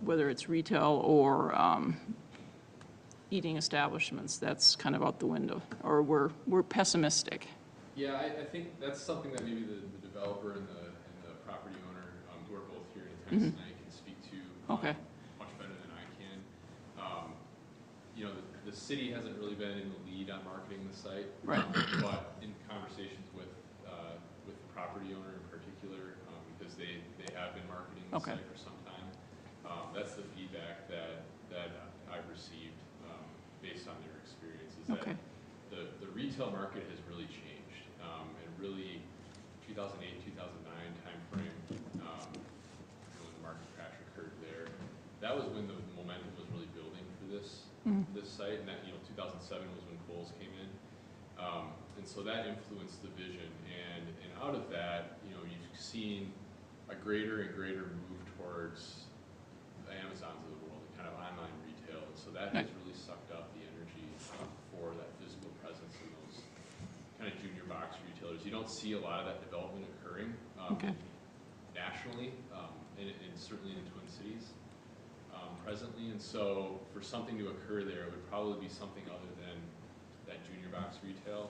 whether it's retail or eating establishments, that's kind of out the window, or we're pessimistic. Yeah, I think that's something that maybe the developer and the property owner, who are both here in attendance tonight, can speak to much better than I can. The city hasn't really been in the lead on marketing the site, right? But in conversations with the property owner in particular, because they have been marketing the site for some time, that's the feedback that I've received based on their experience, is that the retail market has really changed, and really 2008, 2009 timeframe, when the market crash occurred there, that was when the momentum was really building for this site, and that 2007 was when Kohl's came in, and so that influenced the vision, and out of that, you've seen a greater and greater move towards the Amazons of the world, and kind of online retail, and so that has really sucked up the energy for that physical presence in those kind of junior box retailers. You don't see a lot of that development occurring nationally, and certainly in the Twin Cities presently, and so for something to occur there, it would probably be something other than that junior box retail.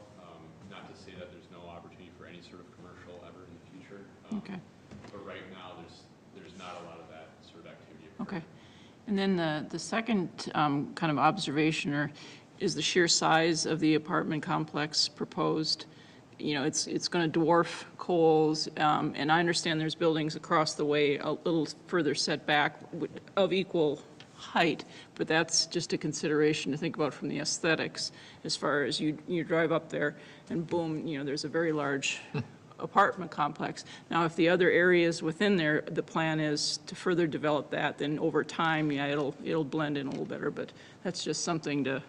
Not to say that there's no opportunity for any sort of commercial ever in the future, but right now there's not a lot of that sort of activity occurring. Okay. And then the second kind of observation is the sheer size of the apartment complex proposed. you know, it's going to dwarf Kohl's, and I understand there's buildings across the way a little further set back of equal height, but that's just a consideration to think about from the aesthetics, as far as you drive up there and boom, you know, there's a very large apartment complex. Now, if the other areas within there, the plan is to further develop that, then over time, yeah, it'll blend in a little better, but that's just something to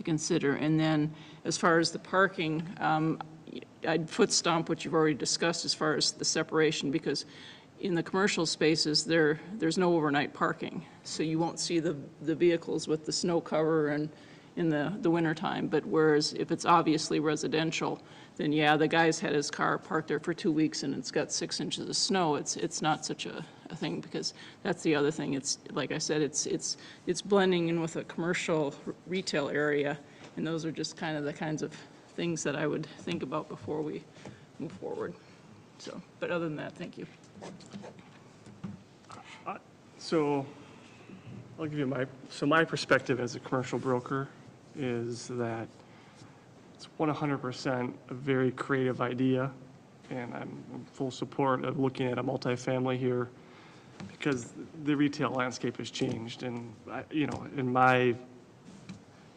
consider. And then, as far as the parking, I'd foot stomp what you've already discussed as far as the separation, because in the commercial spaces, there's no overnight parking. So you won't see the vehicles with the snow cover and in the wintertime. But whereas if it's obviously residential, then yeah, the guy's had his car parked there for 2 weeks and it's got 6 inches of snow. It's not such a thing, because that's the other thing. It's, like I said, it's blending in with a commercial retail area. And those are just kind of the kinds of things that I would think about before we move forward. So, but other than that, thank you. So I'll give you my perspective as a commercial broker is that it's 100% a very creative idea, and I'm in full support of looking at a multifamily here, because the retail landscape has changed, and you know,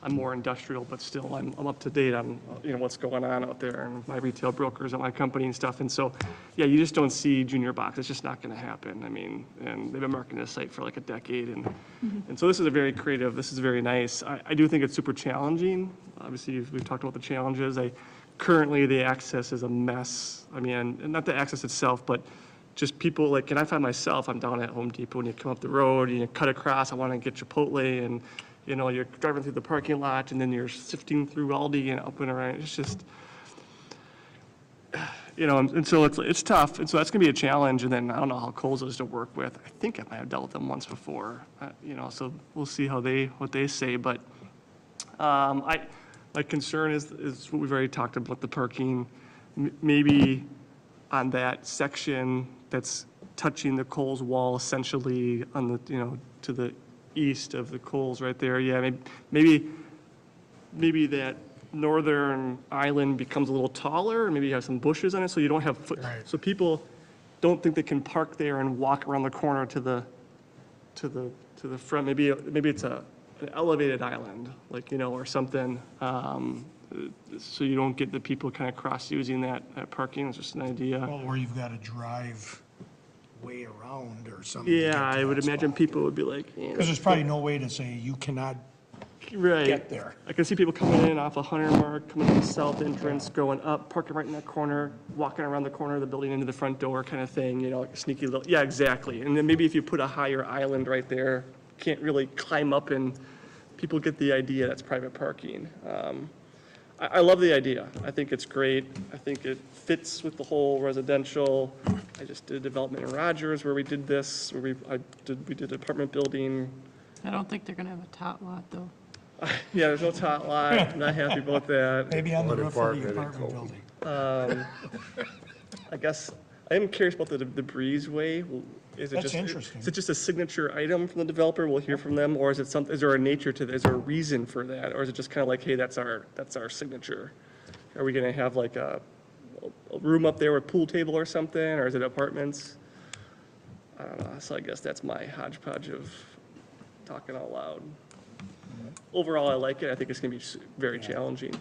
I'm more industrial, but still I'm up to date on, you know, what's going on out there, and my retail brokers at my company and stuff. And so, yeah, you just don't see junior box. It's just not going to happen. I mean, and they've been marketing this site for like a decade. And so this is a very creative, this is very nice. I do think it's super challenging. Obviously, we've talked about the challenges. Currently, the access is a mess. I mean, and not the access itself, but just people, like, and I find myself, I'm down at Home Depot and you come up the road and you cut across, I want to get Chipotle, and you know, you're driving through the parking lot and then you're sifting through Aldi and up and around. It's just, you know, and so it's tough. And so that's going to be a challenge. And then I don't know how Kohl's is to work with. I think I might have dealt with them once before, you know, so we'll see what they say. But my concern is what we've already talked about, the parking. Maybe on that section that's touching the Kohl's wall, essentially on the, you know, to the east of the Kohl's right there. Yeah, maybe that northern island becomes a little taller, and maybe you have some bushes on it, so you don't have so people don't think they can park there and walk around the corner to the front. Maybe it's an elevated island, like, you know, or something, so you don't get the people kind of cross using that parking. It's just an idea. Well, or you've got to drive way around or something. Yeah, I would imagine people would be like, Because there's probably no way to say you cannot right. get there. I can see people coming in off 100 Mark, coming in the south entrance, going up, parking right in that corner, walking around the corner of the building into the front door kind of thing, you know, like a sneaky little, yeah, exactly. And then maybe if you put a higher island right there, can't really climb up, and people get the idea that's private parking. I love the idea. I think it's great. I think it fits with the whole residential. I just did a development in Rogers where we did this, where we did apartment building. I don't think they're going to have a tot lot, though. Yeah, there's no tot lot. I'm not happy about that. Maybe on the roof of the apartment building. I guess I am curious about the breezeway. That's interesting. Is it just a signature item from the developer? We'll hear from them, or is it something? Is there a nature to that? Is there a reason for that, or is it just kind of like, hey, that's our signature? Are we going to have like a room up there with a pool table or something, or is it apartments? I don't know. So I guess that's my hodgepodge of talking out loud. Overall, I like it. I think it's going to be very challenging.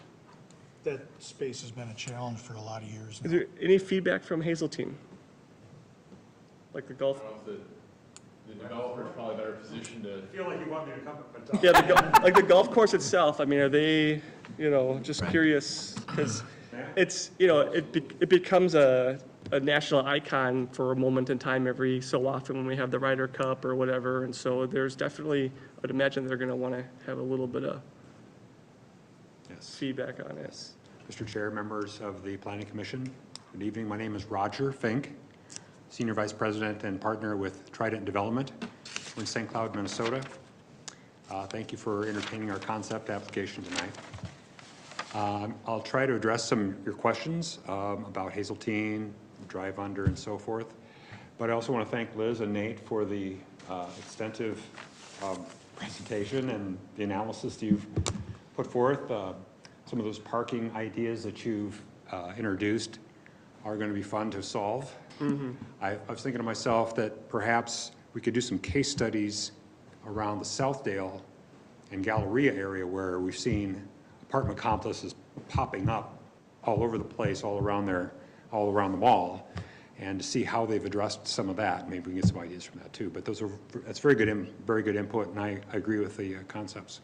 That space has been a challenge for a lot of years now. Is there any feedback from Hazeltine? Like the golf? I don't know if the developer's probably better positioned to. I feel like you want me to come up and talk. Yeah, like the golf course itself, I mean, are they, you know, just curious, because it's, you know, it becomes a national icon for a moment in time every so often when we have the Ryder Cup or whatever, and so there's definitely, I would imagine they're going to want to have a little bit of feedback on it. Mr. Chair, members of the Planning Commission, good evening. My name is Roger Fink, Senior Vice President and partner with Trident Development. We're in St. Cloud, Minnesota. Thank you for entertaining our concept application tonight. I'll try to address some of your questions about Hazeltine, drive under, and so forth. But I also want to thank Liz and Nate for the extensive presentation and the analysis you've put forth. Some of those parking ideas that you've introduced are going to be fun to solve. I was thinking to myself that perhaps we could do some case studies around the Southdale and Galleria area where we've seen apartment complexes popping up all over the place, all around the mall, and to see how they've addressed some of that. Maybe we can get some ideas from that too. But that's very good input, and I agree with the concepts.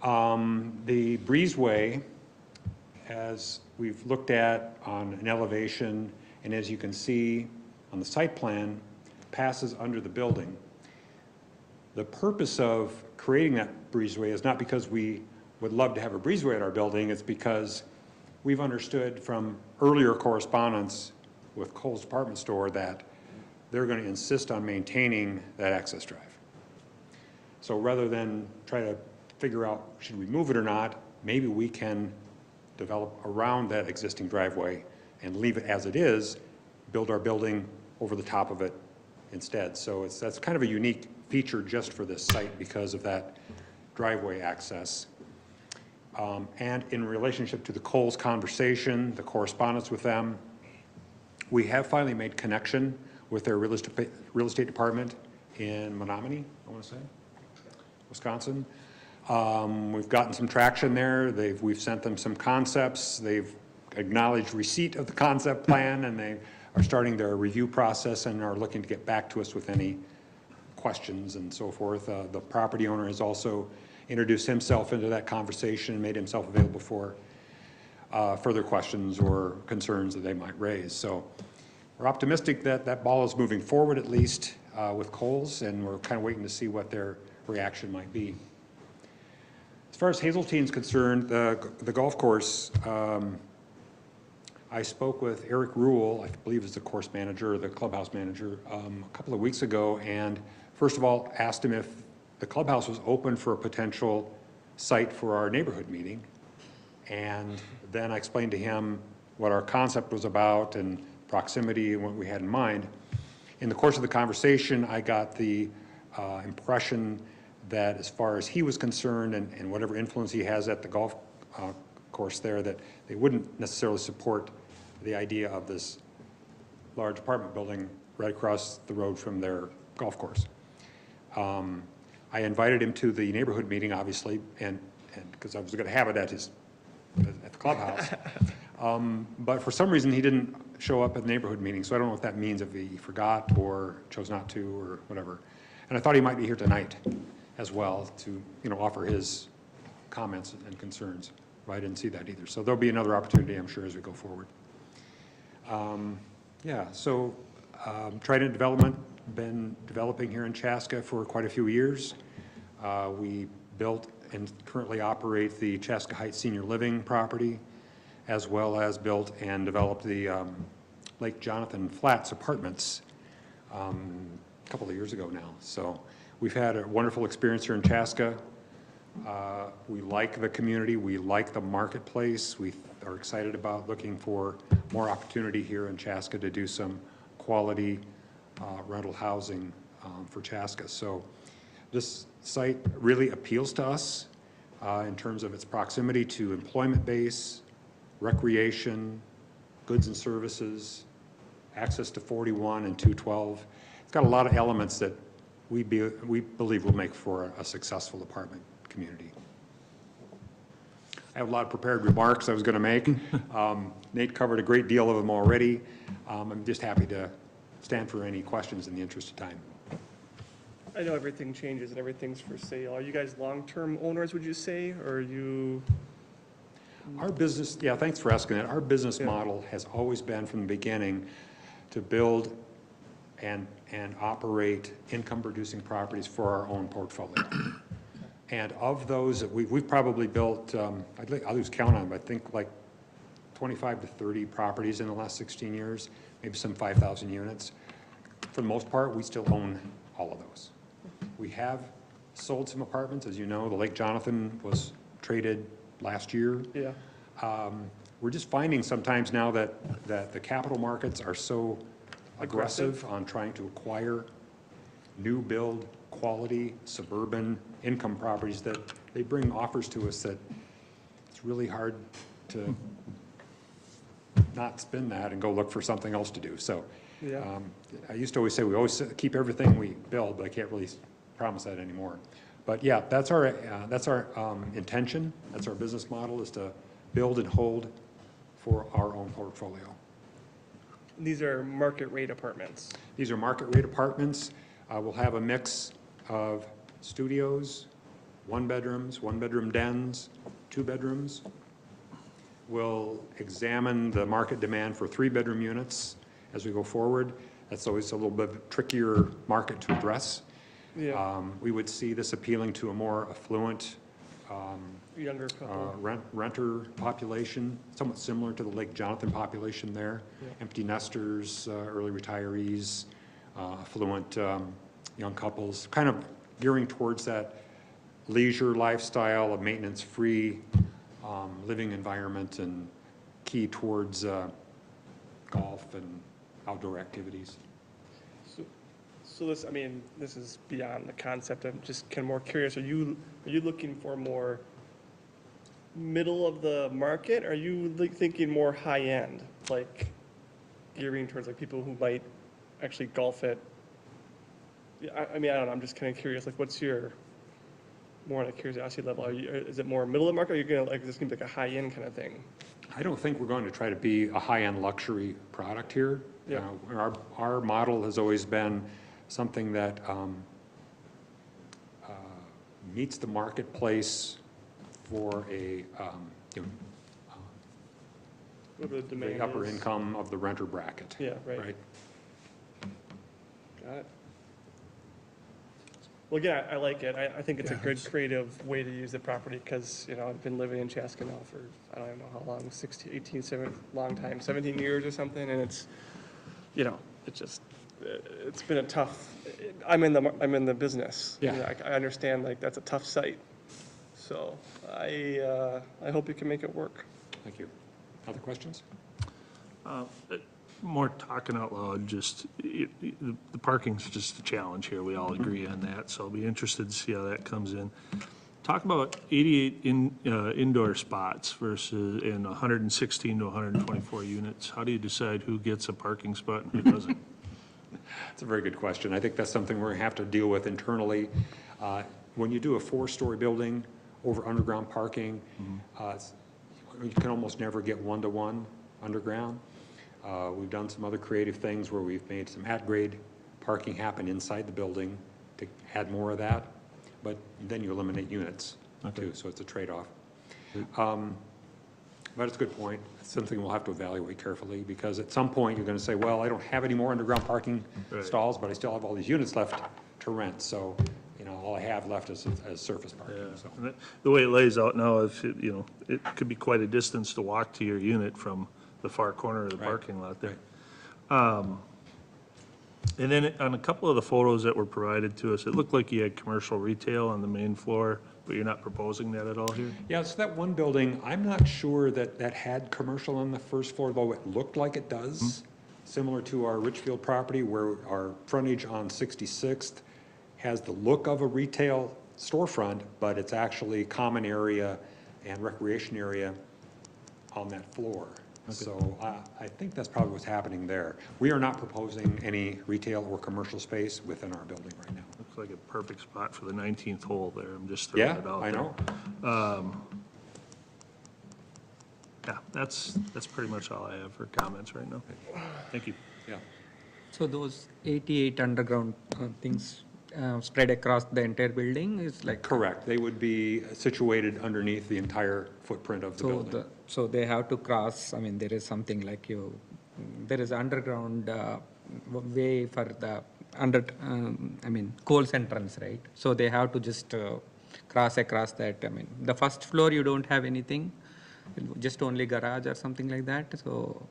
The breezeway, as we've looked at on an elevation, and as you can see on the site plan, passes under the building. The purpose of creating that breezeway is not because we would love to have a breezeway at our building, it's because we've understood from earlier correspondence with Kohl's department store that they're going to insist on maintaining that access drive. So rather than try to figure out should we move it or not, maybe we can develop around that existing driveway and leave it as it is, build our building over the top of it instead. So that's kind of a unique feature just for this site because of that driveway access. And in relationship to the Kohl's conversation, the correspondence with them, we have finally made connection with their real estate department in Menominee, I want to say, Wisconsin. We've gotten some traction there. We've sent them some concepts. They've acknowledged receipt of the concept plan, and they are starting their review process and are looking to get back to us with any questions and so forth. The property owner has also introduced himself into that conversation and made himself available for further questions or concerns that they might raise. So we're optimistic that that ball is moving forward, at least with Kohl's, and we're kind of waiting to see what their reaction might be. As far as Hazeltine is concerned, the golf course, I spoke with Eric Rule, I believe is the course manager, the clubhouse manager, a couple of weeks ago, and first of all, asked him if the clubhouse was open for a potential site for our neighborhood meeting. And then I explained to him what our concept was about and proximity and what we had in mind. In the course of the conversation, I got the impression that as far as he was concerned and whatever influence he has at the golf course there, that they wouldn't necessarily support the idea of this large apartment building right across the road from their golf course. I invited him to the neighborhood meeting, obviously, and because I was going to have it at the clubhouse. But for some reason, he didn't show up at the neighborhood meeting, so I don't know if that means if he forgot or chose not to or whatever. And I thought he might be here tonight as well to, offer his comments and concerns. But I didn't see that either. So there'll be another opportunity, I'm sure, as we go forward. Trident Development, been developing here in Chaska for quite a few years. We built and currently operate the Chaska Heights Senior Living property, as well as built and developed the Lake Jonathan Flats Apartments a couple of years ago now. So we've had a wonderful experience here in Chaska. We like the community, we like the marketplace. We are excited about looking for more opportunity here in Chaska to do some quality rental housing for Chaska. So this site really appeals to us in terms of its proximity to employment base, recreation, goods and services, access to 41 and 212. It's got a lot of elements that we believe will make for a successful apartment community. I have a lot of prepared remarks I was going to make. Nate covered a great deal of them already. I'm just happy to stand for any questions in the interest of time. I know everything changes and everything's for sale. Are you guys long-term owners, would you say, or are you? Our business, yeah, thanks for asking that. Our business model has always been from the beginning to build and operate income-producing properties for our own portfolio. And of those that we've probably built, I'll lose count on them, I think like 25 to 30 properties in the last 16 years, maybe some 5,000 units. For the most part, we still own all of those. We have sold some apartments, as you know. The Lake Jonathan was traded last year. Yeah. We're just finding sometimes now that the capital markets are so aggressive on trying to acquire new build, quality, suburban income properties that they bring offers to us that it's really hard to not spin that and go look for something else to do. So I used to always say we always keep everything we build, but I can't really promise that anymore. But yeah, that's our intention. That's our business model, is to build and hold for our own portfolio. These are market rate apartments. These are market rate apartments. We'll have a mix of studios, one bedroom dens, 2 bedrooms. We'll examine the market demand for 3-bedroom units as we go forward. That's always a little bit trickier market to address. Yeah. We would see this appealing to a more affluent Younger couple. renter population, somewhat similar to the Lake Jonathan population there. Yeah. Empty nesters, early retirees, affluent young couples, kind of gearing towards that leisure lifestyle, a maintenance-free living environment, and key towards golf and outdoor activities. So this, I mean, this is beyond the concept. I'm just kind of more curious. Are you looking for more middle of the market? Are you thinking more high end, like gearing towards like people who might actually golf it? I mean, I don't know. I'm just kind of curious. Like, what's your more on a curiosity level? Is it more middle of the market? Or are you gonna like this gonna be like a high end kind of thing? I don't think we're going to try to be a high-end luxury product here. Yeah. Our model has always been something that meets the marketplace for Whatever the demand the upper is. income of the renter bracket. Yeah, right. Right? Got it. Well, again, I like it. I think it's a good creative way to use the property because, you know, I've been living in Chaska now for, I don't even know how long, 16, 18, 17, long time, 17 years or something. And it's, you know, it's been a tough, I'm in the business. Yeah. You know, I understand like that's a tough site. So I hope you can make it work. Thank you. Other questions? More talking out loud, just, the parking's just a challenge here, we all agree on that, so I'll be interested to see how that comes in. Talk about 88 indoor spots versus, in 116 to 124 units. How do you decide who gets a parking spot and who doesn't? That's a very good question. I think that's something we're going to have to deal with internally. When you do a 4-story building over underground parking, you can almost never get 1-to-1 underground. We've done some other creative things where we've made some at-grade parking happen inside the building to add more of that, but then you eliminate units too, so it's a trade-off. But it's a good point. It's something we'll have to evaluate carefully, because at some point you're going to say, well, I don't have any more underground parking stalls, but I still have all these units left to rent, so, you know, all I have left is surface parking. Yeah. So. And the way it lays out now, if, you know, it could be quite a distance to walk to your unit from the far corner of the parking lot there. And then on a couple of the photos that were provided to us, it looked like you had commercial retail on the main floor, but you're not proposing that at all here? Yeah, so that one building, I'm not sure that had commercial on the first floor, though it looked like it does. Similar to our Richfield property, where our frontage on 66th has the look of a retail storefront, but it's actually common area and recreation area on that floor. So I think that's probably what's happening there. We are not proposing any retail or commercial space within our building right now. Looks like a perfect spot for the 19th hole there. I'm just throwing it out there. I know. Yeah, that's pretty much all I have for comments right now. Thank you. Yeah. So those 88 underground things spread across the entire building is like? Correct. They would be situated underneath the entire footprint of the building. So they have to cross, I mean, there is something like there is underground way for the coal's entrance, right? So they have to just cross across that. I mean, the first floor, you don't have anything, just only garage or something like that, so.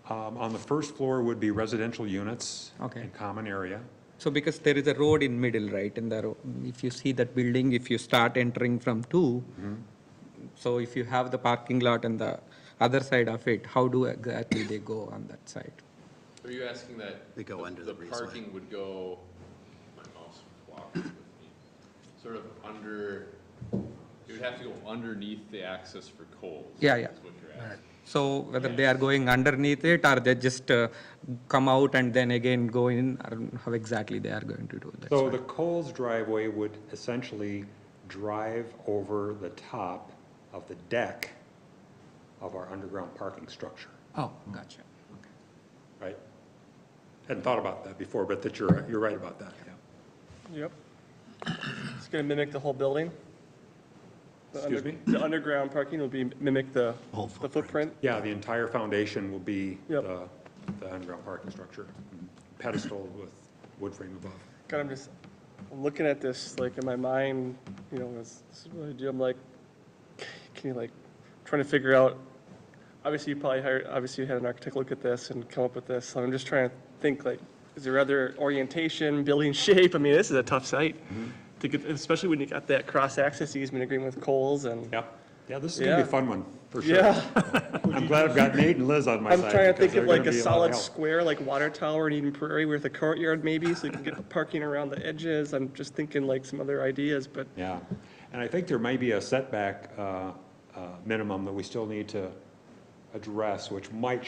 On the first floor would be residential units Okay. in common area. So because there is a road in middle, right? And if you see that building, if you start entering from 2, so if you have the parking lot on the other side of it, how do exactly they go on that side? Are you asking that They go under the parking would go, my mouse walks with me, sort of under It would have to go underneath the access for Kohl's. Yeah. Is what you're asking. So whether they are going underneath it or they just come out and then again go in, I don't know how exactly they are going to do that. So the Coles driveway would essentially drive over the top of the deck of our underground parking structure, Oh, gotcha. right? Hadn't thought about that before, but that you're right about that, yeah. Yep. It's going to mimic the whole building. Excuse me? The underground parking will be mimic the Whole the footprint. Yeah, the entire foundation will be Yep. the underground parking structure, pedestal with wood frame above. God, I'm looking at this, like, in my mind, you know, this is what I do. I'm like, can you, like, trying to figure out, obviously you had an architect look at this and come up with this. So I'm just trying to think, like, is there other orientation, building shape? I mean, this is a tough site to get, especially when you got that cross-access easement agreement with Kohl's and. Yeah, this is gonna be a fun one, for sure. Yeah. I'm glad I've got Nate and Liz on my side. I'm trying to because think they're of like gonna a be lot of solid help. square, like Water Tower in Eden Prairie with a courtyard maybe, so you can get parking around the edges. I'm just thinking like some other ideas, but. Yeah, and I think there may be a setback minimum that we still need to address, which might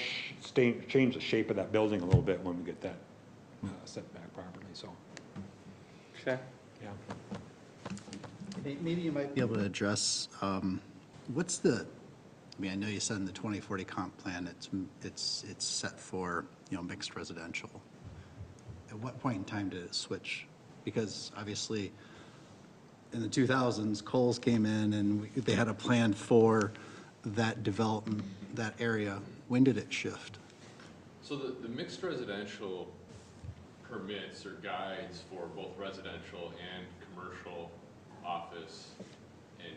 change the shape of that building a little bit when we get that setback properly, so, Okay. yeah. Maybe you might be able to address, what's the, I mean, I know you said in the 2040 comp plan, it's set for, mixed residential. At what point in time did it switch? Because obviously, in the 2000s, Kohl's came in and they had a plan for that development, that area. When did it shift? So the mixed residential permits or guides for both residential and commercial office, and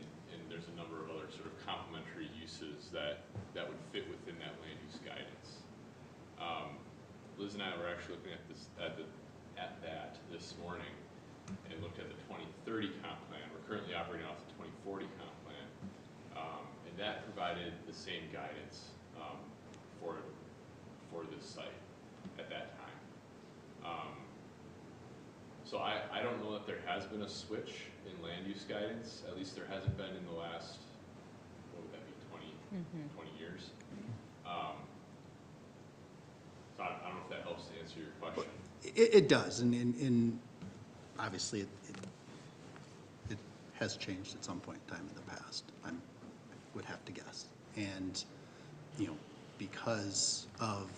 there's a number of other sort of complementary uses that would fit within that land use guidance. Liz and I were actually looking at that this morning and looked at the 2030 comp plan. We're currently operating off the 2040 comp plan, and that provided the same guidance for this site at that time. So I don't know that there has been a switch in land use guidance, at least there hasn't been in the last, what would that be, 20 years? So I don't know if that helps to answer your question. It does, and obviously it has changed at some point in time in the past, I would have to guess. And, because of,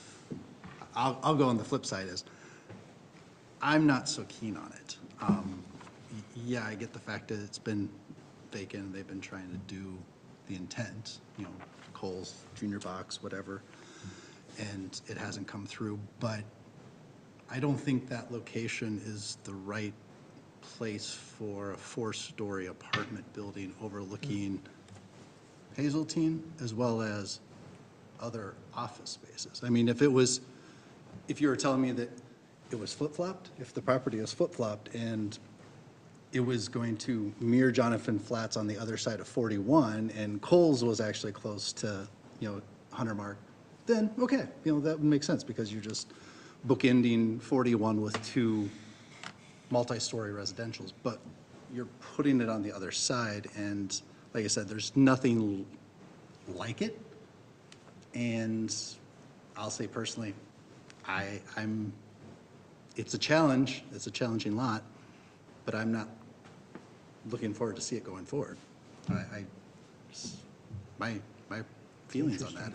I'll go on the flip side is, I'm not so keen on it. Yeah, I get the fact that it's been vacant, they've been trying to do the intent, Kohl's, junior box, whatever, and it hasn't come through, but I don't think that location is the right place for a 4-story apartment building overlooking Hazeltine as well as other office spaces. I mean, if you were telling me that it was flip-flopped, if the property was flip-flopped and it was going to mirror Jonathan Flats on the other side of 41 and Kohl's was actually close to, Hunter Mark, then, okay, that would make sense because you're just bookending 41 with 2 multi-story residentials, but you're putting it on the other side and like I said, there's nothing like it. And I'll say personally, it's a challenge, it's a challenging lot, but I'm not looking forward to see it going forward. My feelings on that,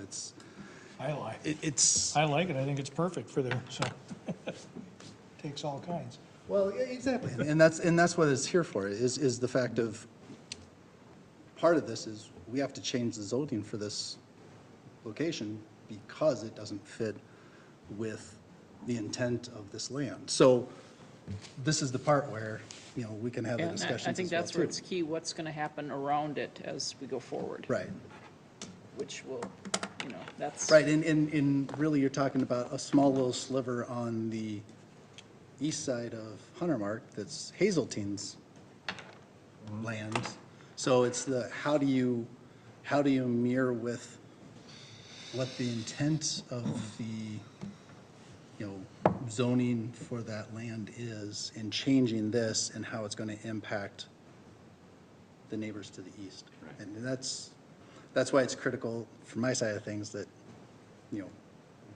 I like it. It's. I like it. I think it's perfect for there, so takes all kinds. Well, yeah, exactly, and that's what it's here for, is the fact of, part of this is we have to change the zoning for this location because it doesn't fit with the intent of this land. So this is the part where, we can have the And discussions I think as well, that's where too. it's key, what's going to happen around it as we go forward. Right. Which will, that's. Right, and really you're talking about a small little sliver on the east side of Hunter Mark that's Hazeltine's land. So it's how do you mirror with what the intent of the, zoning for that land is and changing this and how it's going to impact the neighbors to the east. And that's why it's critical from my side of things that, you know,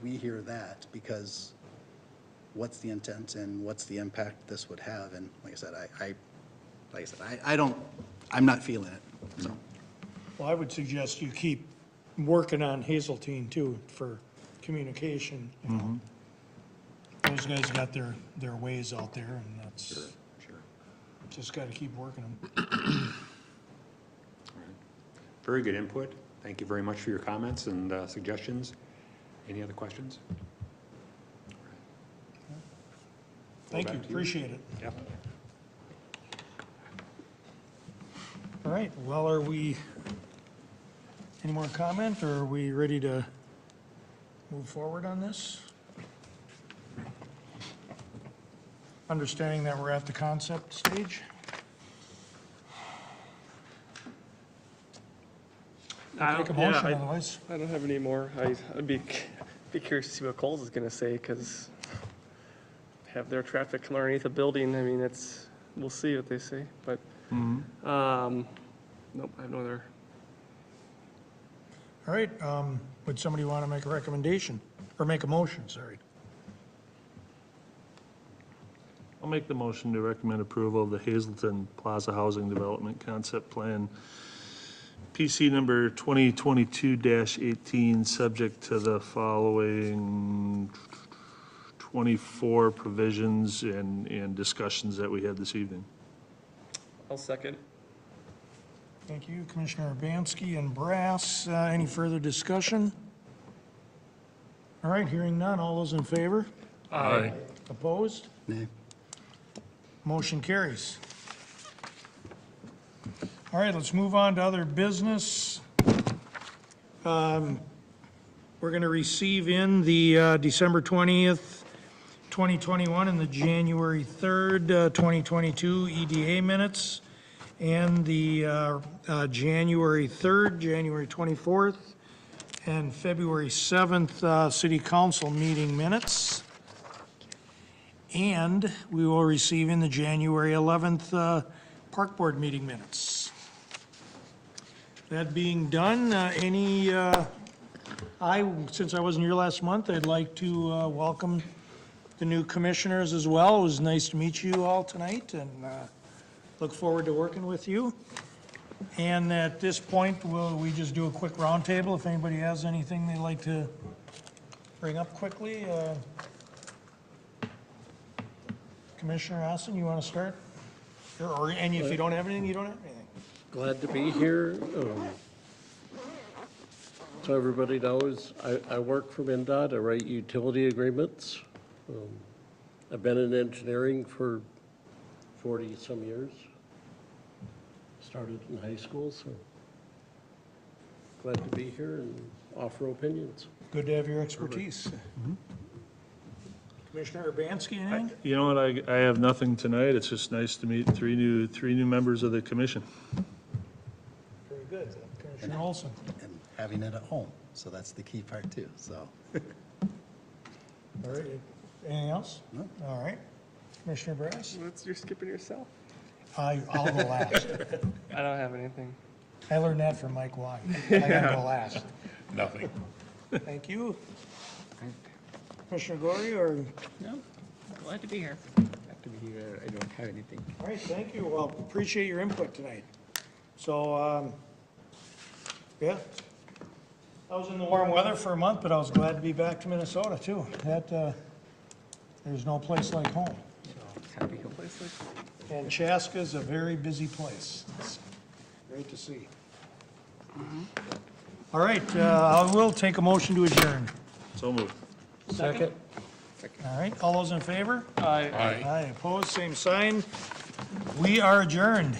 we hear that, because what's the intent and what's the impact this would have? And like I said, I'm not feeling it, so. Well, I would suggest you keep working on Hazeltine too for communication. You know. Those guys got their ways out there, and that's, just got to keep working them. Very good input. Thank you very much for your comments and suggestions. Any other questions? Thank you, appreciate it. Yep. All right, well, are we, any more comment, or are we ready to move forward on this? Understanding that we're at the concept stage? Take a motion, otherwise. I don't have any more. I'd be curious to see what Coles is going to say, because have their traffic come underneath a building. I mean, we'll see what they say. But nope, I have no other. All right, would somebody want to make a recommendation, or make a motion, sorry? I'll make the motion to recommend approval of the Hazeltine Plaza Housing Development Concept Plan, PC number 2022-18, subject to the following 24 provisions and discussions that we had this evening. I'll second. Thank you, Commissioner Urbanski and Brass. Any further discussion? All right, hearing none, all those in favor? Aye. Opposed? Nay. Motion carries. All right, let's move on to other business. We're going to receive in the December 20th, 2021 and the January 3rd, 2022 EDA minutes, and the January 3rd, January 24th, and February 7th City Council meeting minutes. And we will receive in the January 11th Park Board meeting minutes. That being done, since I wasn't here last month, I'd like to welcome the new commissioners as well. It was nice to meet you all tonight, and look forward to working with you. And at this point, we just do a quick roundtable. If anybody has anything they'd like to bring up quickly. Commissioner Austin, you want to start? And if you don't have anything, you don't have anything. Glad to be here. So everybody knows, I work for MnDOT. I write utility agreements. I've been in engineering for 40-some years. Started in high school, so glad to be here and offer opinions. Good to have your expertise. Commissioner Urbanski, anything? You know what, I have nothing tonight. It's just nice to meet three new members of the commission. Very good. Commissioner Olson. And having it at home, so that's the key part too, so. All right, anything else? No. All right. Commissioner Brass? You're skipping yourself. I'll go last. I don't have anything. I learned that from Mike Watt. I gotta go last. Nothing. Thank you. Commissioner Gory, or? No, glad to be here. Glad to be here. I don't have anything. All right, thank you. Well, appreciate your input tonight. So, yeah. I was in the warm weather for a month, but I was glad to be back to Minnesota too. There's no place like home. Happy home. And Chaska is a very busy place. It's great to see. All right, I will take a motion to adjourn. So moved. Second. All right, all those in favor? Aye. Aye, opposed, same sign. We are adjourned.